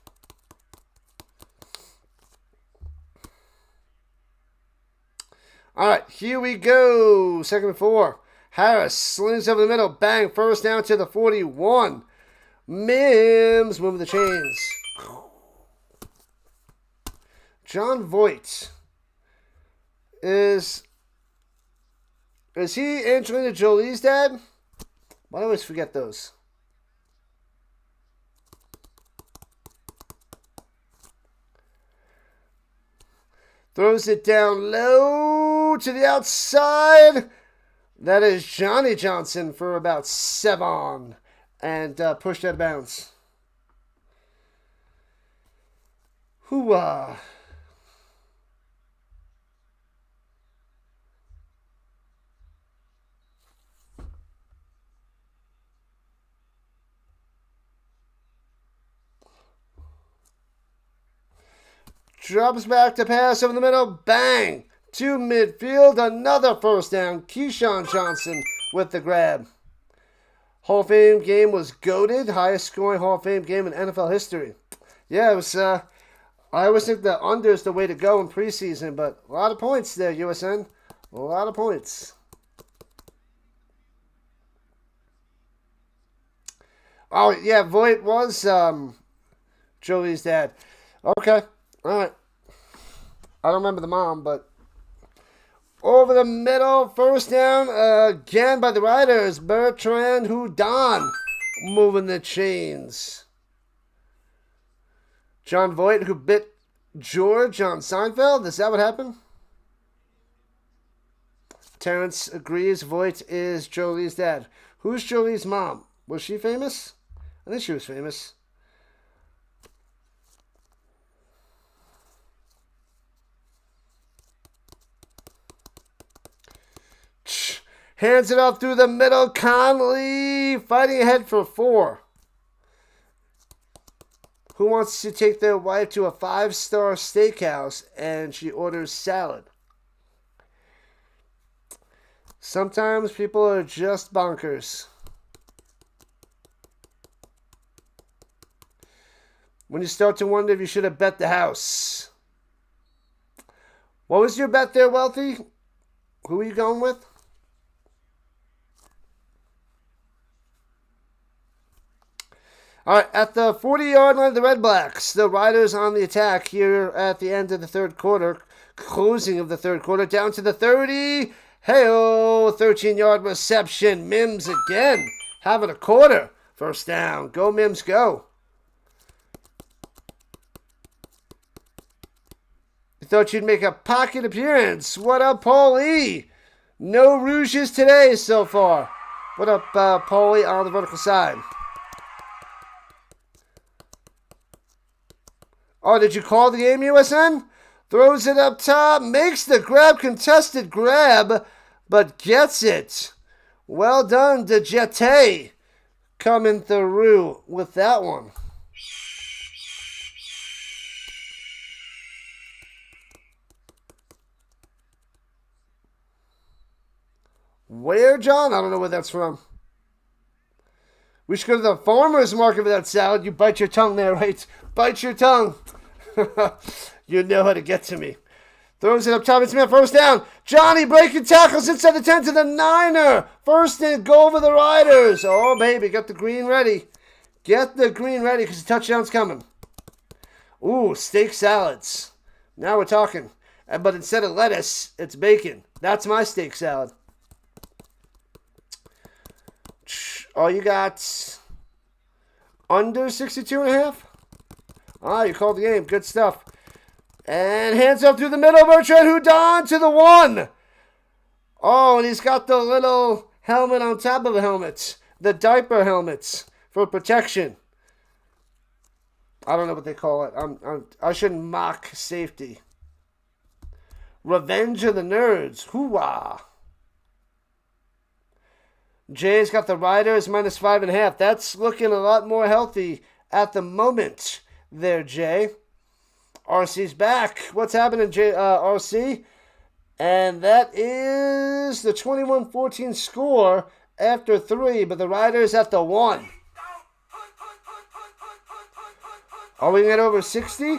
S1: All right, here we go. 2nd and 4. Harris slings over the middle. Bang. First down to the 41. Mims moving the chains. John Voight. Is he Angelina Jolie's dad? Why do I always forget those? Throws it down low to the outside. That is Johnny Johnson for about 7 and pushed out of bounds. Hoo-ah. Drops back to pass over the middle. Bang! To midfield. Another first down. Keyshawn Johnson with the grab. Hall of Fame game was goated. Highest scoring Hall of Fame game in NFL history. Yeah, it was. I always think the under is the way to go in preseason, but a lot of points there, USN. A lot of points. Oh, yeah, Voight was Jolie's dad. Okay. All right. I don't remember the mom, but over the middle, first down again by the Riders. Bertrand Houdon moving the chains. John Voight, who bit George on Seinfeld. Is that what happened? Terrence agrees Voight is Jolie's dad. Who's Jolie's mom? Was she famous? I think she was famous. Hands it off through the middle. Conley fighting ahead for 4. Who wants to take their wife to a 5-star steakhouse and she orders salad? Sometimes people are just bonkers. When you start to wonder if you should have bet the house. What was your bet there, Wealthy? Who are you going with? All right, at the 40-yard line of the Redblacks, the Riders on the attack here at the end of the third quarter, closing of the third quarter, down to the 30. Hey-oh, 13-yard reception. Mims again, having a quarter. First down. Go, Mims, go. You thought you'd make a pocket appearance. What up, Paulie? No rouges today so far. What up, Paulie, on the vertical side? Oh, did you call the game, USN? Throws it up top, makes the grab, contested grab, but gets it. Well done, De Jete, coming through with that one. Where, John? I don't know where that's from. We should go to the farmer's market for that salad. You bite your tongue there, right? Bite your tongue. You know how to get to me. Throws it up top. It's first down. Johnny breaking tackles inside the 10 to the 9er. First and goal for the Riders. Oh, baby. Get the green ready. Get the green ready because the touchdown's coming. Ooh, steak salads. Now we're talking. But instead of lettuce, it's bacon. That's my steak salad. Oh, you got under 62 and a half? Ah, you called the game. Good stuff. And hands up through the middle. Bertrand Houdon to the 1. Oh, and he's got the little helmet on top of the helmets. The diaper helmets for protection. I don't know what they call it. I shouldn't mock safety. Revenge of the Nerds. Hoo-wah. Jay's got the Riders minus 5.5. That's looking a lot more healthy at the moment there, Jay. RC's back. What's happening, RC? And that is the 21-14 score after 3, but the Riders at the 1. Are we going to get over 60?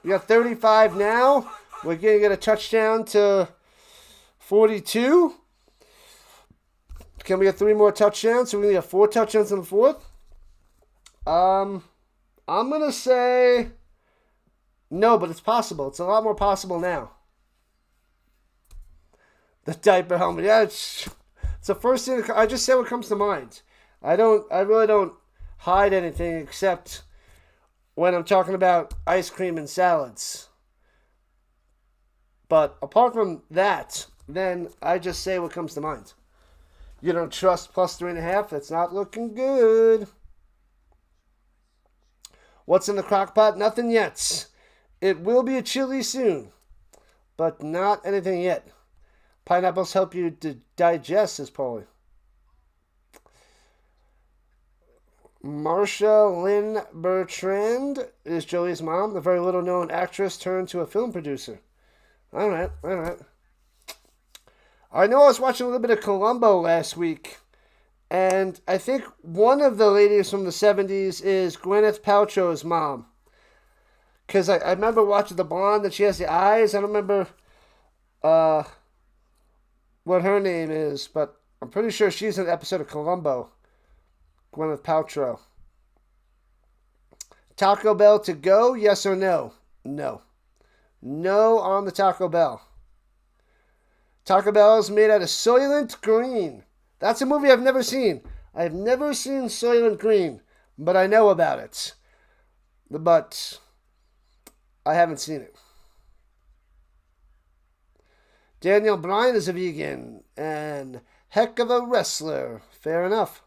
S1: We got 35 now. We're going to get a touchdown to 42. Can we get 3 more touchdowns? So we're going to get 4 touchdowns in the 4th. I'm going to say no, but it's possible. It's a lot more possible now. The diaper helmet. Yeah, it's the first thing. I just say what comes to mind. I really don't hide anything except when I'm talking about ice cream and salads. But apart from that, then I just say what comes to mind. You don't trust plus 3.5? That's not looking good. What's in the crock pot? Nothing yet. It will be a chili soon, but not anything yet. Pineapples help you to digest, says Paulie. Marsha Lynn Bertrand is Jolie's mom, the very little-known actress turned to a film producer. All right. I know I was watching a little bit of Columbo last week, and I think one of the ladies from the 70s is Gwyneth Paltrow's mom. Because I remember watching The Blonde, and she has the eyes. I don't remember what her name is, but I'm pretty sure she's in an episode of Columbo. Gwyneth Paltrow. Taco Bell to go, yes or no? No. No on the Taco Bell. Taco Bell is made out of Soylent Green. That's a movie I've never seen. I've never seen Soylent Green, but I know about it. But I haven't seen it. Daniel Bryan is a vegan and heck of a wrestler. Fair enough.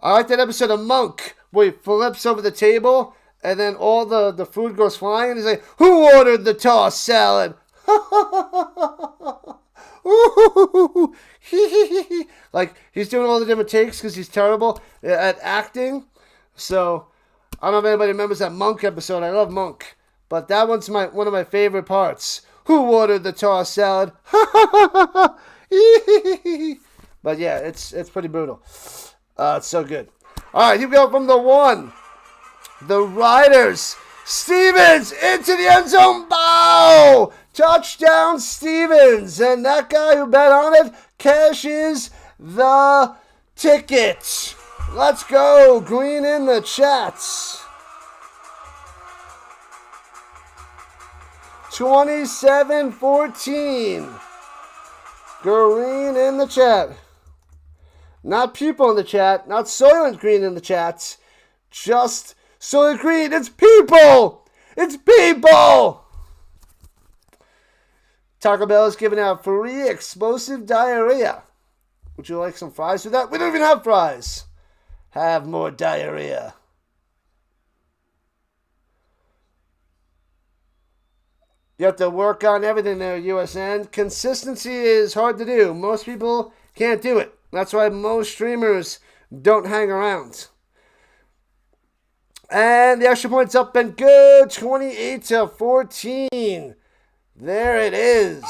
S1: I like that episode of Monk where he flips over the table and then all the food goes flying and he's like, who ordered the tossed salad? Like he's doing all the different takes because he's terrible at acting. So I don't know if anybody remembers that Monk episode. I love Monk. But that one's one of my favorite parts. Who ordered the tossed salad? But yeah, it's pretty brutal. It's so good. All right, here we go from the 1. The Riders. Stevens into the end zone. Bow! Touchdown Stevens. And that guy who bet on it cashes the ticket. Let's go. Green in the chats. 27-14. Green in the chat. Not people in the chat. Not Soylent Green in the chats. Just Soylent Green. It's people. It's people. Taco Bell is giving out free explosive diarrhea. Would you like some fries with that? We don't even have fries. Have more diarrhea. You have to work on everything there, USN. Consistency is hard to do. Most people can't do it. That's why most streamers don't hang around. And the extra point's up and good. 28-14. There it is.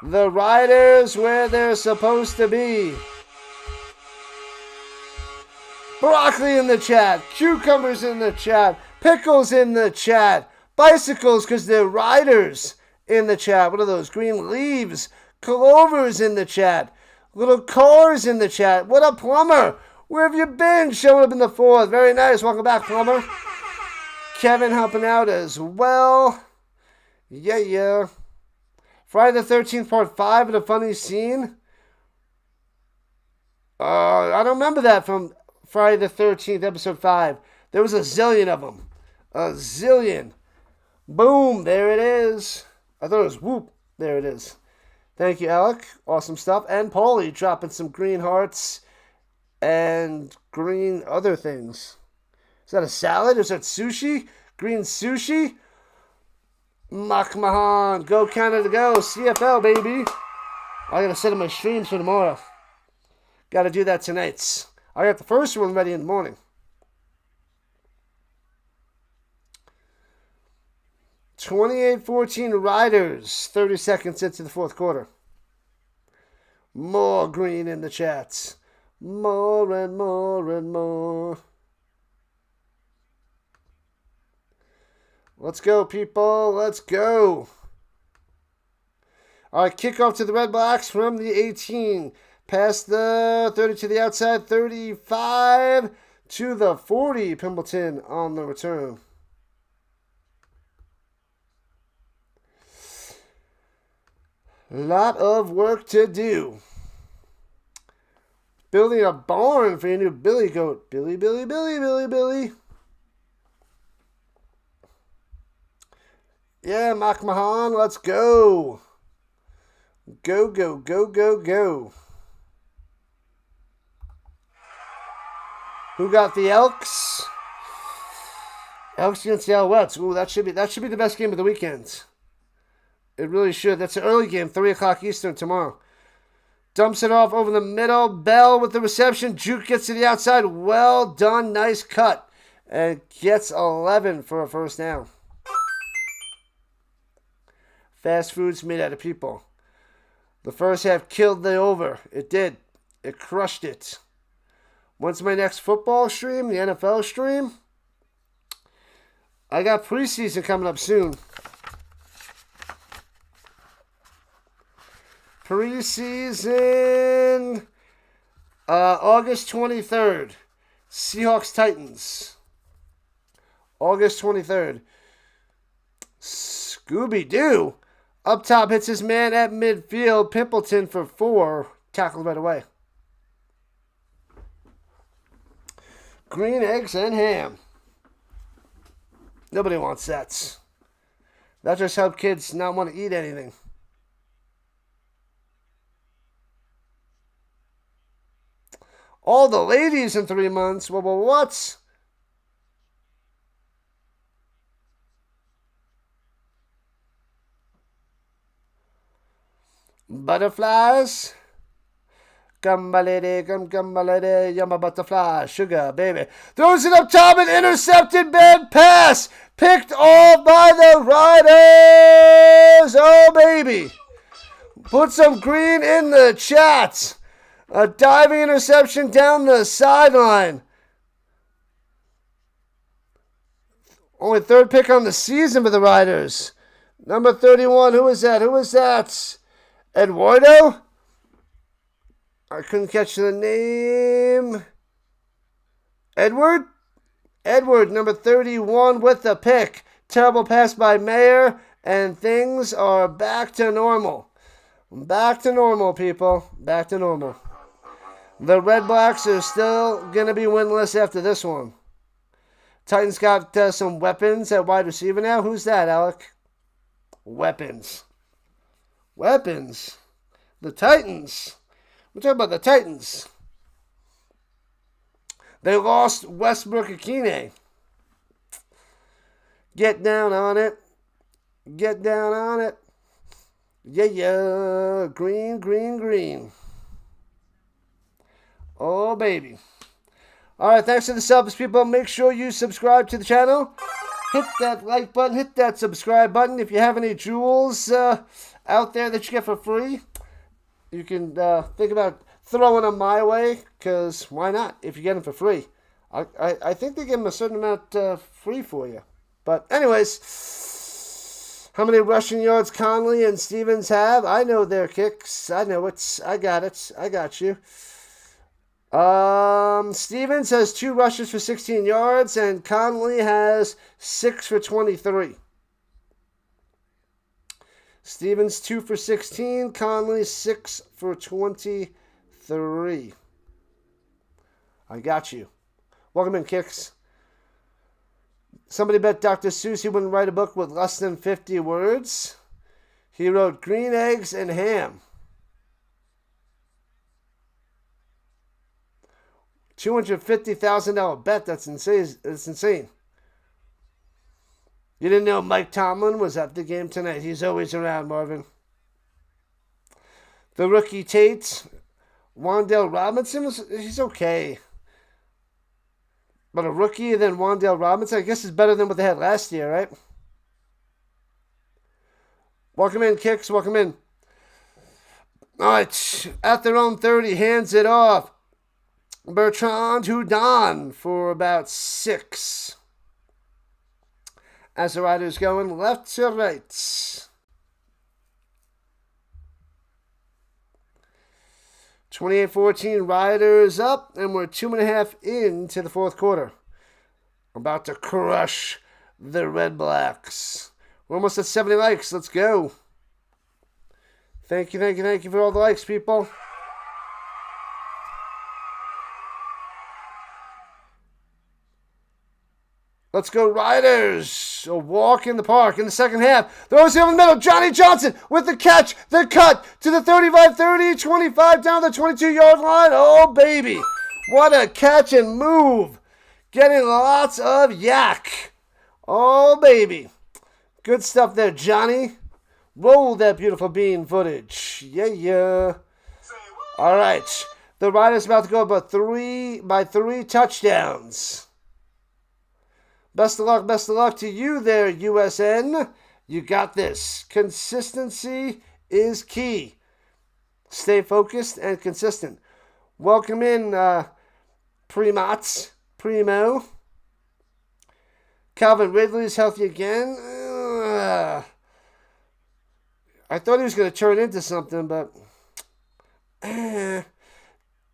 S1: The Riders where they're supposed to be. Broccoli in the chat. Cucumbers in the chat. Pickles in the chat. Bicycles because they're Riders in the chat. What are those? Green leaves. Clovers in the chat. Little Cars in the chat. What up, Plumber? Where have you been? Showing up in the 4th. Very nice. Welcome back, Plumber. Kevin helping out as well. Yeah. Friday the 13th, part 5 of the funny scene. I don't remember that from Friday the 13th, episode 5. There was a zillion of them. A zillion. Boom. There it is. I thought it was whoop. There it is. Thank you, Alec. Awesome stuff. And Paulie dropping some green hearts and green other things. Is that a salad? Is that sushi? Green sushi? Makmahan. Go Canada, go. CFL, baby. I got to set up my streams for tomorrow. Got to do that tonight. I got the first one ready in the morning. 28-14 Riders. 30 seconds into the 4th quarter. More green in the chats. More and more and more. Let's go, people. Let's go. All right, kickoff to the Redblacks from the 18. Past the 30 to the outside. 35 to the 40. Pimbleton on the return. Lot of work to do. Building a barn for your new Billy goat. Billy. Yeah, Makmahan, let's go. Go. Who got the Elks? Elks against the Alouettes. Ooh, that should be the best game of the weekend. It really should. That's an early game, 3 o'clock Eastern tomorrow. Dumps it off over the middle. Bell with the reception. Juke gets to the outside. Well done. Nice cut. And gets 11 for a first down. Fast food's made out of people. The first half killed the over. It did. It crushed it. When's my next football stream? The NFL stream? I got preseason coming up soon. Preseason, August 23rd, Seahawks Titans. August 23rd. Scooby-Doo. Up top hits his man at midfield. Pimpleton for 4. Tackled right away. Green eggs and ham. Nobody wants that. That just helps kids not want to eat anything. All the ladies in 3 months. Well, what? Butterflies. Come, my lady, come, my lady. You're my butterfly. Sugar, baby. Throws it up top and intercepted. Bad pass. Picked off by the Riders. Oh, baby. Put some green in the chat. A diving interception down the sideline. Only 3rd pick on the season for the Riders. Number 31, who is that? Eduardo? I couldn't catch the name. Edward, number 31 with the pick. Terrible pass by Mayer, and things are back to normal. Back to normal, people. Back to normal. The Redblacks are still going to be winless after this one. Titans got some weapons at wide receiver now. Who's that, Alec? Weapons. The Titans. We're talking about the Titans. They lost Westbrook Akine. Get down on it. Yeah. Green. Oh, baby. All right, thanks for the subs, people. Make sure you subscribe to the channel. Hit that like button. Hit that subscribe button. If you have any jewels out there that you get for free, you can think about throwing them my way, because why not if you get them for free? I think they give them a certain amount free for you. But anyways, How many rushing yards Conley and Stevens have? I know their kicks. I know it. I got it. I got you. Stevens has 2 rushes for 16 yards, and Conley has 6 for 23. Stevens 2 for 16, Conley 6 for 23. I got you. Welcome in, Kicks. Somebody bet Dr. Seuss he wouldn't write a book with less than 50 words. He wrote green eggs and ham. $250,000 bet. That's insane. That's insane. You didn't know Mike Tomlin was at the game tonight. He's always around, Marvin. The rookie Tate, Wan'Dale Robinson, he's okay. But a rookie and then Wan'Dale Robinson, I guess is better than what they had last year, right? Welcome in, Kicks. Welcome in. All right. At their own 30, hands it off. Bertrand Houdon for about 6. As the Riders going left to right. 28-14, Riders up, and we're 2.5 into the fourth quarter. About to crush the Redblacks. We're almost at 70 likes. Let's go. Thank you for all the likes, people. Let's go, Riders. A walk in the park in the second half. Throws it over the middle. Johnny Johnson with the catch. The cut to the 35-30, 25 down the 22-yard line. Oh, baby. What a catch and move. Getting lots of yak. Oh, baby. Good stuff there, Johnny. Roll that beautiful bean footage. Yeah. All right. The Riders about to go by 3 touchdowns. Best of luck to you there, USN. You got this. Consistency is key. Stay focused and consistent. Welcome in, Primo. Calvin Ridley's healthy again. I thought he was going to turn into something, but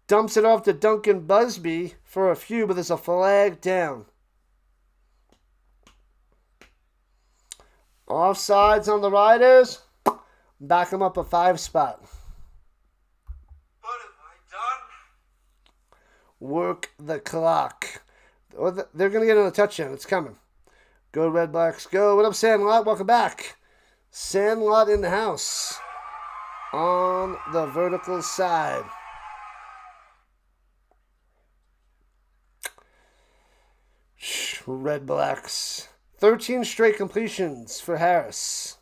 S1: dumps it off to Duncan Busby for a few, but there's a flag down. Offsides on the Riders. Back them up a 5 spot.
S2: What have I done?
S1: Work the clock. They're going to get another touchdown. It's coming. Go Redblacks, go. What up, Sandlot? Welcome back. Sandlot in the house. On the vertical side. Redblacks. 13 straight completions for Harris.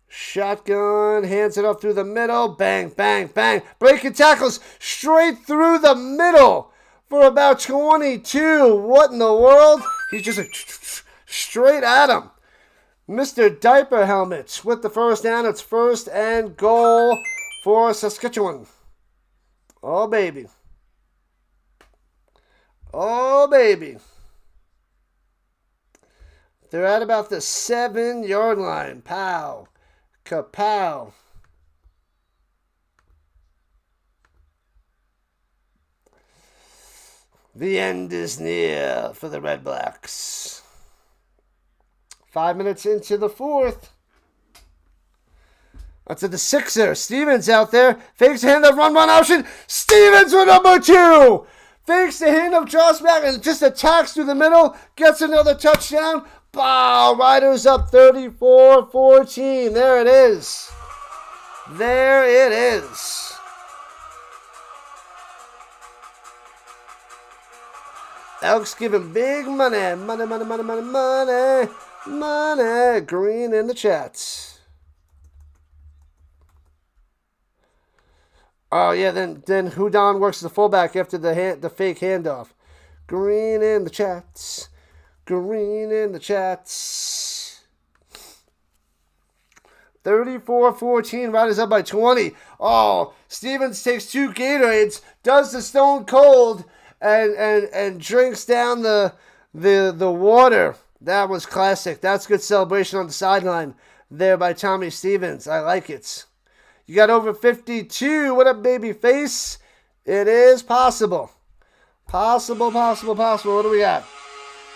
S1: Shotgun, hands it up through the middle. Bang, bang, bang. Breaking tackles straight through the middle for about 22. What in the world? He's just like straight at him. Mr. Diaper Helmet with the first down. It's 1st and goal for Saskatchewan. Oh, baby. Oh, baby. They're at about the 7-yard line. Pow. Kapow. The end is near for the Redblacks. 5 minutes into the fourth. That's at the 6er. Stevens out there. Fakes a handoff, run option. Stevens with number 2. Fakes the handoff, draws back, and just attacks through the middle. Gets another touchdown. Wow, Riders up 34-14. There it is. There it is. Elks giving big money. Money. Green in the chat. Oh, yeah, then Houdon works as the fullback after the fake handoff. Green in the chats. Green in the chats. 34-14, Riders up by 20. Oh, Stevens takes 2 Gatorades, does the Stone Cold, and drinks down the water. That was classic. That's good celebration on the sideline there by Tommy Stevens. I like it. You got over 52. What up, baby face? It is possible. Possible. What do we got?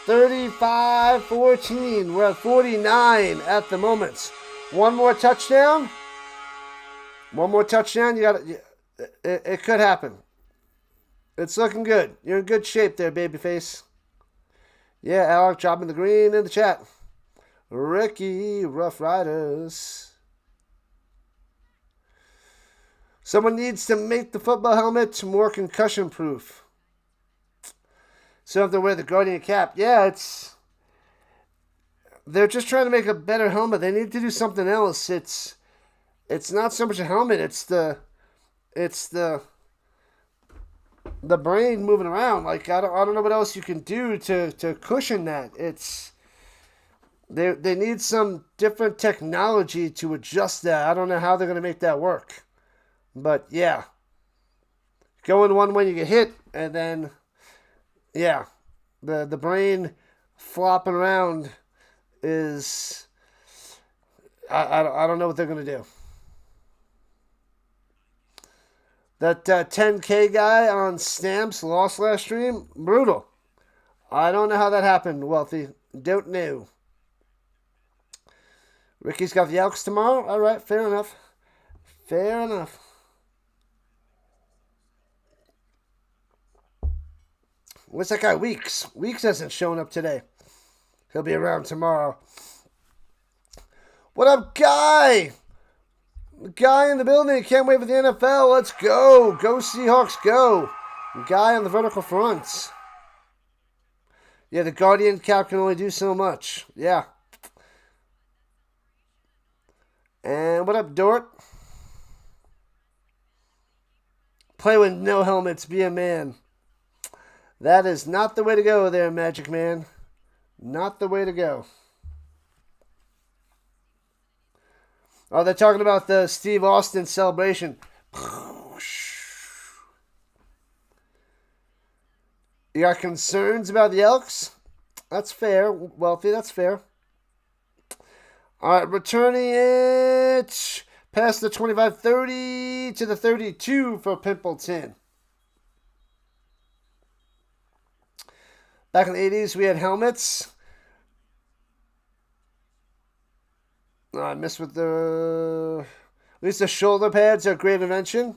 S1: 35-14. We're at 49 at the moment. One more touchdown. You got it could happen. It's looking good. You're in good shape there, babyface. Yeah, Alec dropping the green in the chat. Ricky, Rough Riders. Someone needs to make the football helmet more concussion proof. So have to wear the Guardian cap. Yeah, they're just trying to make a better helmet. They need to do something else. It's not so much a helmet. It's the brain moving around. Like I don't know what else you can do to cushion that. They need some different technology to adjust that. I don't know how they're going to make that work. But yeah, going one way you get hit, and then yeah, the brain flopping around is I don't know what they're going to do. That 10K guy on Stamps lost last stream. Brutal. I don't know how that happened, Wealthy. Don't know. Ricky's got the Elks tomorrow. All right, fair enough. What's that guy, Weeks? Weeks hasn't shown up today. He'll be around tomorrow. What up, Guy? Guy in the building. Can't wait for the NFL. Let's go. Go Seahawks, go. Guy on the vertical fronts. Yeah, the Guardian cap can only do so much. Yeah. And what up, Dort? Play with no helmets. Be a man. That is not the way to go there, Magic Man. Not the way to go. Oh, they're talking about the Steve Austin celebration. You got concerns about the Elks? That's fair, Wealthy. That's fair. All right, returning it past the 25-30 to the 32 for Pimpleton. Back in the 80s, we had helmets. I missed with at least the shoulder pads are a great invention.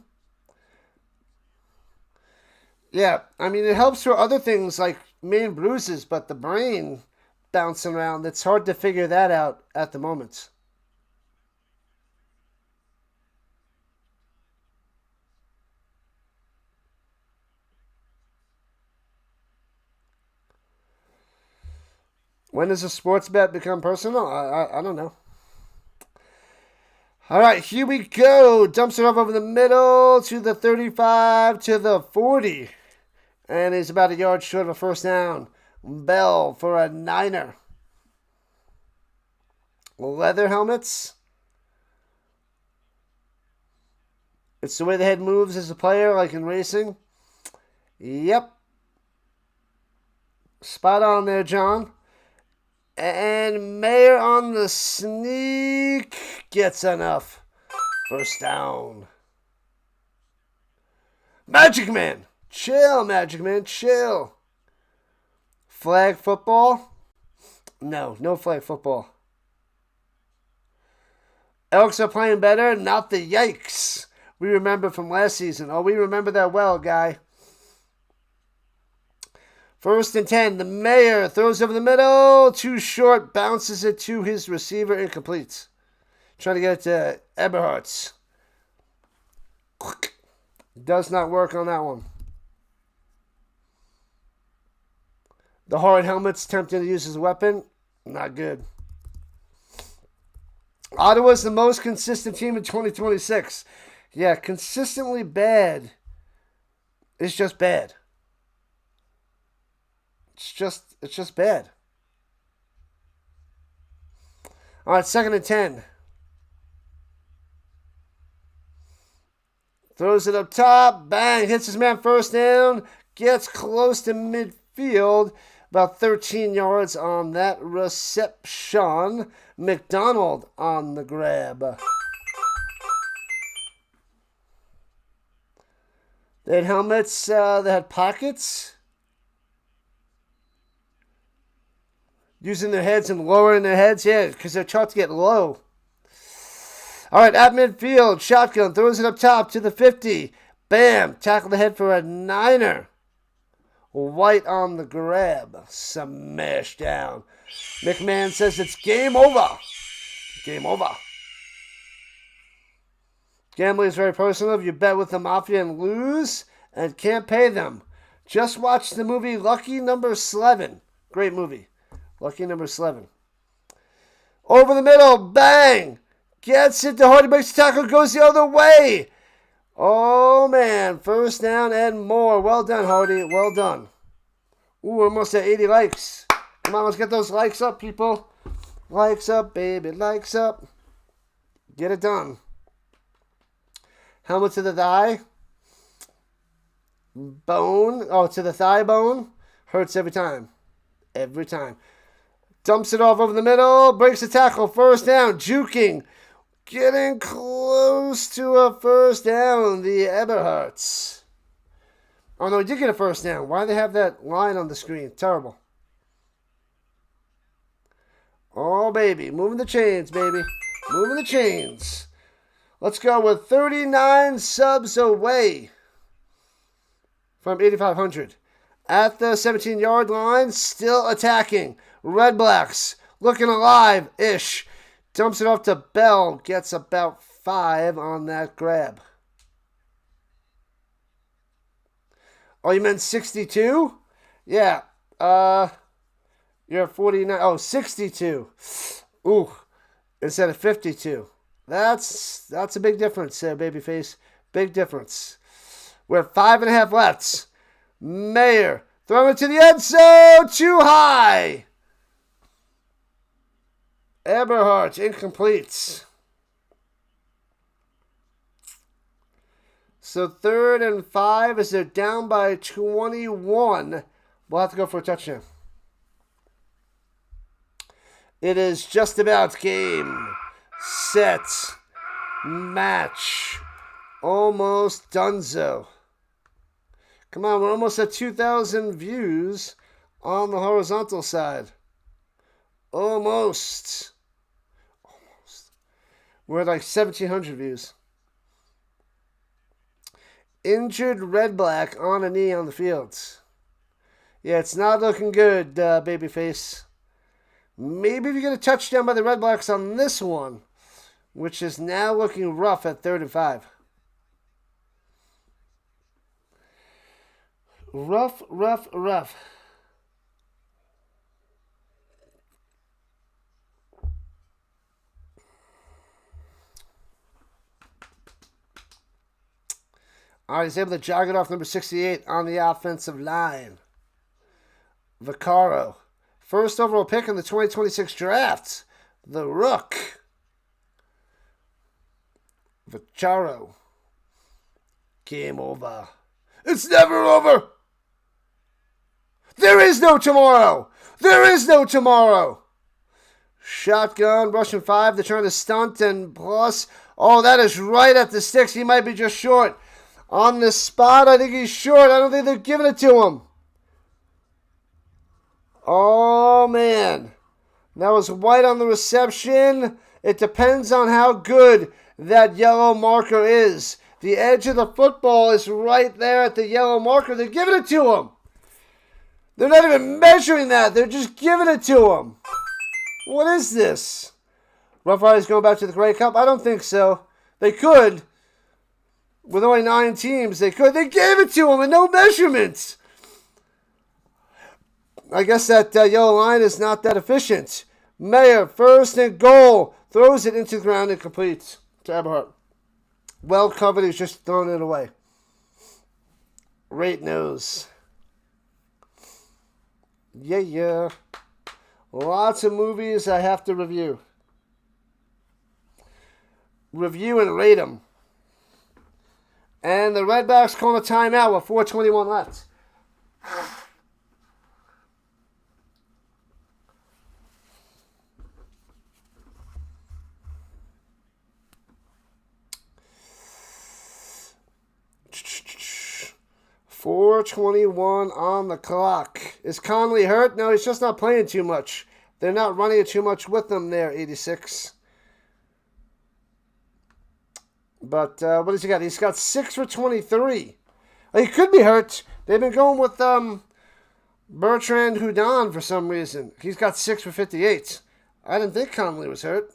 S1: Yeah, I mean, it helps for other things like main bruises, but the brain bouncing around, it's hard to figure that out at the moment. When does a sports bet become personal? I don't know. All right, here we go. Dumps it off over the middle to the 35 to the 40. And he's about a yard short of a first down. Bell for a Niner. Leather helmets. It's the way the head moves as a player, like in racing. Yep. Spot on there, John. And Mayer on the sneak gets enough. First down. Magic Man. Chill, Magic Man. Chill. Flag football? No flag football. Elks are playing better. Not the yikes. We remember from last season. Oh, we remember that well, guy. First and 10. The Mayor throws over the middle. Too short. Bounces it to his receiver. Incomplete. Trying to get it to Eberhardt. Does not work on that one. The hard helmet's tempting to use as a weapon. Not good. Ottawa's the most consistent team in 2026. Yeah, consistently bad. It's just bad. It's just bad. All right, second and 10. Throws it up top. Bang. Hits his man first down. Gets close to midfield. About 13 yards on that reception. McDonald on the grab. They had helmets that had pockets. Using their heads and lowering their heads. Yeah, because they're taught to get low. All right, at midfield, shotgun, throws it up top to the 50. Bam, tackle the head for a 9er. White on the grab. Smash down. McMahon says it's game over. Game over. Gambling is very personal. If you bet with the Mafia and lose and can't pay them, just watch the movie Lucky Number 11. Great movie. Lucky Number 11. Over the middle, bang! Gets it to Hardy, breaks the tackle, goes the other way. Oh, man. First down and more. Well done, Hardy. Well done. Ooh, almost at 80 likes. Come on, let's get those likes up, people. Likes up, baby. Likes up. Get it done. Helmet to the thigh. Bone. Oh, to the thigh bone. Hurts every time. Every time. Dumps it off over the middle. Breaks the tackle. First down. Juking. Getting close to a first down, the Eberhards. Oh, no, he did get a first down. Why do they have that line on the screen? Terrible. Oh, baby. Moving the chains, baby. Moving the chains. Let's go with 39 subs away from 8,500. At the 17-yard line, still attacking. Redblacks looking alive-ish. Dumps it off to Bell. Gets about 5 on that grab. Oh, you meant 62? Yeah. You're at 49. Oh, 62. Ooh. Instead of 52. That's a big difference there, babyface. Big difference. We're at 5.5 left. Mayer. Throwing it to the end zone. Too high. Eberhardt, incomplete. So 3rd and 5 as they're down by 21. We'll have to go for a touchdown. It is just about game, set, match. Almost donezo. Come on, we're almost at 2,000 views on the horizontal side. Almost. We're at like 1,700 views. Injured Redblack on a knee on the field. Yeah, it's not looking good, babyface. Maybe if you get a touchdown by the Redblacks on this one, which is now looking rough at 3rd and 5. Rough. All right, he's able to jog it off number 68 on the offensive line. Vaccaro. First overall pick in the 2026 draft. The Rook. Vaccaro. Game over. It's never over. There is no tomorrow. There is no tomorrow. Shotgun, rushing 5. They're trying to stunt and plus. Oh, that is right at the sticks. He might be just short. On the spot, I think he's short. I don't think they're giving it to him. Oh, man. That was White on the reception. It depends on how good that yellow marker is. The edge of the football is right there at the yellow marker. They're giving it to him. They're not even measuring that. They're just giving it to him. What is this? Rough Riders going back to the Grey Cup? I don't think so. They could. With only 9 teams, they could. They gave it to him and no measurements. I guess that yellow line is not that efficient. Mayer, 1st and goal. Throws it into the ground and completes to Eberhardt. Well covered. He's just throwing it away. Rate nose. Yeah. Lots of movies I have to review. Review and rate them. And the Redblacks calling a timeout with 4:21 left. 4:21 on the clock. Is Conley hurt? No, he's just not playing too much. They're not running it too much with them there, 86. But what has he got? He's got 6 for 23. He could be hurt. They've been going with Bertrand Houdon for some reason. He's got 6 for 58. I didn't think Conley was hurt.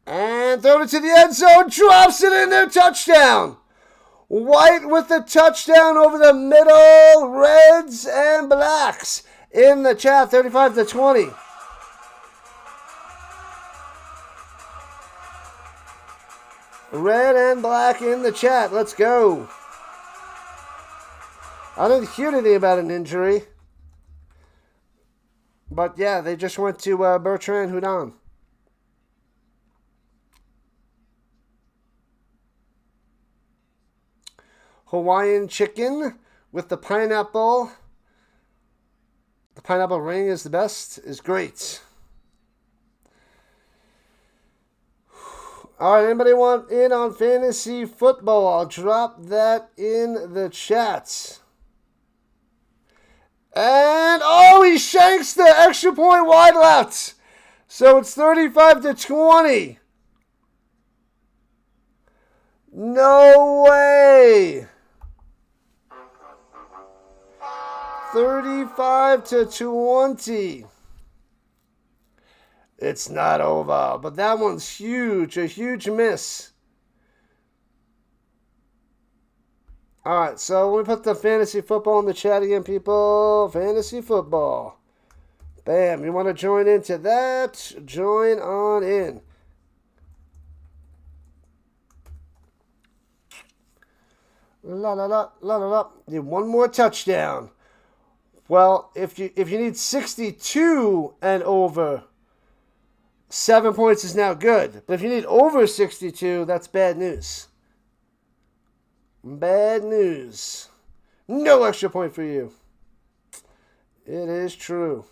S1: And thrown it to the end zone. Drops it in there. Touchdown. White with the touchdown over the middle. Reds and Blacks in the chat. 35-20. Red and black in the chat. Let's go. I didn't hear anything about an injury. But yeah, they just went to Bertrand Houdon. Hawaiian chicken with the pineapple. The pineapple ring is the best. Is great. All right, anybody want in on fantasy football? I'll drop that in the chat. And, oh, he shanks the extra point wide left. So it's 35-20. No way. 35-20. It's not over, but that one's huge. A huge miss. All right, so let me put the fantasy football in the chat again, people. Fantasy football. Bam. You want to join into that? Join on in. La la la la la la. Need one more touchdown. Well, if you need 62 and over, 7 points is now good. But if you need over 62, that's bad news. Bad news. No extra point for you. It is true.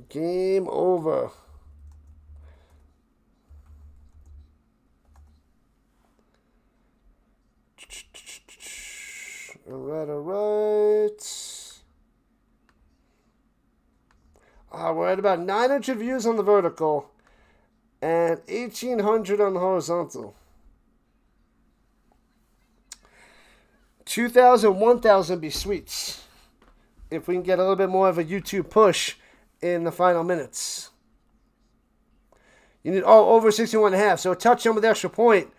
S1: Game over. All right. We're at about 900 views on the vertical and 1,800 on the horizontal. 2,000, 1,000 be sweet if we can get a little bit more of a YouTube push in the final minutes. You need over 61.5. So a touchdown with extra point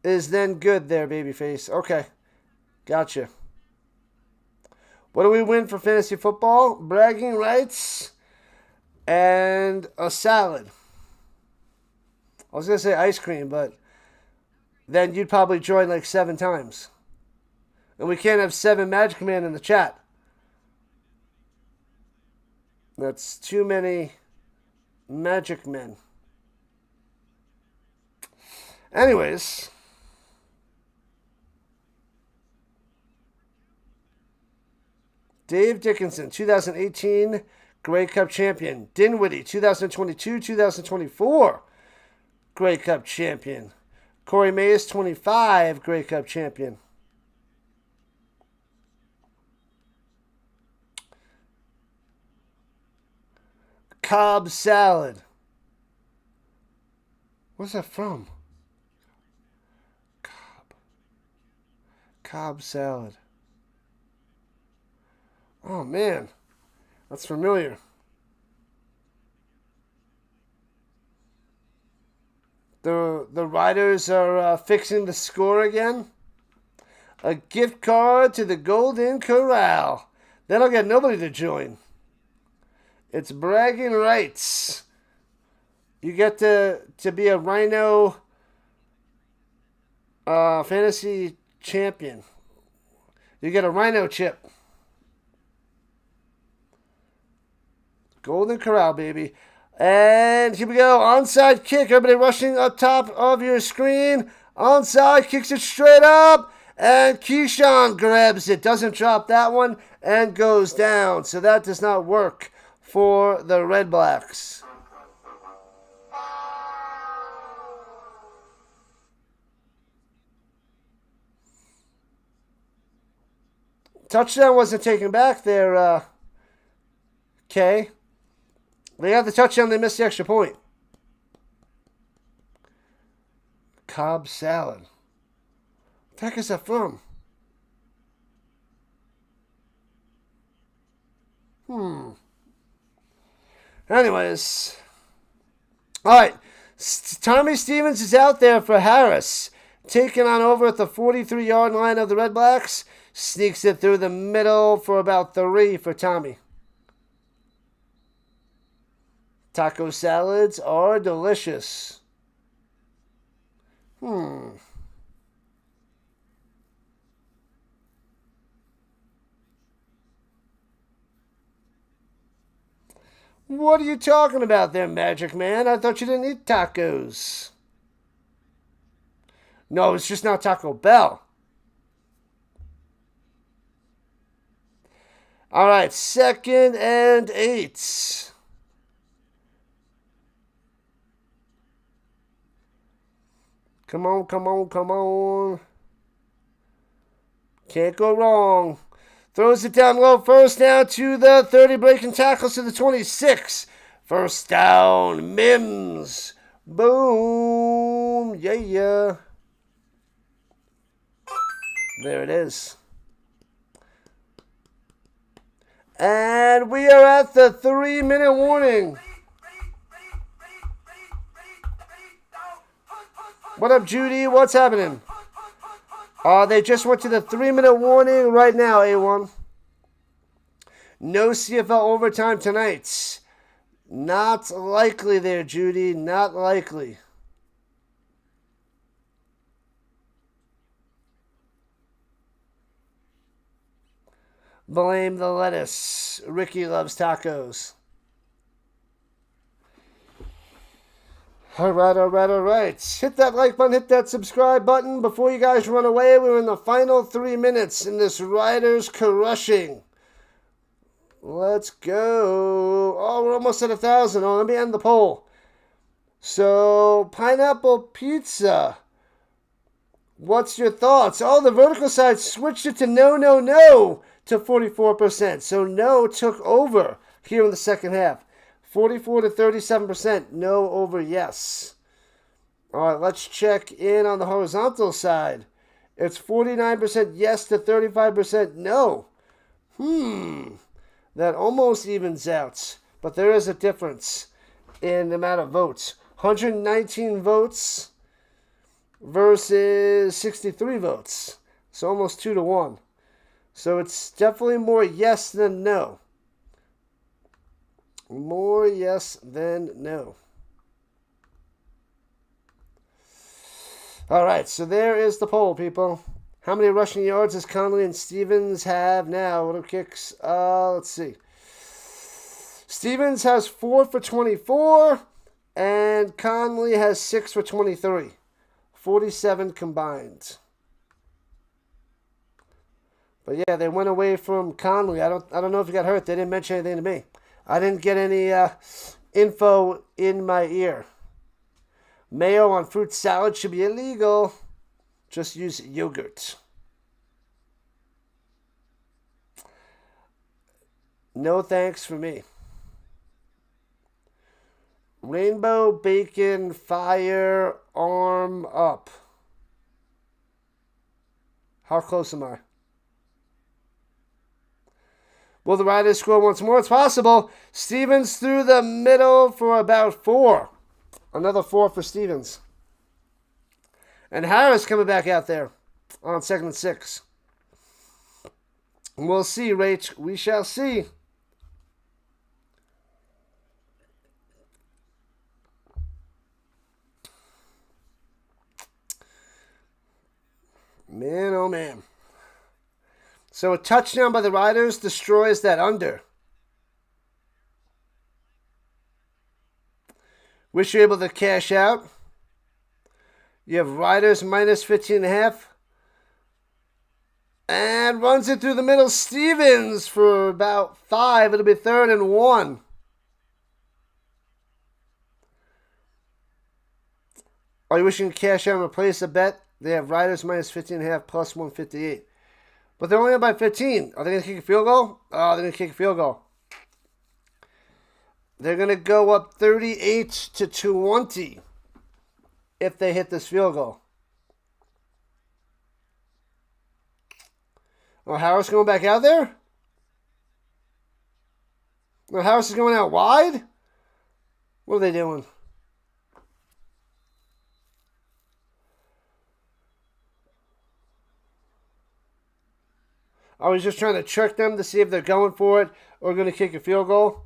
S1: is then good there, babyface. Okay, gotcha. What do we win for fantasy football? Bragging rights and a salad. I was going to say ice cream, but then you'd probably join like 7 times. And we can't have 7 Magic Men in the chat. That's too many Magic Men. Anyways. Dave Dickinson, 2018 Grey Cup champion. Dinwiddie, 2022-2024 Grey Cup champion. Corey Mays, 25 Grey Cup champion. Cobb salad. What's that from? Cobb salad. Oh, man. That's familiar. The Riders are fixing the score again. A gift card to the Golden Corral. That'll get nobody to join. It's bragging rights. You get to be a Rhino fantasy champion. You get a Rhino chip. Golden Corral, baby. And here we go. Onside kick. Everybody rushing up top of your screen. Onside kicks it straight up. And Keyshawn grabs it. Doesn't drop that one. And goes down. So that does not work for the Redblacks. Touchdown wasn't taken back there, Kay. They got the touchdown, they missed the extra point. Cobb salad. What the heck is that from? Anyways. Alright. Tommy Stevens is out there for Harris. Taking on over at the 43-yard line of the Redblacks. Sneaks it through the middle for about 3 for Tommy. Taco salads are delicious. What are you talking about there, Magic Man? I thought you didn't eat tacos. No, it's just not Taco Bell. All right, 2nd and 8. Come on, come on, come on. Can't go wrong. Throws it down low. First down to the 30. Breaking tackles to the 26. First down. Mims. Boom. Yeah. There it is. And we are at the 3-minute warning. What up, Judy? What's happening? They just went to the 3-minute warning right now, A1. No CFL overtime tonight. Not likely there, Judy. Not likely. Blame the lettuce. Ricky loves tacos. All right. Hit that like button, hit that subscribe button before you guys run away. We're in the final 3 minutes in this Riders crushing. Let's go. Oh, we're almost at 1,000. Oh, let me end the poll. So, pineapple pizza. What's your thoughts? Oh, the vertical side switched it to no to 44%. So, no took over here in the second half. 44 to 37%, no over yes. All right, let's check in on the horizontal side. It's 49% yes to 35% no. That almost evens out, but there is a difference in the amount of votes. 119 votes versus 63 votes. So almost 2 to 1. So it's definitely more yes than no. More yes than no. All right, so there is the poll, people. How many rushing yards does Conley and Stevens have now? What are kicks? Let's see. Stevens has 4 for 24, and Conley has 6 for 23. 47 combined. But yeah, they went away from Conley. I don't know if he got hurt. They didn't mention anything to me. I didn't get any info in my ear. Mayo on fruit salad should be illegal. Just use yogurt. No thanks for me. Rainbow bacon fire arm up. How close am I? Will the Riders score once more? It's possible. Stevens through the middle for about 4. Another 4 for Stevens. And Harris coming back out there on 2nd and 6. We'll see, Rach. We shall see. Man, oh man. So a touchdown by the Riders destroys that under. Wish you're able to cash out. You have Riders minus 15.5. And runs it through the middle. Stevens for about 5. It'll be 3rd and 1. Are you wishing to cash out and replace a bet? They have Riders minus 15.5 plus 158. But they're only up by 15. Are they going to kick a field goal? Oh, they're going to kick a field goal. They're going to go up 38-20 if they hit this field goal. Oh, Harris going back out there? No, Harris is going out wide? What are they doing? I was just trying to trick them to see if they're going for it or going to kick a field goal.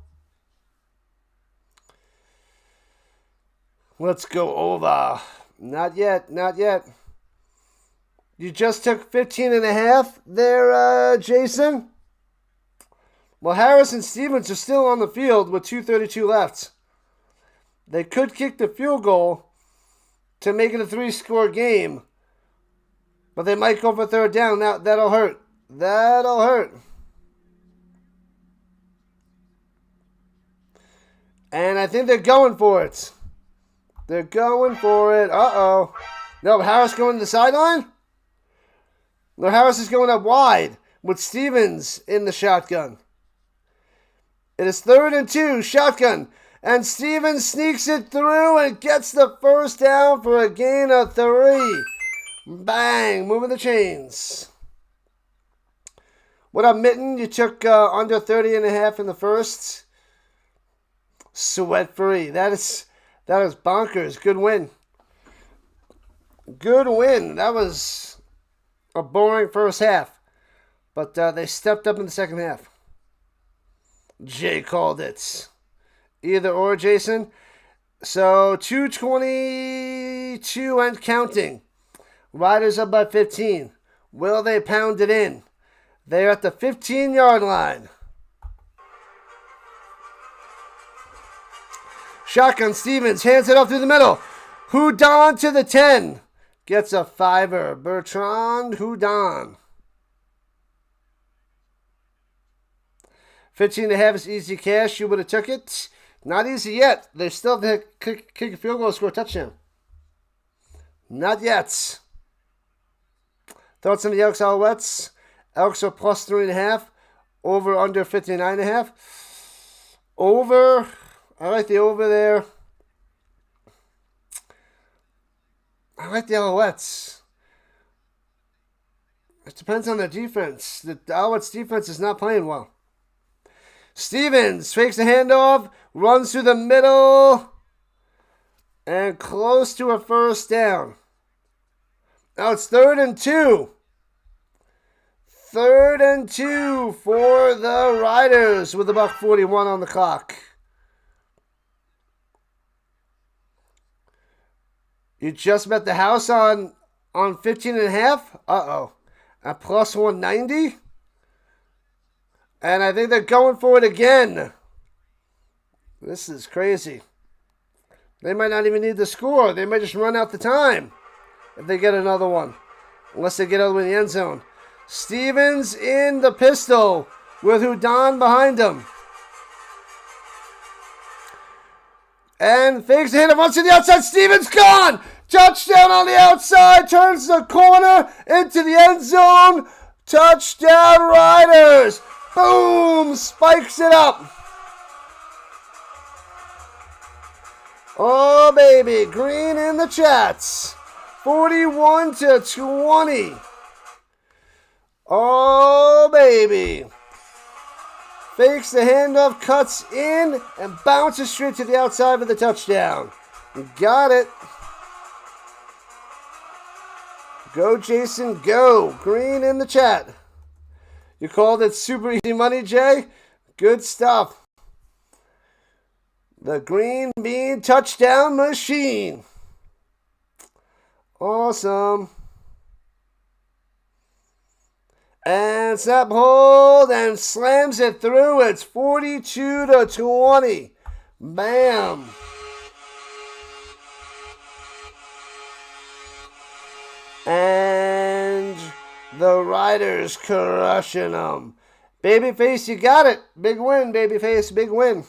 S1: Let's go over. Not yet, not yet. You just took 15.5 there, Jason? Well, Harris and Stevens are still on the field with 2:32 left. They could kick the field goal to make it a 3-score game. But they might go for third down. Now, that'll hurt. That'll hurt. And I think they're going for it. They're going for it. Uh-oh. No, Harris going to the sideline? No, Harris is going up wide with Stevens in the shotgun. It is 3rd and 2, shotgun. And Stevens sneaks it through and gets the first down for a gain of 3. Bang, moving the chains. What up, Mitten? You took under 30.5 in the first. Sweat free. That is bonkers. Good win. Good win. That was a boring first half. But they stepped up in the second half. Jay called it. Either or, Jason. So, 2:22 and counting. Riders up by 15. Will they pound it in? They're at the 15-yard line. Shotgun Stevens hands it off through the middle. Houdon to the 10. Gets a 5er. Bertrand Houdon. 15.5 is easy cash. You would have took it. Not easy yet. They still have to kick a field goal, score a touchdown. Not yet. Thoughts on the Elks Alouettes? Elks are plus 3.5. Over under 59.5. Over. I like the over there. I like the Alouettes. It depends on their defense. The Alouettes defense is not playing well. Stevens fakes the handoff, runs through the middle, and close to a first down. Now it's 3rd and 2. 3rd and 2 for the Riders with $1:41 on the clock. You just bet the house on 15.5? Uh-oh. At plus 190? And I think they're going for it again. This is crazy. They might not even need the score. They might just run out the time if they get another one. Unless they get all the way in the end zone. Stevens in the pistol with Houdon behind him. And fakes the hit and runs to the outside. Stevens gone! Touchdown on the outside. Turns the corner into the end zone. Touchdown Riders. Boom! Spikes it up. Oh, baby. Green in the chats. 41-20. Oh, baby. Fakes the handoff, cuts in, and bounces straight to the outside for the touchdown. Got it. Go, Jason, go. Green in the chat. You called it super easy money, Jay? Good stuff. The Green Bean Touchdown Machine. Awesome. And snap, hold, and slams it through. It's 42-20. Bam. And the Riders crushing them. Babyface, you got it. Big win, Babyface, big win.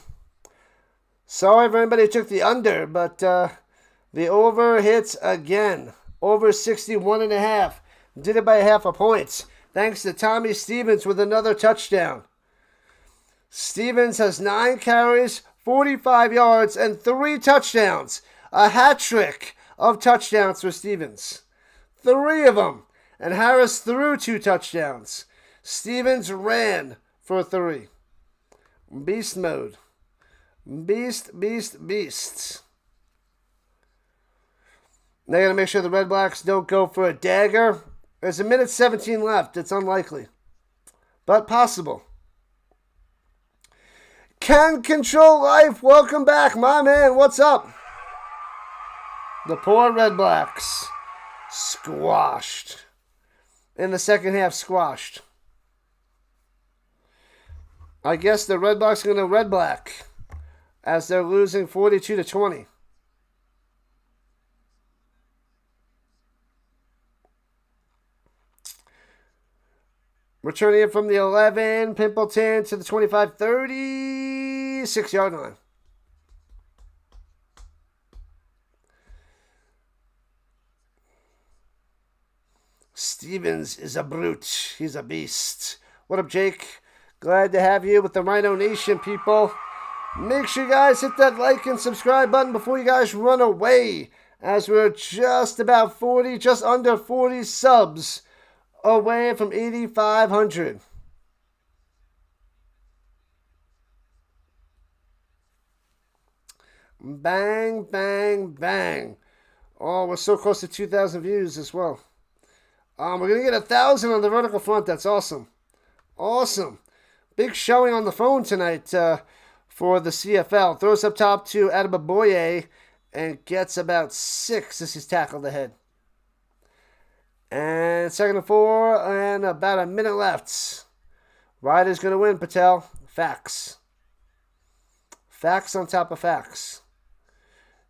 S1: Sorry if everybody took the under, but the over hits again. Over 61.5. Did it by half a point. thanks to Tommy Stevens with another touchdown. Stevens has 9 carries, 45 yards, and 3 touchdowns. A hat trick of touchdowns for Stevens. 3 of them. And Harris threw 2 touchdowns. Stevens ran for 3. Beast mode. Beast, beast, beast. They got to make sure the Redblacks don't go for a dagger. There's 1:17 left. It's unlikely, but possible. Can Control Life, welcome back, my man. What's up? The poor Redblacks squashed. In the second half, squashed. I guess the Redblacks are going to red black as they're losing 42-20. Returning it from the 11, Pimpleton to the 25, 36-yard line. Stevens is a brute. He's a beast. What up, Jake? Glad to have you with the Rhino Nation, people. Make sure you guys hit that like and subscribe button before you guys run away, as we're just about 40, just under 40 subs away from 8,500. Bang, bang, bang. Oh, we're so close to 2,000 views as well. We're going to get 1,000 on the vertical front. That's awesome. Awesome. Big showing on the phone tonight for the CFL. Throws up top to Adebaboye and gets about 6 as he's tackled ahead. And 2nd and 4 and about a minute left. Riders going to win, Patel. Facts. Facts on top of facts.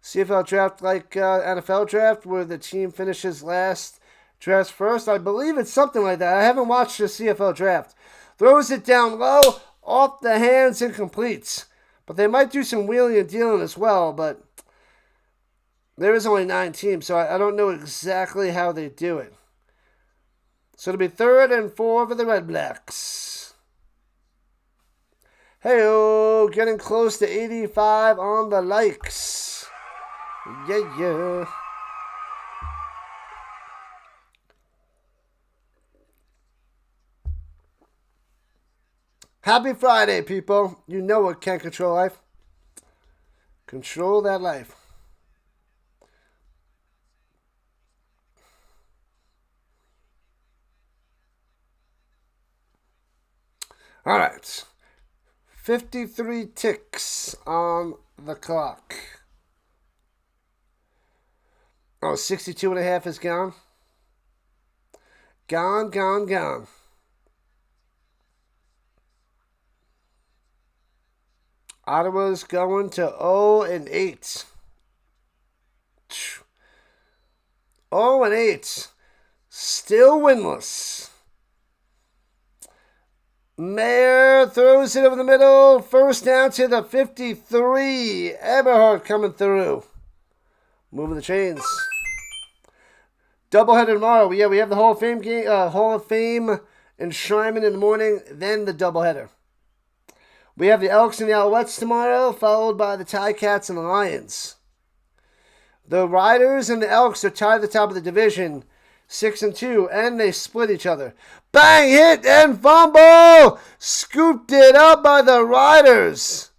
S1: CFL draft like NFL draft where the team finishes last, drafts first. I believe it's something like that. I haven't watched the CFL draft. Throws it down low, off the hands, and completes. But they might do some wheeling and dealing as well, but there is only 9 teams, so I don't know exactly how they do it. So it'll be 3rd and 4 for the Redblacks. Hey-oh, getting close to 85 on the likes. Yeah, yeah. Happy Friday, people. You know what can control life. Control that life. All right. 53 ticks on the clock. Oh, 62 and a half is gone. Gone, gone, gone. Ottawa's going to 0-8. 0-8. Still winless. Mayer throws it over the middle. First down to the 53. Eberhardt coming through. Moving the chains. Doubleheader tomorrow. Yeah, we have the Hall of Fame game, Hall of Fame enshrinement in the morning, then the doubleheader. We have the Elks and the Alouettes tomorrow, followed by the Ticats and the Lions. The Riders and the Elks are tied at the top of the division, 6-2, and they split each other. Bang! Hit and fumble! Scooped it up by the Riders.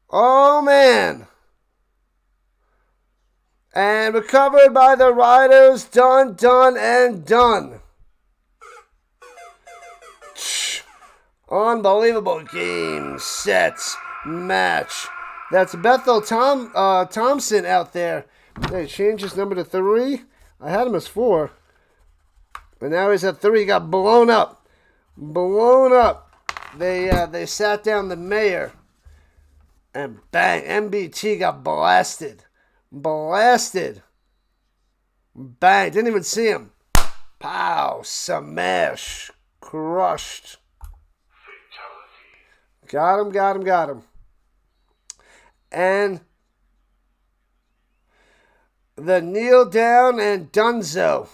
S1: Oh, man. And recovered by the Riders. Done, done, and done. Unbelievable game, set, match. That's Bethel Thompson out there. They changed his number to 3. I had him as 4. And now he's at 3. He got blown up. Blown up. They sat down the mayor. And bang, MBT got blasted. Blasted. Bang, didn't even see him. Pow, smash, crushed. Got him, got him, got him. And the kneel down and Dunzo.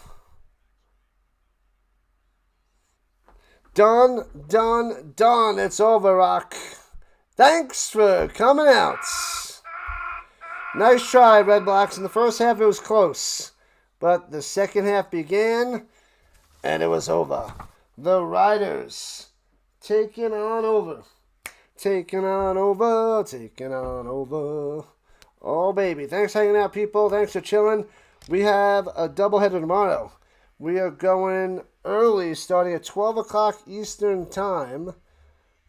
S1: Done, done, done. It's over, Rock. Thanks for coming out. Nice try, Redblacks. In the first half, it was close. But the second half began, and it was over. The Riders taking on over. Taking on over. Taking on over. Oh, baby. Thanks for hanging out, people. Thanks for chilling. We have a doubleheader tomorrow. We are going early, starting at 12 o'clock Eastern Time.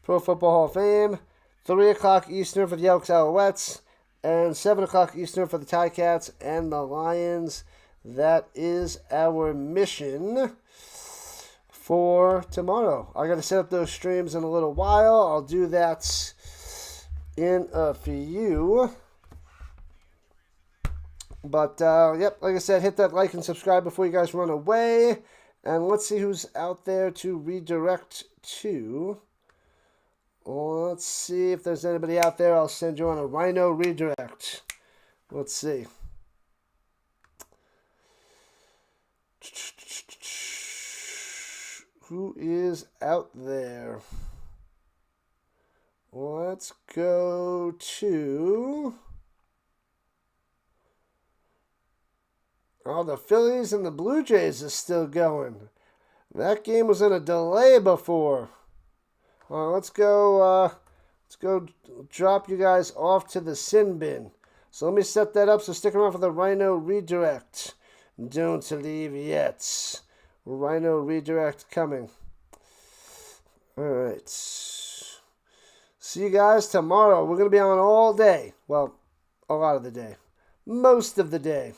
S1: Pro Football Hall of Fame. 3 o'clock Eastern for the Elks Alouettes. And 7 o'clock Eastern for the Ticats and the Lions. That is our mission for tomorrow. I got to set up those streams in a little while. I'll do that in a few. But, yep, like I said, hit that like and subscribe before you guys run away. And let's see who's out there to redirect to. Let's see if there's anybody out there. I'll send you on a Rhino redirect. Let's see. Who is out there? Let's go to... Oh, the Phillies and the Blue Jays is still going. That game was in a delay before. Let's go drop you guys off to the sin bin. So let me set that up. So stick around for the Rhino redirect. Don't leave yet. Rhino redirect coming. All right. See you guys tomorrow. We're going to be on all day. Well, a lot of the day. Most of the day.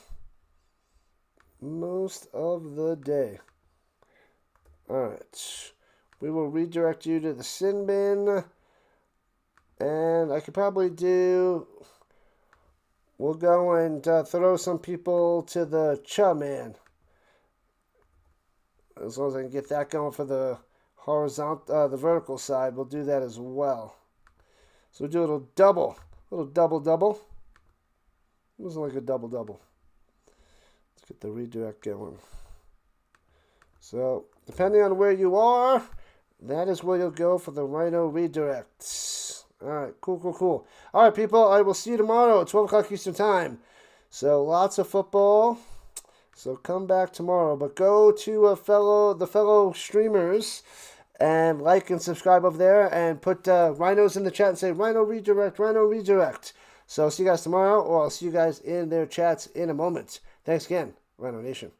S1: Most of the day. Alright. We will redirect you to the sin bin. And I could probably do... We'll go and throw some people to the Cha Man. As long as I can get that going for the horizontal, the vertical side, we'll do that as well. So we'll do a little double. A little double-double. It wasn't like a double-double. Get the redirect going. So, depending on where you are, that is where you'll go for the Rhino redirects. Alright, cool. Alright, people, I will see you tomorrow at 12 o'clock Eastern Time. So, lots of football. So, come back tomorrow. But go to the fellow streamers and like and subscribe over there and put Rhinos in the chat and say, Rhino redirect, Rhino redirect. So, I'll see you guys tomorrow, or I'll see you guys in their chats in a moment. Thanks again, Rhino Nation.